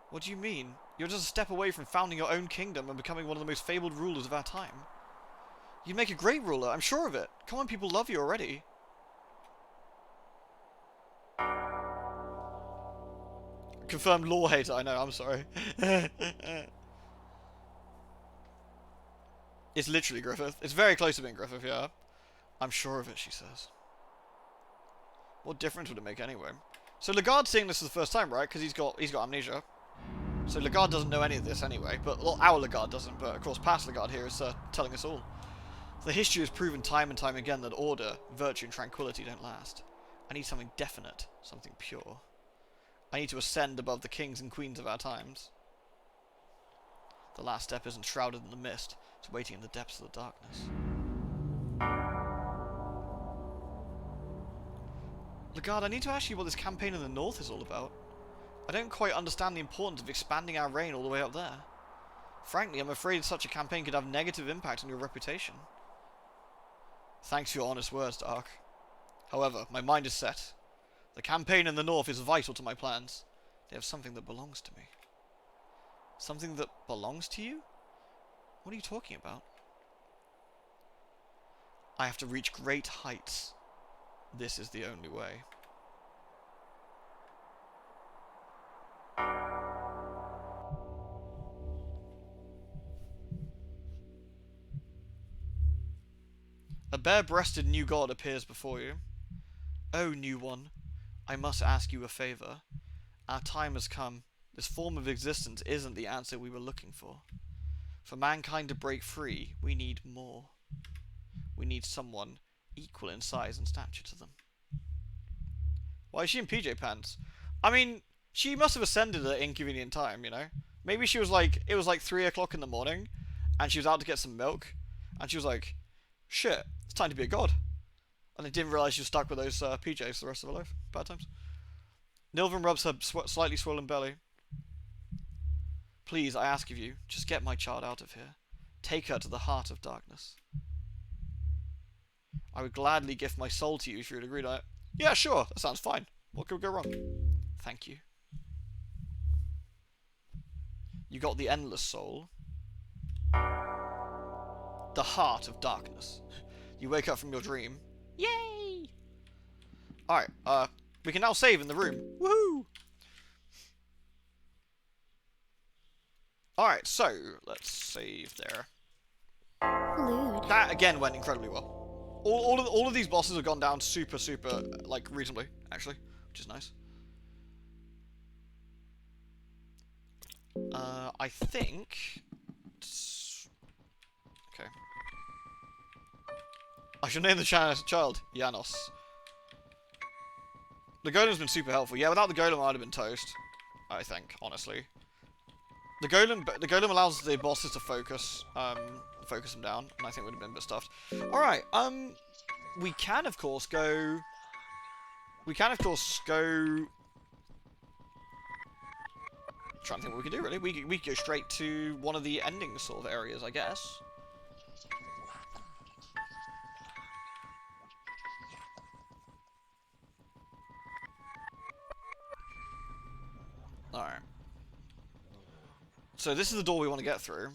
What do you mean? You're just a step away from founding your own kingdom and becoming one of the most fabled rulers of our time. You'd make a great ruler, I'm sure of it. Come on, people love you already. Confirmed law hater, I know, I'm sorry. It's literally Griffith. It's very close to being Griffith, yeah. I'm sure of it, she says. What difference would it make anyway? So Lagarde's seeing this for the first time, right? Because he's got amnesia. So Lagarde doesn't know any of this anyway. But well, our Lagarde doesn't. But of course, past Lagarde here is telling us all. The history has proven time and time again that order, virtue, and tranquility don't last. I need something definite, something pure. I need to ascend above the kings and queens of our times. The last step isn't shrouded in the mist. It's waiting in the depths of the darkness. Lagarde, I need to ask you what this campaign in the north is all about. I don't quite understand the importance of expanding our reign all the way up there. Frankly, I'm afraid such a campaign could have negative impact on your reputation. Thanks for your honest words, Dark. However, my mind is set. The campaign in the north is vital to my plans. They have something that belongs to me. Something that belongs to you? What are you talking about? I have to reach great heights. This is the only way. A bare-breasted new god appears before you. Oh, new one, I must ask you a favor. Our time has come. This form of existence isn't the answer we were looking for. For mankind to break free, we need more. We need someone equal in size and stature to them. Why is she in PJ pants? I mean, she must have ascended at an inconvenient time, you know? Maybe she was like, it was like 3 o'clock in the morning, and she was out to get some milk, and she was like, shit, it's time to be a god. And I didn't realise she was stuck with those PJs the rest of her life. Bad times. Nilvin rubs her slightly swollen belly. Please, I ask of you, just get my child out of here. Take her to the heart of darkness. I would gladly give my soul to you if you would agree to it. Yeah, sure, that sounds fine. What could go wrong? Thank you. You got the endless soul. The heart of darkness. You wake up from your dream. Yay! Alright, we can now save in the room. Woohoo! Alright, so, let's save there. Lewd. That, again, went incredibly well. All of these bosses have gone down super, like, reasonably, actually, which is nice. I think... Okay. I should name the child Janos. The golem's been super helpful. Yeah, without the golem, I'd have been toast. I think, honestly. The golem allows the bosses to focus them down, and I think we'd have been a bit stuffed. All right, we can of course go. Trying to think what we can do really. We could go straight to one of the ending sort of areas, I guess. All right. So this is the door we want to get through.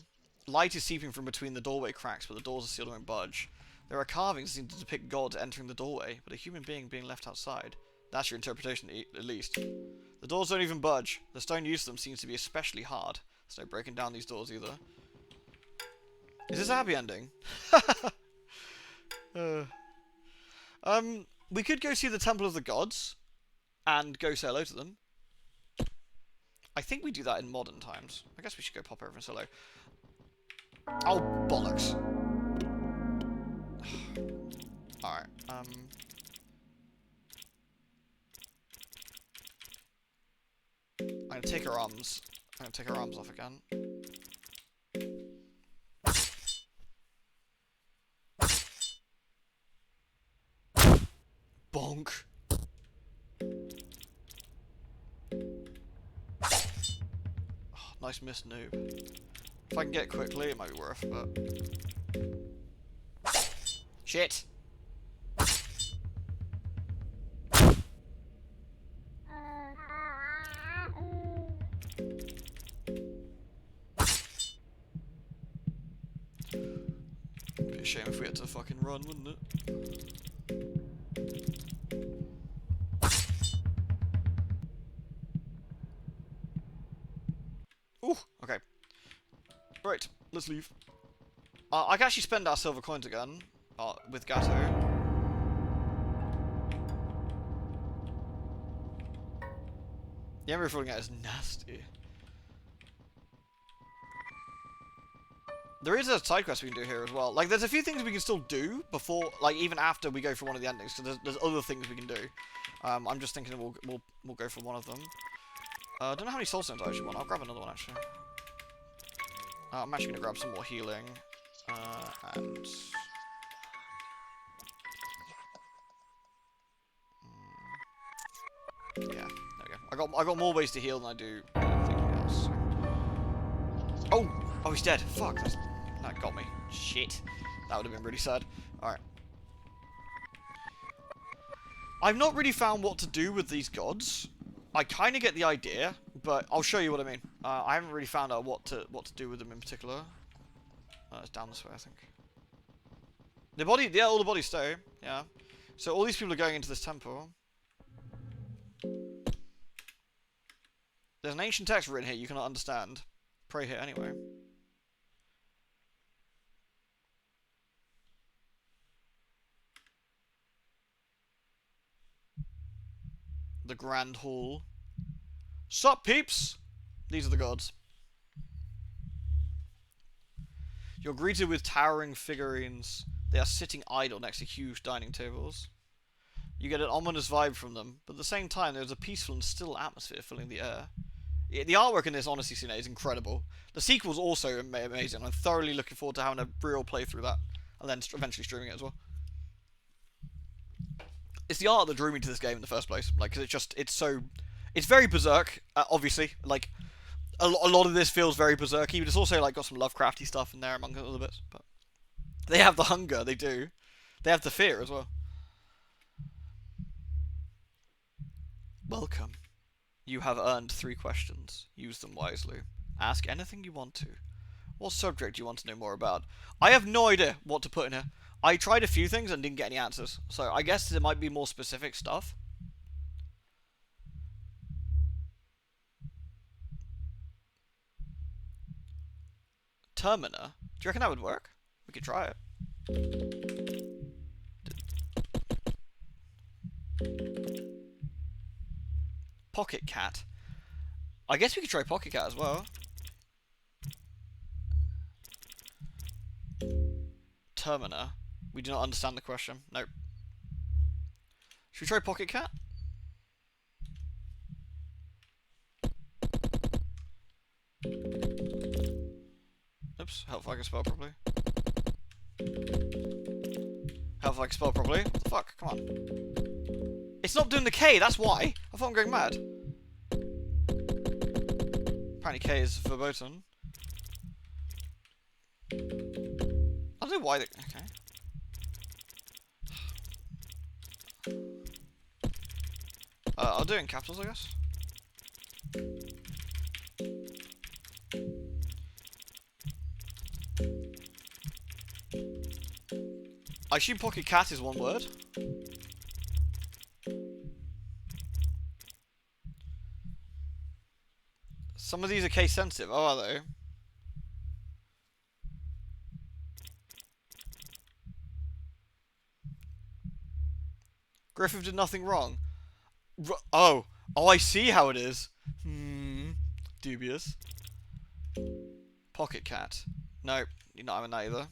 Light is seeping from between the doorway cracks, but the doors are sealed and won't budge. There are carvings that seem to depict gods entering the doorway, but a human being being left outside. That's your interpretation, at least. The doors don't even budge. The stone used to them seems to be especially hard. There's no breaking down these doors either. Is this a happy ending? We could go see the Temple of the Gods and go say hello to them. I think we do that in modern times. I guess we should go pop over and say hello. Oh, bollocks. Alright, I'm gonna take her arms. I'm gonna take her arms off again. Bonk. Oh, nice miss, noob. If I can get quickly, it might be worth, but... Shit! shame if we had to fucking run, wouldn't it? Ooh, okay. Right, let's leave. I can actually spend our silver coins again with Gato. The Emery falling out is nasty. There is a side quest we can do here as well. Like, there's a few things we can still do before, like, even after we go for one of the endings. So there's other things we can do. I'm just thinking we'll go for one of them. I don't know how many soul stones I actually want. I'll grab another one actually. I'm actually gonna grab some more healing. And yeah, there we go. I got more ways to heal than I do anything else. So. Oh, he's dead. Fuck, that got me. Shit, that would have been really sad. All right. I've not really found what to do with these gods. I kind of get the idea, but I'll show you what I mean. I haven't really found out what to do with them in particular. It's down this way, I think. The body, yeah, all the bodies stay. Yeah. So all these people are going into this temple. There's an ancient text written here you cannot understand. Pray here anyway. The Grand Hall. Sup, peeps? These are the gods. You're greeted with towering figurines. They are sitting idle next to huge dining tables. You get an ominous vibe from them, but at the same time there's a peaceful and still atmosphere filling the air. The artwork in this, honestly, Sine, is incredible. The sequel's also amazing. I'm thoroughly looking forward to having a real playthrough that, and then eventually streaming it as well. It's the art that drew me to this game in the first place. Like, cause it's very Berserk, obviously. Like, a lot of this feels very Berserky, but it's also like got some Lovecrafty stuff in there among other bits. But they have the hunger, they do. They have the fear as well. Welcome. You have earned 3 questions. Use them wisely. Ask anything you want to. What subject do you want to know more about? I have no idea what to put in here. I tried a few things and didn't get any answers. So I guess there might be more specific stuff. Termina? Do you reckon that would work? We could try it. Pocket Cat. I guess we could try Pocket Cat as well. Termina. We do not understand the question. Nope. Should we try Pocket Cat? Oops. Help if I can spell properly. Help if I can spell properly. What the fuck? Come on. It's not doing the K, that's why. I thought I'm going mad. Apparently K is verboten. I don't know why they... Okay. I'll do it in capitals, I guess. I assume Pocket Cat is one word. Some of these are case sensitive. Oh, are they? Griffith did nothing wrong. Oh, I see how it is. Dubious. Pocket Cat. No, you're not having that either.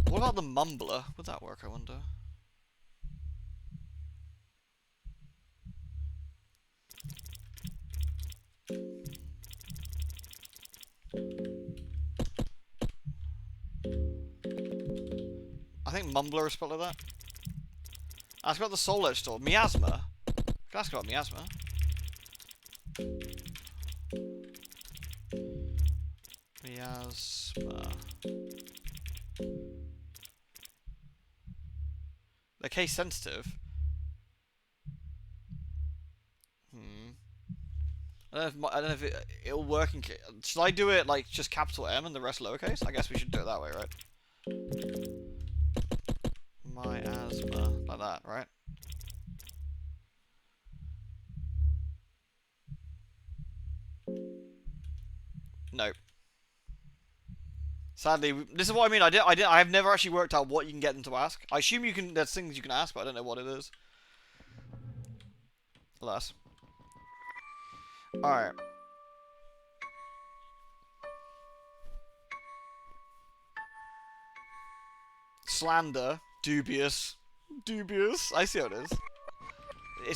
What about the Mumbler? Would that work, I wonder? I think Mumbler is spelled like that. Ask about the Soul Edge store. Miasma. I can ask about Miasma. Miasma. They're case sensitive. I don't know if it'll work in. Should I do it like just capital M and the rest lowercase? I guess we should do it that way, right? Miasma, like that, right? Nope. Sadly, this is what I mean. I have never actually worked out what you can get them to ask. I assume you can. There's things you can ask, but I don't know what it is. Alas. All right. Slander, dubious, dubious. I see how it is.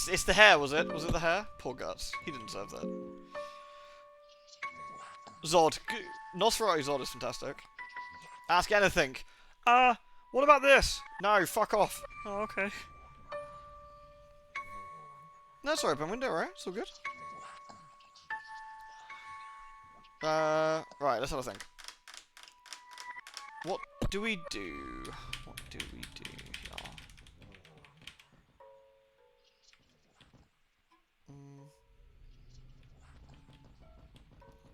It's the hair, was it? Was it the hair? Poor Guts. He didn't deserve that. Zod. Nosferatu Zod is fantastic. Ask anything. What about this? No, fuck off. Oh, okay. No, it's open window, right? It's all good. Right, let's have a think. What do we do? What do we do here?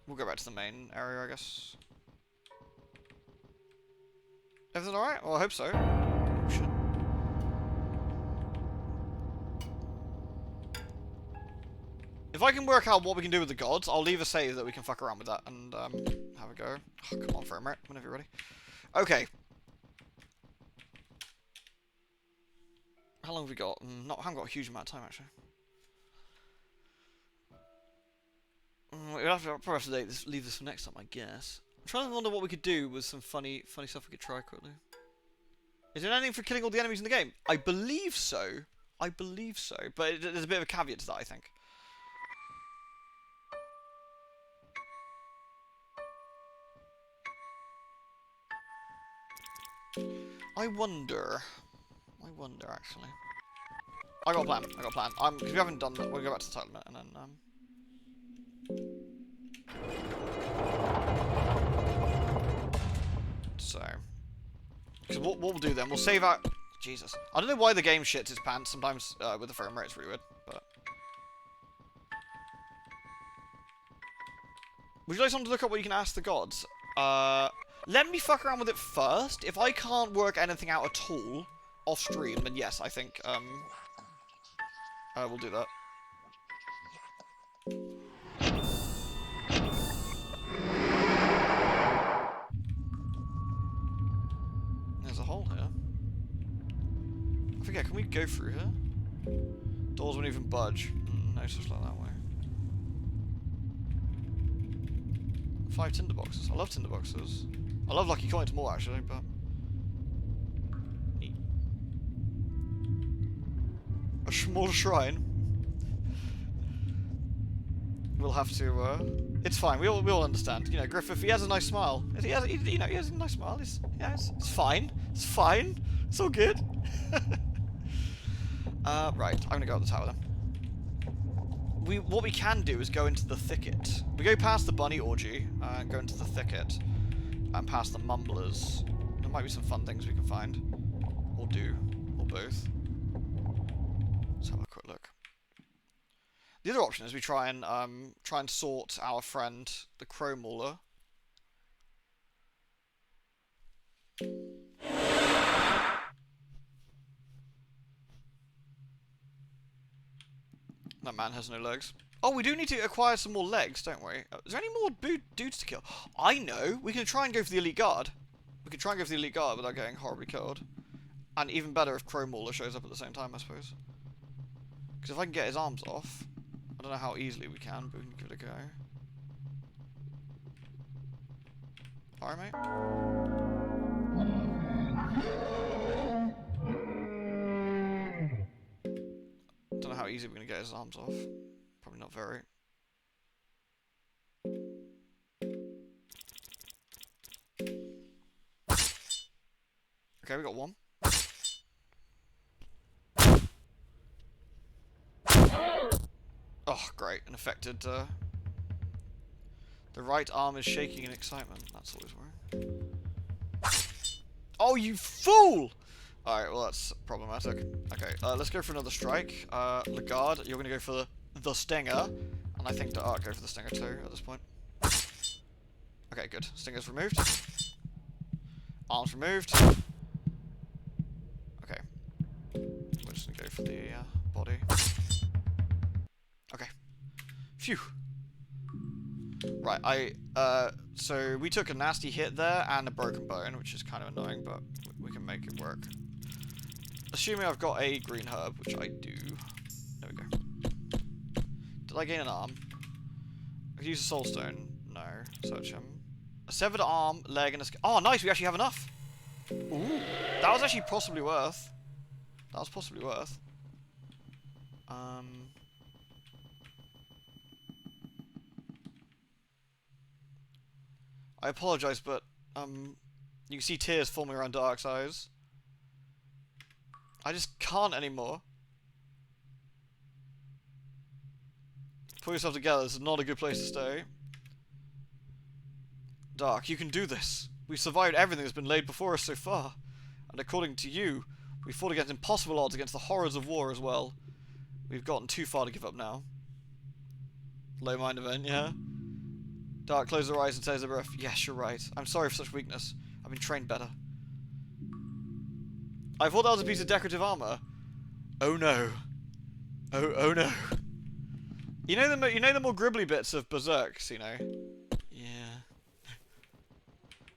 We'll go back to the main area, I guess. Everything alright? Well, I hope so. Oh, shit. If I can work out what we can do with the gods, I'll leave a save that we can fuck around with that and have a go. Oh, come on, frame rate, whenever you're ready. Okay. How long have we got? I haven't got a huge amount of time, actually. We'll probably have to leave this for next time, I guess. I'm trying to wonder what we could do with some funny stuff we could try quickly. Is there anything for killing all the enemies in the game? I believe so. I believe so. But there's a bit of a caveat to that, I think. I wonder, actually. I got a plan. Because we haven't done that. We'll go back to the title minute and then, So, because what we'll do then, we'll save out. Jesus, I don't know why the game shits its pants sometimes with the frame rate. It's really weird, but. Would you like someone to look up what you can ask the gods? Let me fuck around with it first. If I can't work anything out at all off stream, then yes, I think we'll do that. There's a hole here. I forget, can we go through here? Doors won't even budge. No, it's just like that way. 5 tinderboxes. I love tinderboxes. I love lucky coins more, actually, but... Neat. A small shrine. We'll have to, It's fine, we all understand. You know, Griffith, he has a nice smile. He has a nice smile. It's fine. It's fine. It's all good. Right, I'm gonna go up the tower then. What we can do is go into the thicket. We go past the bunny orgy, and go into the thicket, and past the mumblers. There might be some fun things we can find, or do, or both. Let's have a quick look. The other option is we try and sort our friend, the Crow Mauler. That man has no legs. Oh, we do need to acquire some more legs, don't we? Is there any more dudes to kill? I know! We can try and go for the Elite Guard. We can try and go for the Elite Guard without getting horribly killed. And even better if Crow Mauler shows up at the same time, I suppose. Because if I can get his arms off... I don't know how easily we can, but we can give it a go. Alright, mate. Don't know how easy we're going to get his arms off. Probably not very. Okay, we got one. Oh, great. An affected, the right arm is shaking in excitement. That's always worrying. Oh, you fool! Alright, well, that's problematic. Okay, let's go for another strike. Lagarde, you're going to go for the stinger. And I think I'll go for the Stinger too at this point. Okay, good. Stinger's removed. Arms removed. Okay. We're just gonna go for the body. Okay. Phew. Right, so we took a nasty hit there and a broken bone, which is kind of annoying, but we can make it work. Assuming I've got a green herb, which I do. There we go. Did I gain an arm? I could use a soul stone. No. Search him. A severed arm, leg, and a... Oh, nice! We actually have enough! Ooh. That was actually possibly worth. That was possibly worth. I apologize, but, you can see tears forming around Dark's eyes. I just can't anymore. Pull yourself together, this is not a good place to stay. Dark, you can do this. We've survived everything that's been laid before us so far. And according to you, we fought against impossible odds against the horrors of war as well. We've gotten too far to give up now. Low mind event, yeah? Dark closes her eyes and says to her breath, yes, you're right. I'm sorry for such weakness. I've been trained better. I thought that was a piece of decorative armor. Oh no. Oh no. You know the more gribbly bits of Berserks, you know? Yeah.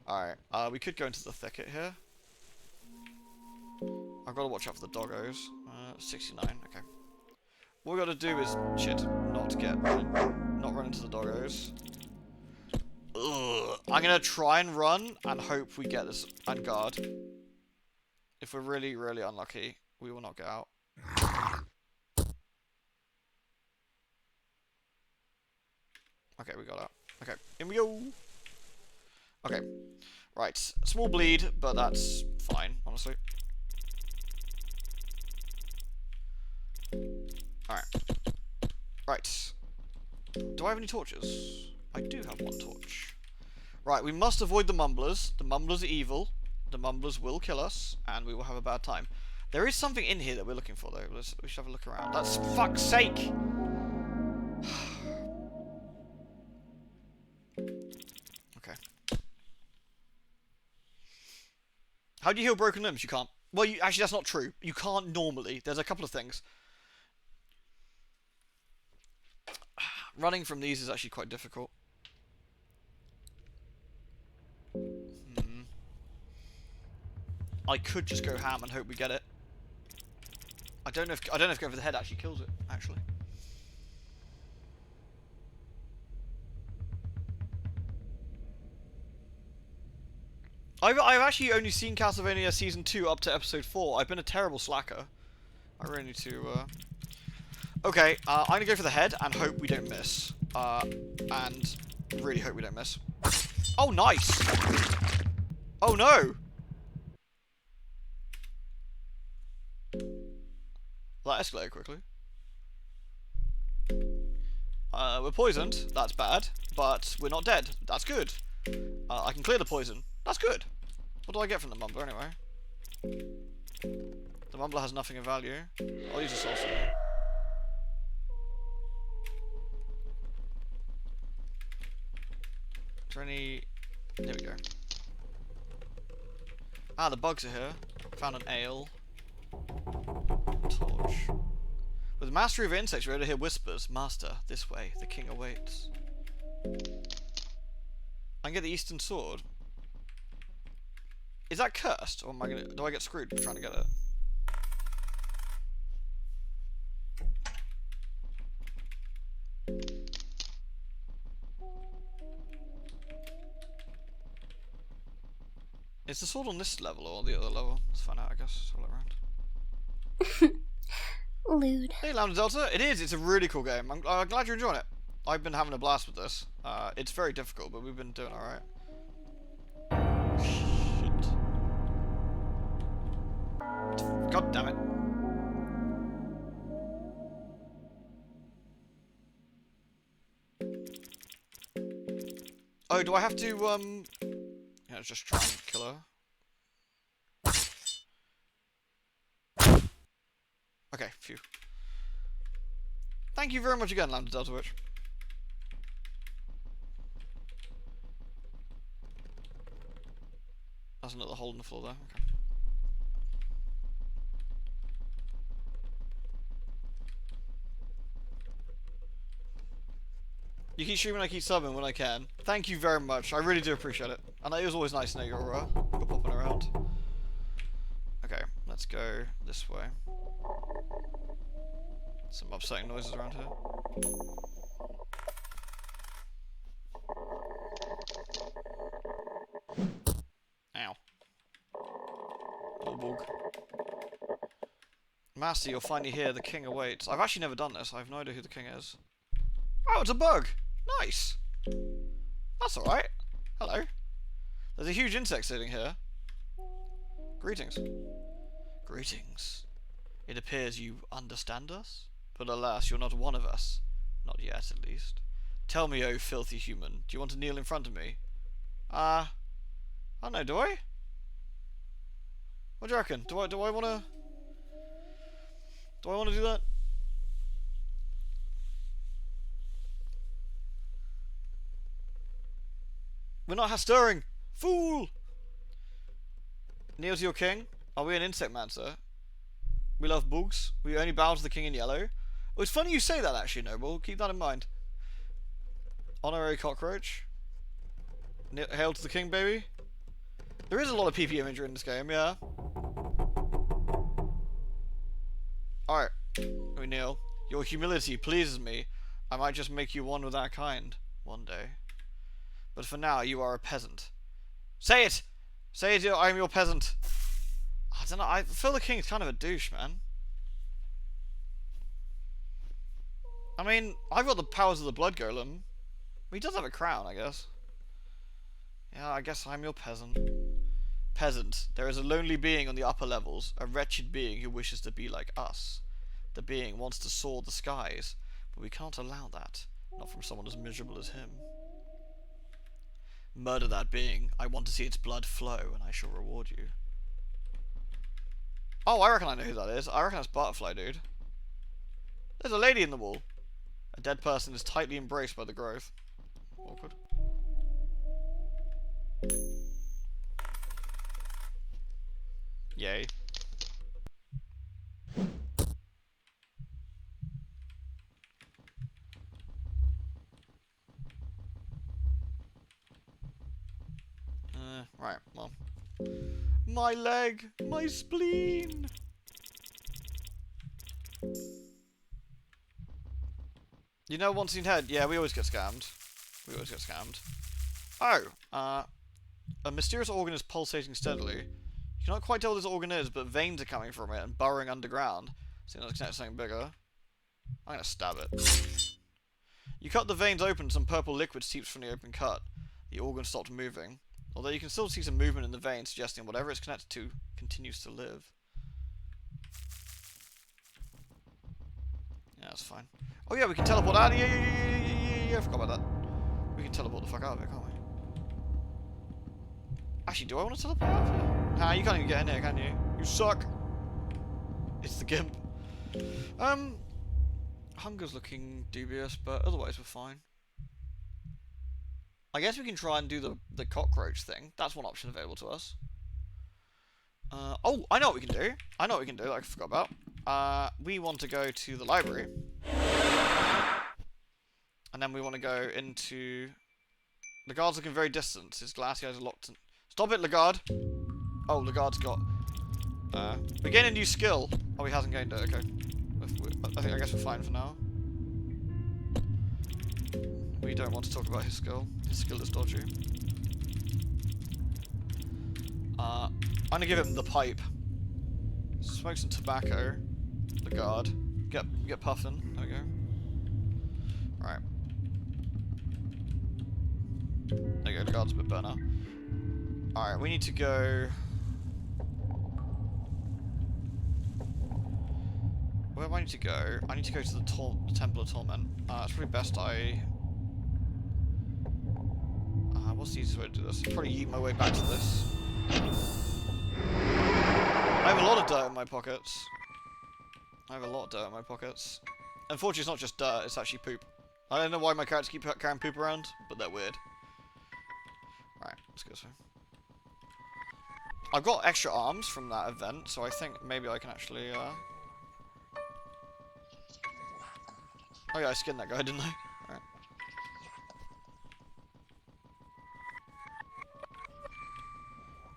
Alright, we could go into the thicket here. I've got to watch out for the doggos. 69, okay. What we got to do is, not run into the doggos. Ugh. I'm gonna try and run and hope we get this and guard. If we're really, really unlucky, we will not get out. Okay, we got out. Okay, in we go. Okay, right. Small bleed, but that's fine, honestly. Alright. Right. Do I have any torches? I do have one torch. Right, we must avoid the mumblers. The mumblers are evil. The mumblers will kill us, and we will have a bad time. There is something in here that we're looking for, though. We should have a look around. That's fuck's sake! Okay. How do you heal broken limbs? You can't. Well, actually, that's not true. You can't normally. There's a couple of things. Running from these is actually quite difficult. I could just go ham and hope we get it. I don't know if going for the head actually kills it. Actually. I've actually only seen Castlevania Season 2 up to Episode 4. I've been a terrible slacker. I really need to. Okay, I'm gonna go for the head and hope we don't miss. And really hope we don't miss. Oh, nice! Oh no! That escalated quickly. We're poisoned. That's bad. But we're not dead. That's good. I can clear the poison. That's good. What do I get from the mumbler anyway? The mumbler has nothing of value. I'll use a soul stone. Is there any... There we go. Ah, the bugs are here. Found an ale. Torch. With mastery of insects, you're able to hear whispers. Master, this way. The king awaits. I can get the Eastern Sword. Is that cursed? Or am I gonna... Do I get screwed for trying to get it? Is the sword on this level or the other level? Let's find out, I guess. All around. Lewd. Hey, Lambda Delta. It is. It's a really cool game. I'm glad you're enjoying it. I've been having a blast with this. It's very difficult, but we've been doing alright. Shit. God damn it. Oh, do I have to, yeah, just try and kill her. Okay, phew. Thank you very much again, Lambda Delta Witch. That's another hole in the floor there. Okay. You keep streaming, I keep subbing when I can. Thank you very much. I really do appreciate it. And it was always nice to know you're popping around. Okay, let's go this way. Some upsetting noises around here. Ow. Bug. Master, you're finally here. The king awaits. I've actually never done this. I have no idea who the king is. Oh, it's a bug! Nice! That's alright. Hello. There's a huge insect sitting here. Greetings. Greetings. It appears you understand us? But alas, you're not one of us. Not yet, at least. Tell me, oh filthy human, do you want to kneel in front of me? I don't know, do I? What do you reckon? Do I wanna do that? We're not stirring! Fool! Kneel to your king? Are we an insect man, sir? We love bugs. We only bow to the king in yellow. Oh, it's funny you say that, actually, Noble. Keep that in mind. Honorary cockroach. Hail to the king, baby. There is a lot of PP imagery in this game, yeah. Alright. We kneel. Your humility pleases me. I might just make you one with our kind. One day. But for now, you are a peasant. Say it! Say it, I'm your peasant. I don't know, I feel the king's kind of a douche, man. I mean, I've got the powers of the blood golem. He does have a crown, I guess. Yeah, I guess I'm your peasant. Peasant, there is a lonely being on the upper levels, a wretched being who wishes to be like us. The being wants to soar the skies, but we can't allow that. Not from someone as miserable as him. Murder that being. I want to see its blood flow, and I shall reward you. Oh, I reckon I know who that is. I reckon that's Butterfly, dude. There's a lady in the wall. A dead person is tightly embraced by the growth. Awkward. Yay. Right, well. My leg! My spleen! You know, once seen head? Yeah, we always get scammed. We always get scammed. Oh, a mysterious organ is pulsating steadily. You cannot quite tell what this organ is, but veins are coming from it and burrowing underground. Seems like it's connected to something bigger. I'm gonna stab it. You cut the veins open, some purple liquid seeps from the open cut. The organ stopped moving. Although you can still see some movement in the vein, suggesting whatever it's connected to continues to live. Yeah, that's fine. Oh yeah, we can teleport out. Yeah, I forgot about that. We can teleport the fuck out of it, can't we? Actually, do I want to teleport out of here? Nah, you can't even get in here, can you? You suck. It's the gimp. Hunger's looking dubious, but otherwise we're fine. I guess we can try and do the cockroach thing. That's one option available to us. Oh, I know what we can do. I know what we can do that I forgot about. We want to go to the library. And then we want to go into... Lagarde's looking very distant. His glassy eyes are locked in... Stop it, Lagarde! Oh, Lagarde's got... we gain a new skill. Oh, he hasn't gained it, okay. I guess we're fine for now. We don't want to talk about his skill. His skill is dodgy. I'm gonna give him the pipe. Smoke some tobacco. Lagarde. Get puffin'. There we go. Right. There you go, Lagarde's a bit better now. Alright, we need to go... Where do I need to go? I need to go to the Temple of Torment. It's probably best I... what's the easiest way to do this? Probably yeet my way back to this. I have a lot of dirt in my pockets. Unfortunately, it's not just dirt, it's actually poop. I don't know why my characters keep carrying poop around, but they're weird. Alright, let's go this way. I've got extra arms from that event, so I think maybe I can actually, Oh yeah, I skinned that guy, didn't I? Alright.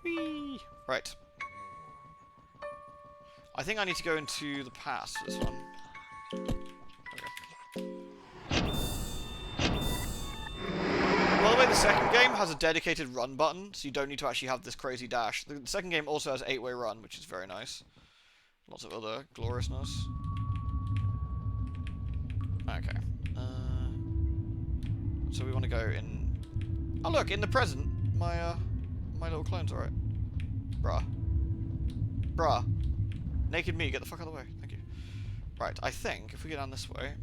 Whee! Right. I think I need to go into the past for this one. Okay. By the way, the second game has a dedicated run button, so you don't need to actually have this crazy dash. The second game also has 8-way run, which is very nice. Lots of other gloriousness. Okay. So we want to go in... Oh look, in the present, my little clone's alright. Bruh. Bruh. Naked me, get the fuck out of the way. Thank you. Right, I think if we go down this way...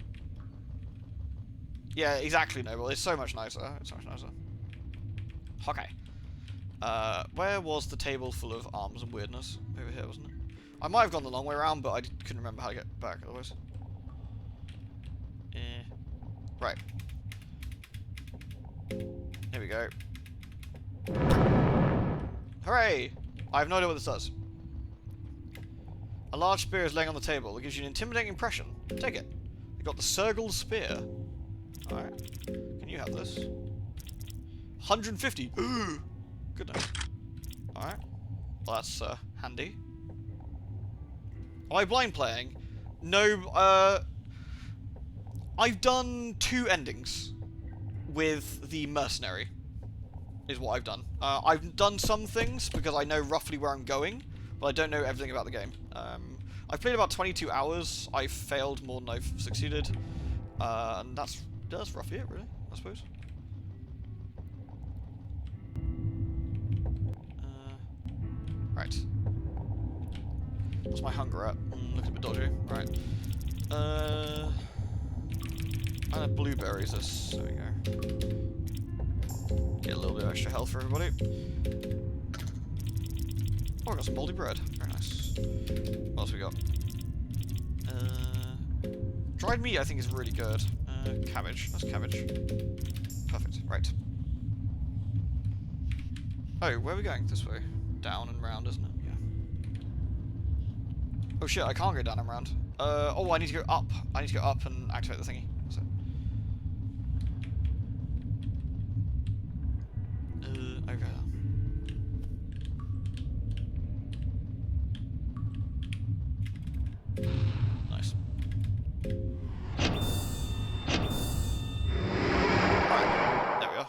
Yeah, exactly, Noble. It's so much nicer. It's so much nicer. Okay. Where was the table full of arms and weirdness? Over here, wasn't it? I might have gone the long way around, but I couldn't remember how to get back otherwise. Right. Here we go. Hooray! I have no idea what this does. A large spear is laying on the table. It gives you an intimidating impression. Take it. You got the Sergal Spear. Alright. Can you have this? 150! Goodness. Alright. Well, that's handy. Am I blind playing? No, I've done 2 endings with the Mercenary, is what I've done. I've done some things because I know roughly where I'm going, but I don't know everything about the game. I've played about 22 hours. I've failed more than I've succeeded, and that's roughly it, really, I suppose. Right. What's my hunger at? Looking a bit dodgy. Right. I have blueberries. There we go. Get a little bit of extra health for everybody. Oh, I got some moldy bread. Very nice. What else we got? Dried meat, I think, is really good. Cabbage. That's cabbage. Perfect. Right. Oh, where are we going? This way. Down and round, isn't it? Yeah. Oh shit, I can't go down and round. Oh, I need to go up. I need to go up and activate the thingy. So. Okay. Nice. Alright, there we are.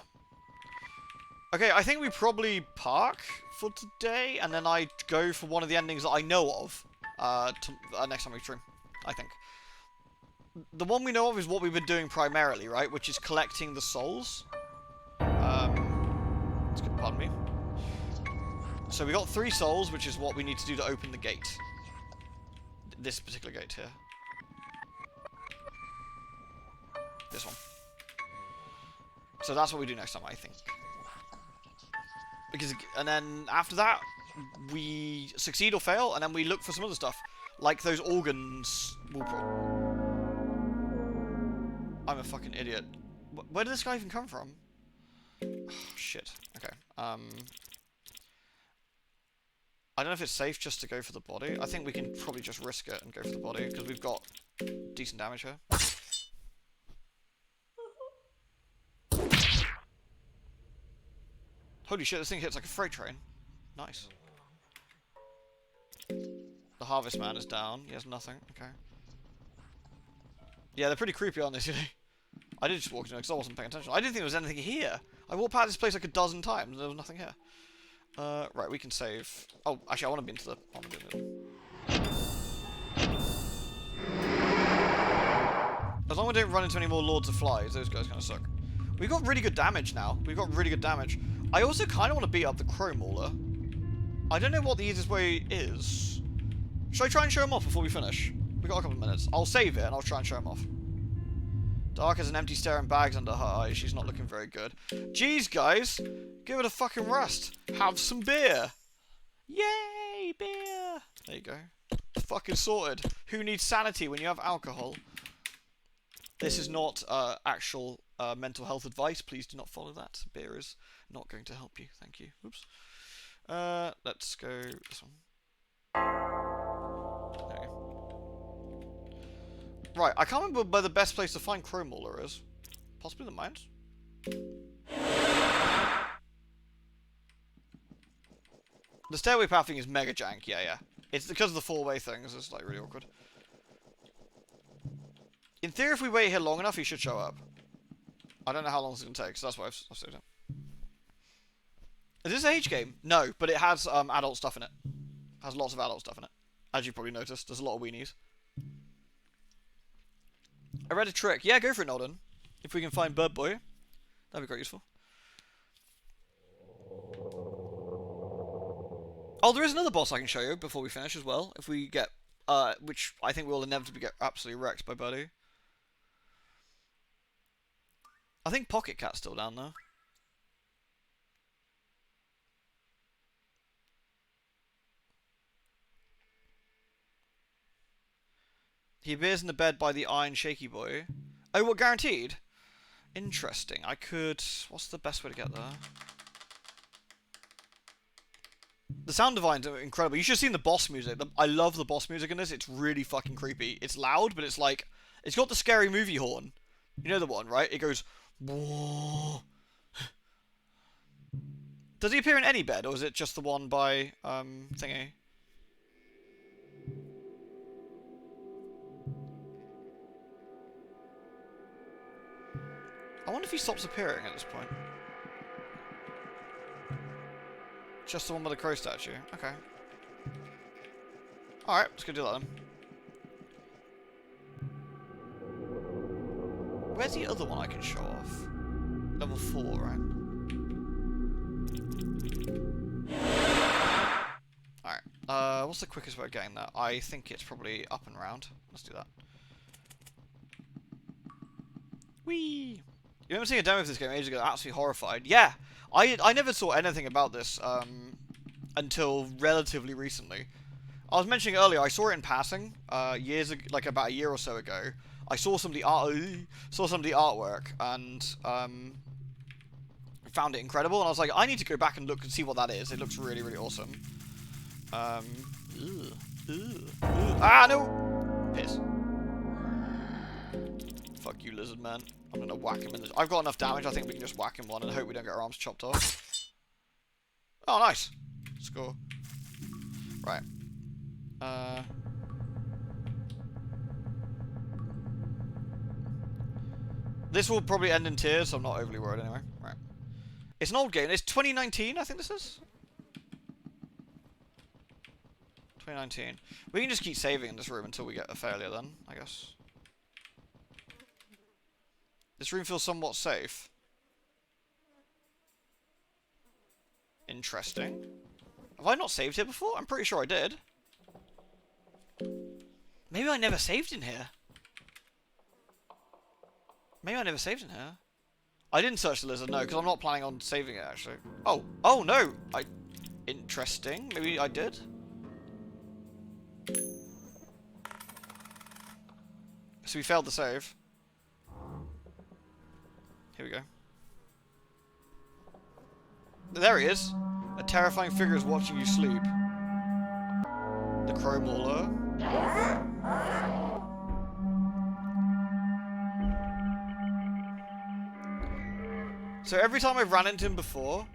Okay, I think we probably park for today, and then I go for one of the endings that I know of next time we stream, I think. The one we know of is what we've been doing primarily, right? Which is collecting the souls. Pardon me. So we got 3 souls, which is what we need to do to open the gate. This particular gate here. This one. So that's what we do next time, I think. Because, and then after that, we succeed or fail, and then we look for some other stuff. Like those organs will I'm a fucking idiot. Where did this guy even come from? Oh, shit. Okay. I don't know if it's safe just to go for the body. I think we can probably just risk it and go for the body, because we've got decent damage here. Holy shit, this thing hits like a freight train. Nice. The Harvest Man is down. He has nothing. Okay. Yeah, they're pretty creepy, aren't they, today? I did just walk into it because I wasn't paying attention. I didn't think there was anything here. I walked past this place like a dozen times and there was nothing here. Right, we can save. Oh, actually, I want to be into the... As long as we don't run into any more Lords of Flies, those guys kind of suck. We've got really good damage now. We've got really good damage. I also kind of want to beat up the Crow Mauler. I don't know what the easiest way is. Should I try and show him off before we finish? We've got a couple of minutes. I'll save it and I'll try and show him off. Dark has an empty stare and bags under her eyes. She's not looking very good. Jeez, guys. Give it a fucking rest. Have some beer. Yay, beer. There you go. Fucking sorted. Who needs sanity when you have alcohol? This is not actual mental health advice. Please do not follow that. Beer is not going to help you. Thank you. Oops. Let's go this one. There we go. Right, I can't remember where the best place to find Chrome Mauler is. Possibly the mines? The stairway pathing is mega jank, yeah. It's because of the four-way things, it's like really awkward. In theory, if we wait here long enough, he should show up. I don't know how long it's going to take, so that's why I've saved him. Is this an age game? No, but it has adult stuff in it. It has lots of adult stuff in it. As you probably noticed, there's a lot of weenies. I read a trick. Yeah, go for it, Nolden. If we can find Bird Boy, that'd be quite useful. Oh, there is another boss I can show you before we finish as well. If we get, which I think we'll inevitably get absolutely wrecked by Birdie. I think Pocket Cat's still down there. He appears in the bed by the Iron Shaky Boy. Oh, what, guaranteed? Interesting. I could... What's the best way to get there? The sound designs are incredible. You should have seen the boss music. I love the boss music in this. It's really fucking creepy. It's loud, but it's like... It's got the scary movie horn. You know the one, right? It goes... Whoa. Does he appear in any bed, or is it just the one by, thingy? I wonder if he stops appearing at this point. Just the one with the crow statue. Okay. Alright, let's go do that then. Where's the other one I can show off? Level 4, right? Alright. What's the quickest way of getting that? I think it's probably up and round. Let's do that. Whee! You remember seeing a demo of this game ages ago? Absolutely horrified. Yeah! I never saw anything about this until relatively recently. I was mentioning earlier, I saw it in passing years ago, like about a year or so ago. I saw some of the artwork and found it incredible, and I was like, I need to go back and look and see what that is. It looks really, really awesome. Ah, no! Piss. Fuck you, lizard man. I'm gonna whack him in the... I've got enough damage, I think we can just whack him one and hope we don't get our arms chopped off. Oh, nice! Score. Right. This will probably end in tears, so I'm not overly worried anyway. Right. It's an old game. It's 2019, I think this is? 2019. We can just keep saving in this room until we get a failure then, I guess. This room feels somewhat safe. Interesting. Have I not saved here before? I'm pretty sure I did. Maybe I never saved in here. Maybe I never saved in here. I didn't search the lizard, no, because I'm not planning on saving it, actually. Oh, oh no! Interesting. Maybe I did? So we failed the save. Here we go. There he is. A terrifying figure is watching you sleep. The Crow Mauler. So every time I've ran into him before,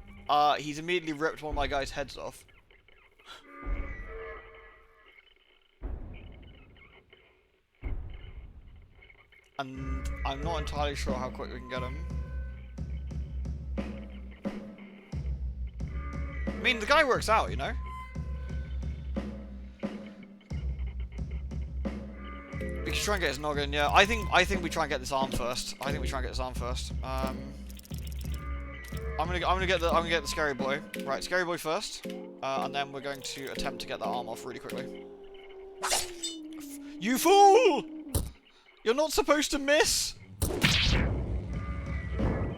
he's immediately ripped one of my guys' heads off. And I'm not entirely sure how quick we can get him. I mean, the guy works out, you know? We should try and get his noggin, yeah. I think we try and get this arm first. I'm gonna get the scary boy. Right, scary boy first. And then we're going to attempt to get that arm off really quickly. You fool! You're not supposed to miss! That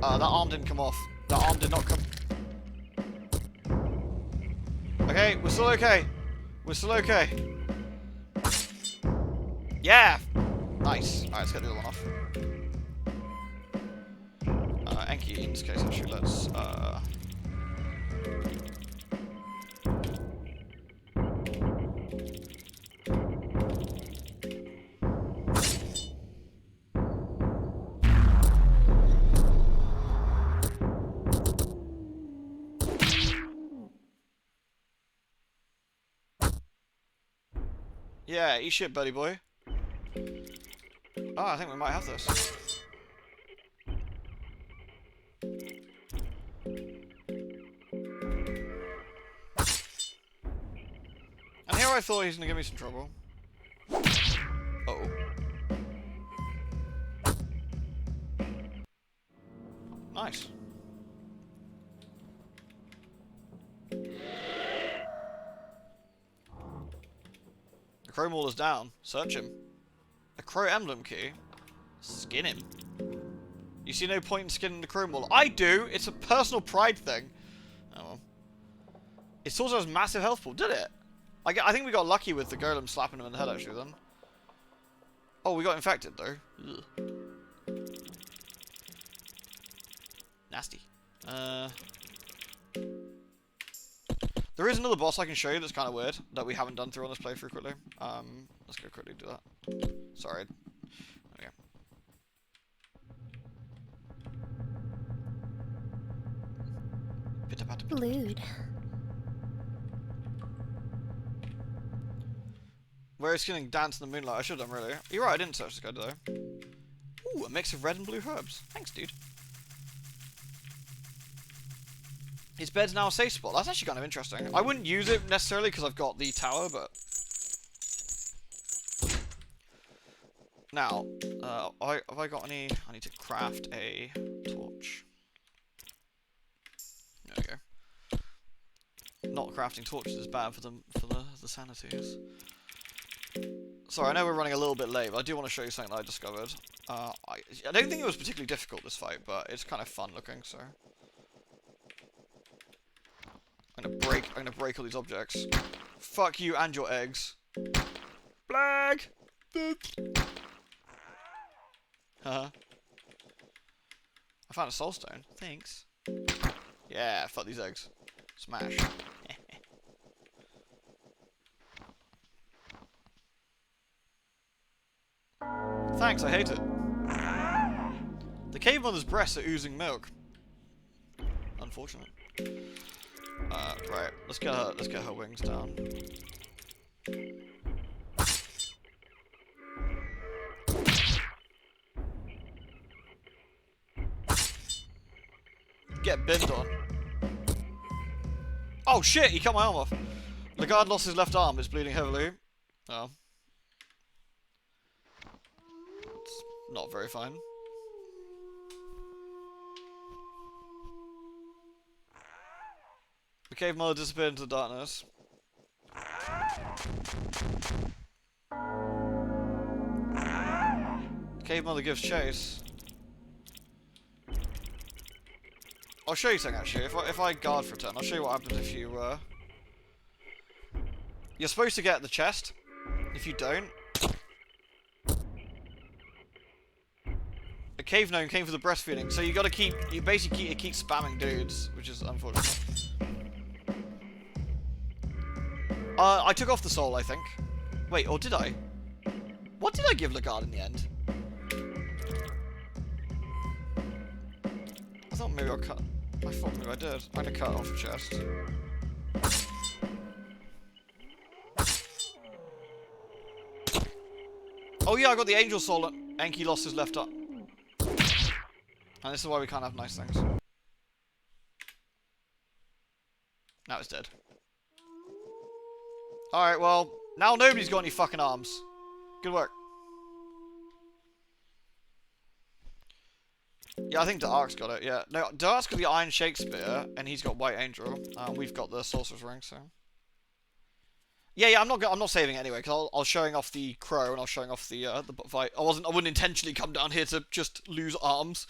arm didn't come off. That arm did not come... Okay, we're still okay. We're still okay. Yeah! Nice. Alright, let's get the other one off. Enki, in this case, actually, let's... Yeah, eat shit, buddy boy. Oh, I think we might have this. And here I thought he was gonna give me some trouble. Uh-oh. Nice. The crow mauler's down. Search him. A crow emblem key. Skin him. You see no point in skinning the crow mauler. I do! It's a personal pride thing. Oh well. It also has massive health pool, did it? I think we got lucky with the golem slapping him in the head actually then. Oh, we got infected though. Ugh. Nasty. There is another boss I can show you that's kind of weird that we haven't done through on this playthrough quickly. Let's go quickly do that. Sorry. There we go. Lewd. Where is getting Dance in the Moonlight? I should have done really. You're right, I didn't search this guy though. Ooh, a mix of red and blue herbs. Thanks, dude. His bed's now a safe spot. That's actually kind of interesting. I wouldn't use it necessarily because I've got the tower, but... Now, have I got any... I need to craft a torch. There we go. Not crafting torches is bad for the sanities. Sorry, I know we're running a little bit late, but I do want to show you something that I discovered. I don't think it was particularly difficult, this fight, but it's kind of fun looking, so... I'm gonna break all these objects. Fuck you and your eggs. Blag! I found a soul stone. Thanks. Yeah, fuck these eggs. Smash. Thanks, I hate it. The cave mother's breasts are oozing milk. Unfortunate. Right, let's get her wings down. Get binned on. Oh shit, he cut my arm off. Lagarde lost his left arm, it's bleeding heavily. Oh. It's not very fine. The cave mother disappeared into the darkness. The cave mother gives chase. I'll show you something actually. If I guard for a turn, I'll show you what happens if you You're supposed to get the chest. If you don't, a cave gnome came for the breastfeeding, so you gotta keep basically keep spamming dudes, which is unfortunate. I took off the soul, I think. Wait, or did I? What did I give Lagarde in the end? I thought maybe I cut. I thought maybe I did. I'm gonna cut off the chest. Oh yeah, I got the angel soul and Enki lost his left arm. And this is why we can't have nice things. Now it's dead. Alright, well, now nobody's got any fucking arms. Good work. Yeah, I think Dark's got it, yeah. No, Dark's got the Iron Shakespeare, and he's got White Angel. We've got the Sorcerer's Ring, so... Yeah, I'm not saving it anyway, because I was showing off the crow, and I was showing off the fight. I wouldn't intentionally come down here to just lose arms.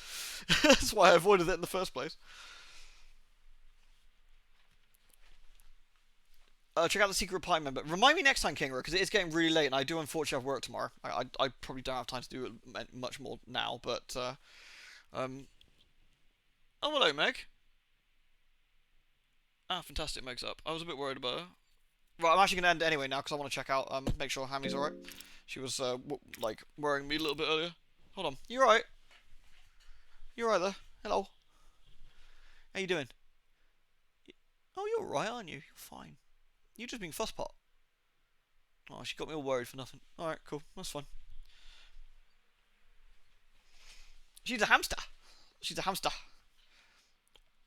That's why I avoided it in the first place. Check out the secret pie member. Remind me next time, Kingra, because it is getting really late, and I do unfortunately have work tomorrow. I probably don't have time to do it much more now, but oh, hello, Meg. Ah, fantastic, Meg's up. I was a bit worried about her. Right, I'm actually gonna end it anyway now because I want to check out, make sure Hammy's alright. She was like worrying me a little bit earlier. Hold on, you alright? You alright there? Hello. How you doing? Oh, you're alright, aren't you? You're fine. You're just being fusspot. Oh, she got me all worried for nothing. Alright, cool. That's fine. She's a hamster. She's a hamster.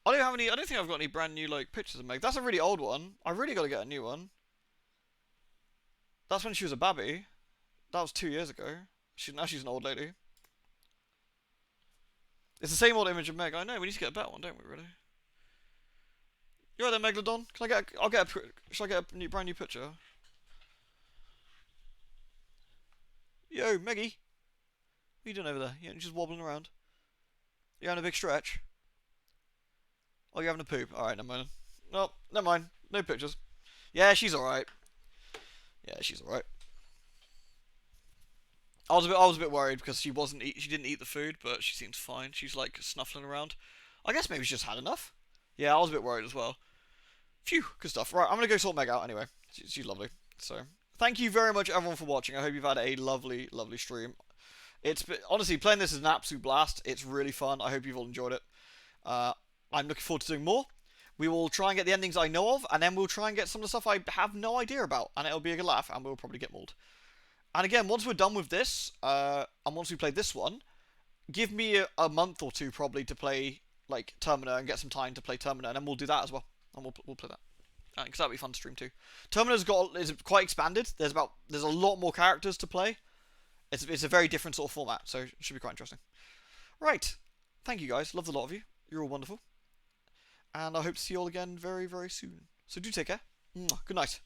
I don't have any. I don't think I've got any brand new like pictures of Meg. That's a really old one. I really got to get a new one. That's when she was a babby. That was 2 years ago. Now she's an old lady. It's the same old image of Meg. I know. We need to get a better one, don't we? Really? You alright there, Megalodon? Can I get? I'll get a. Shall I get a brand new picture? Yo, Meggie. What are you doing over there? You're just wobbling around. You're having a big stretch. Oh, you're having a poop. Alright, never mind. No, never mind. No pictures. Yeah, she's alright. Yeah, she's alright. I was a bit worried because she didn't eat the food, but she seems fine. She's like snuffling around. I guess maybe she just had enough. Yeah, I was a bit worried as well. Phew, good stuff. Right, I'm gonna go sort Meg out anyway. She's lovely. So, thank you very much everyone for watching. I hope you've had a lovely, lovely stream. It's been, honestly, playing this is an absolute blast. It's really fun. I hope you've all enjoyed it. I'm looking forward to doing more. We will try and get the endings I know of, and then we'll try and get some of the stuff I have no idea about, and it'll be a good laugh, and we'll probably get mauled. And again, once we're done with this, and once we play this one, give me a month or two probably to play like Termina and get some time to play Termina, and then we'll do that as well, and we'll play that. Because that'll be fun to stream too. Is quite expanded. There's a lot more characters to play. It's a very different sort of format, so it should be quite interesting. Right, thank you guys. Love the lot of you. You're all wonderful, and I hope to see you all again very, very soon. So do take care. Good night.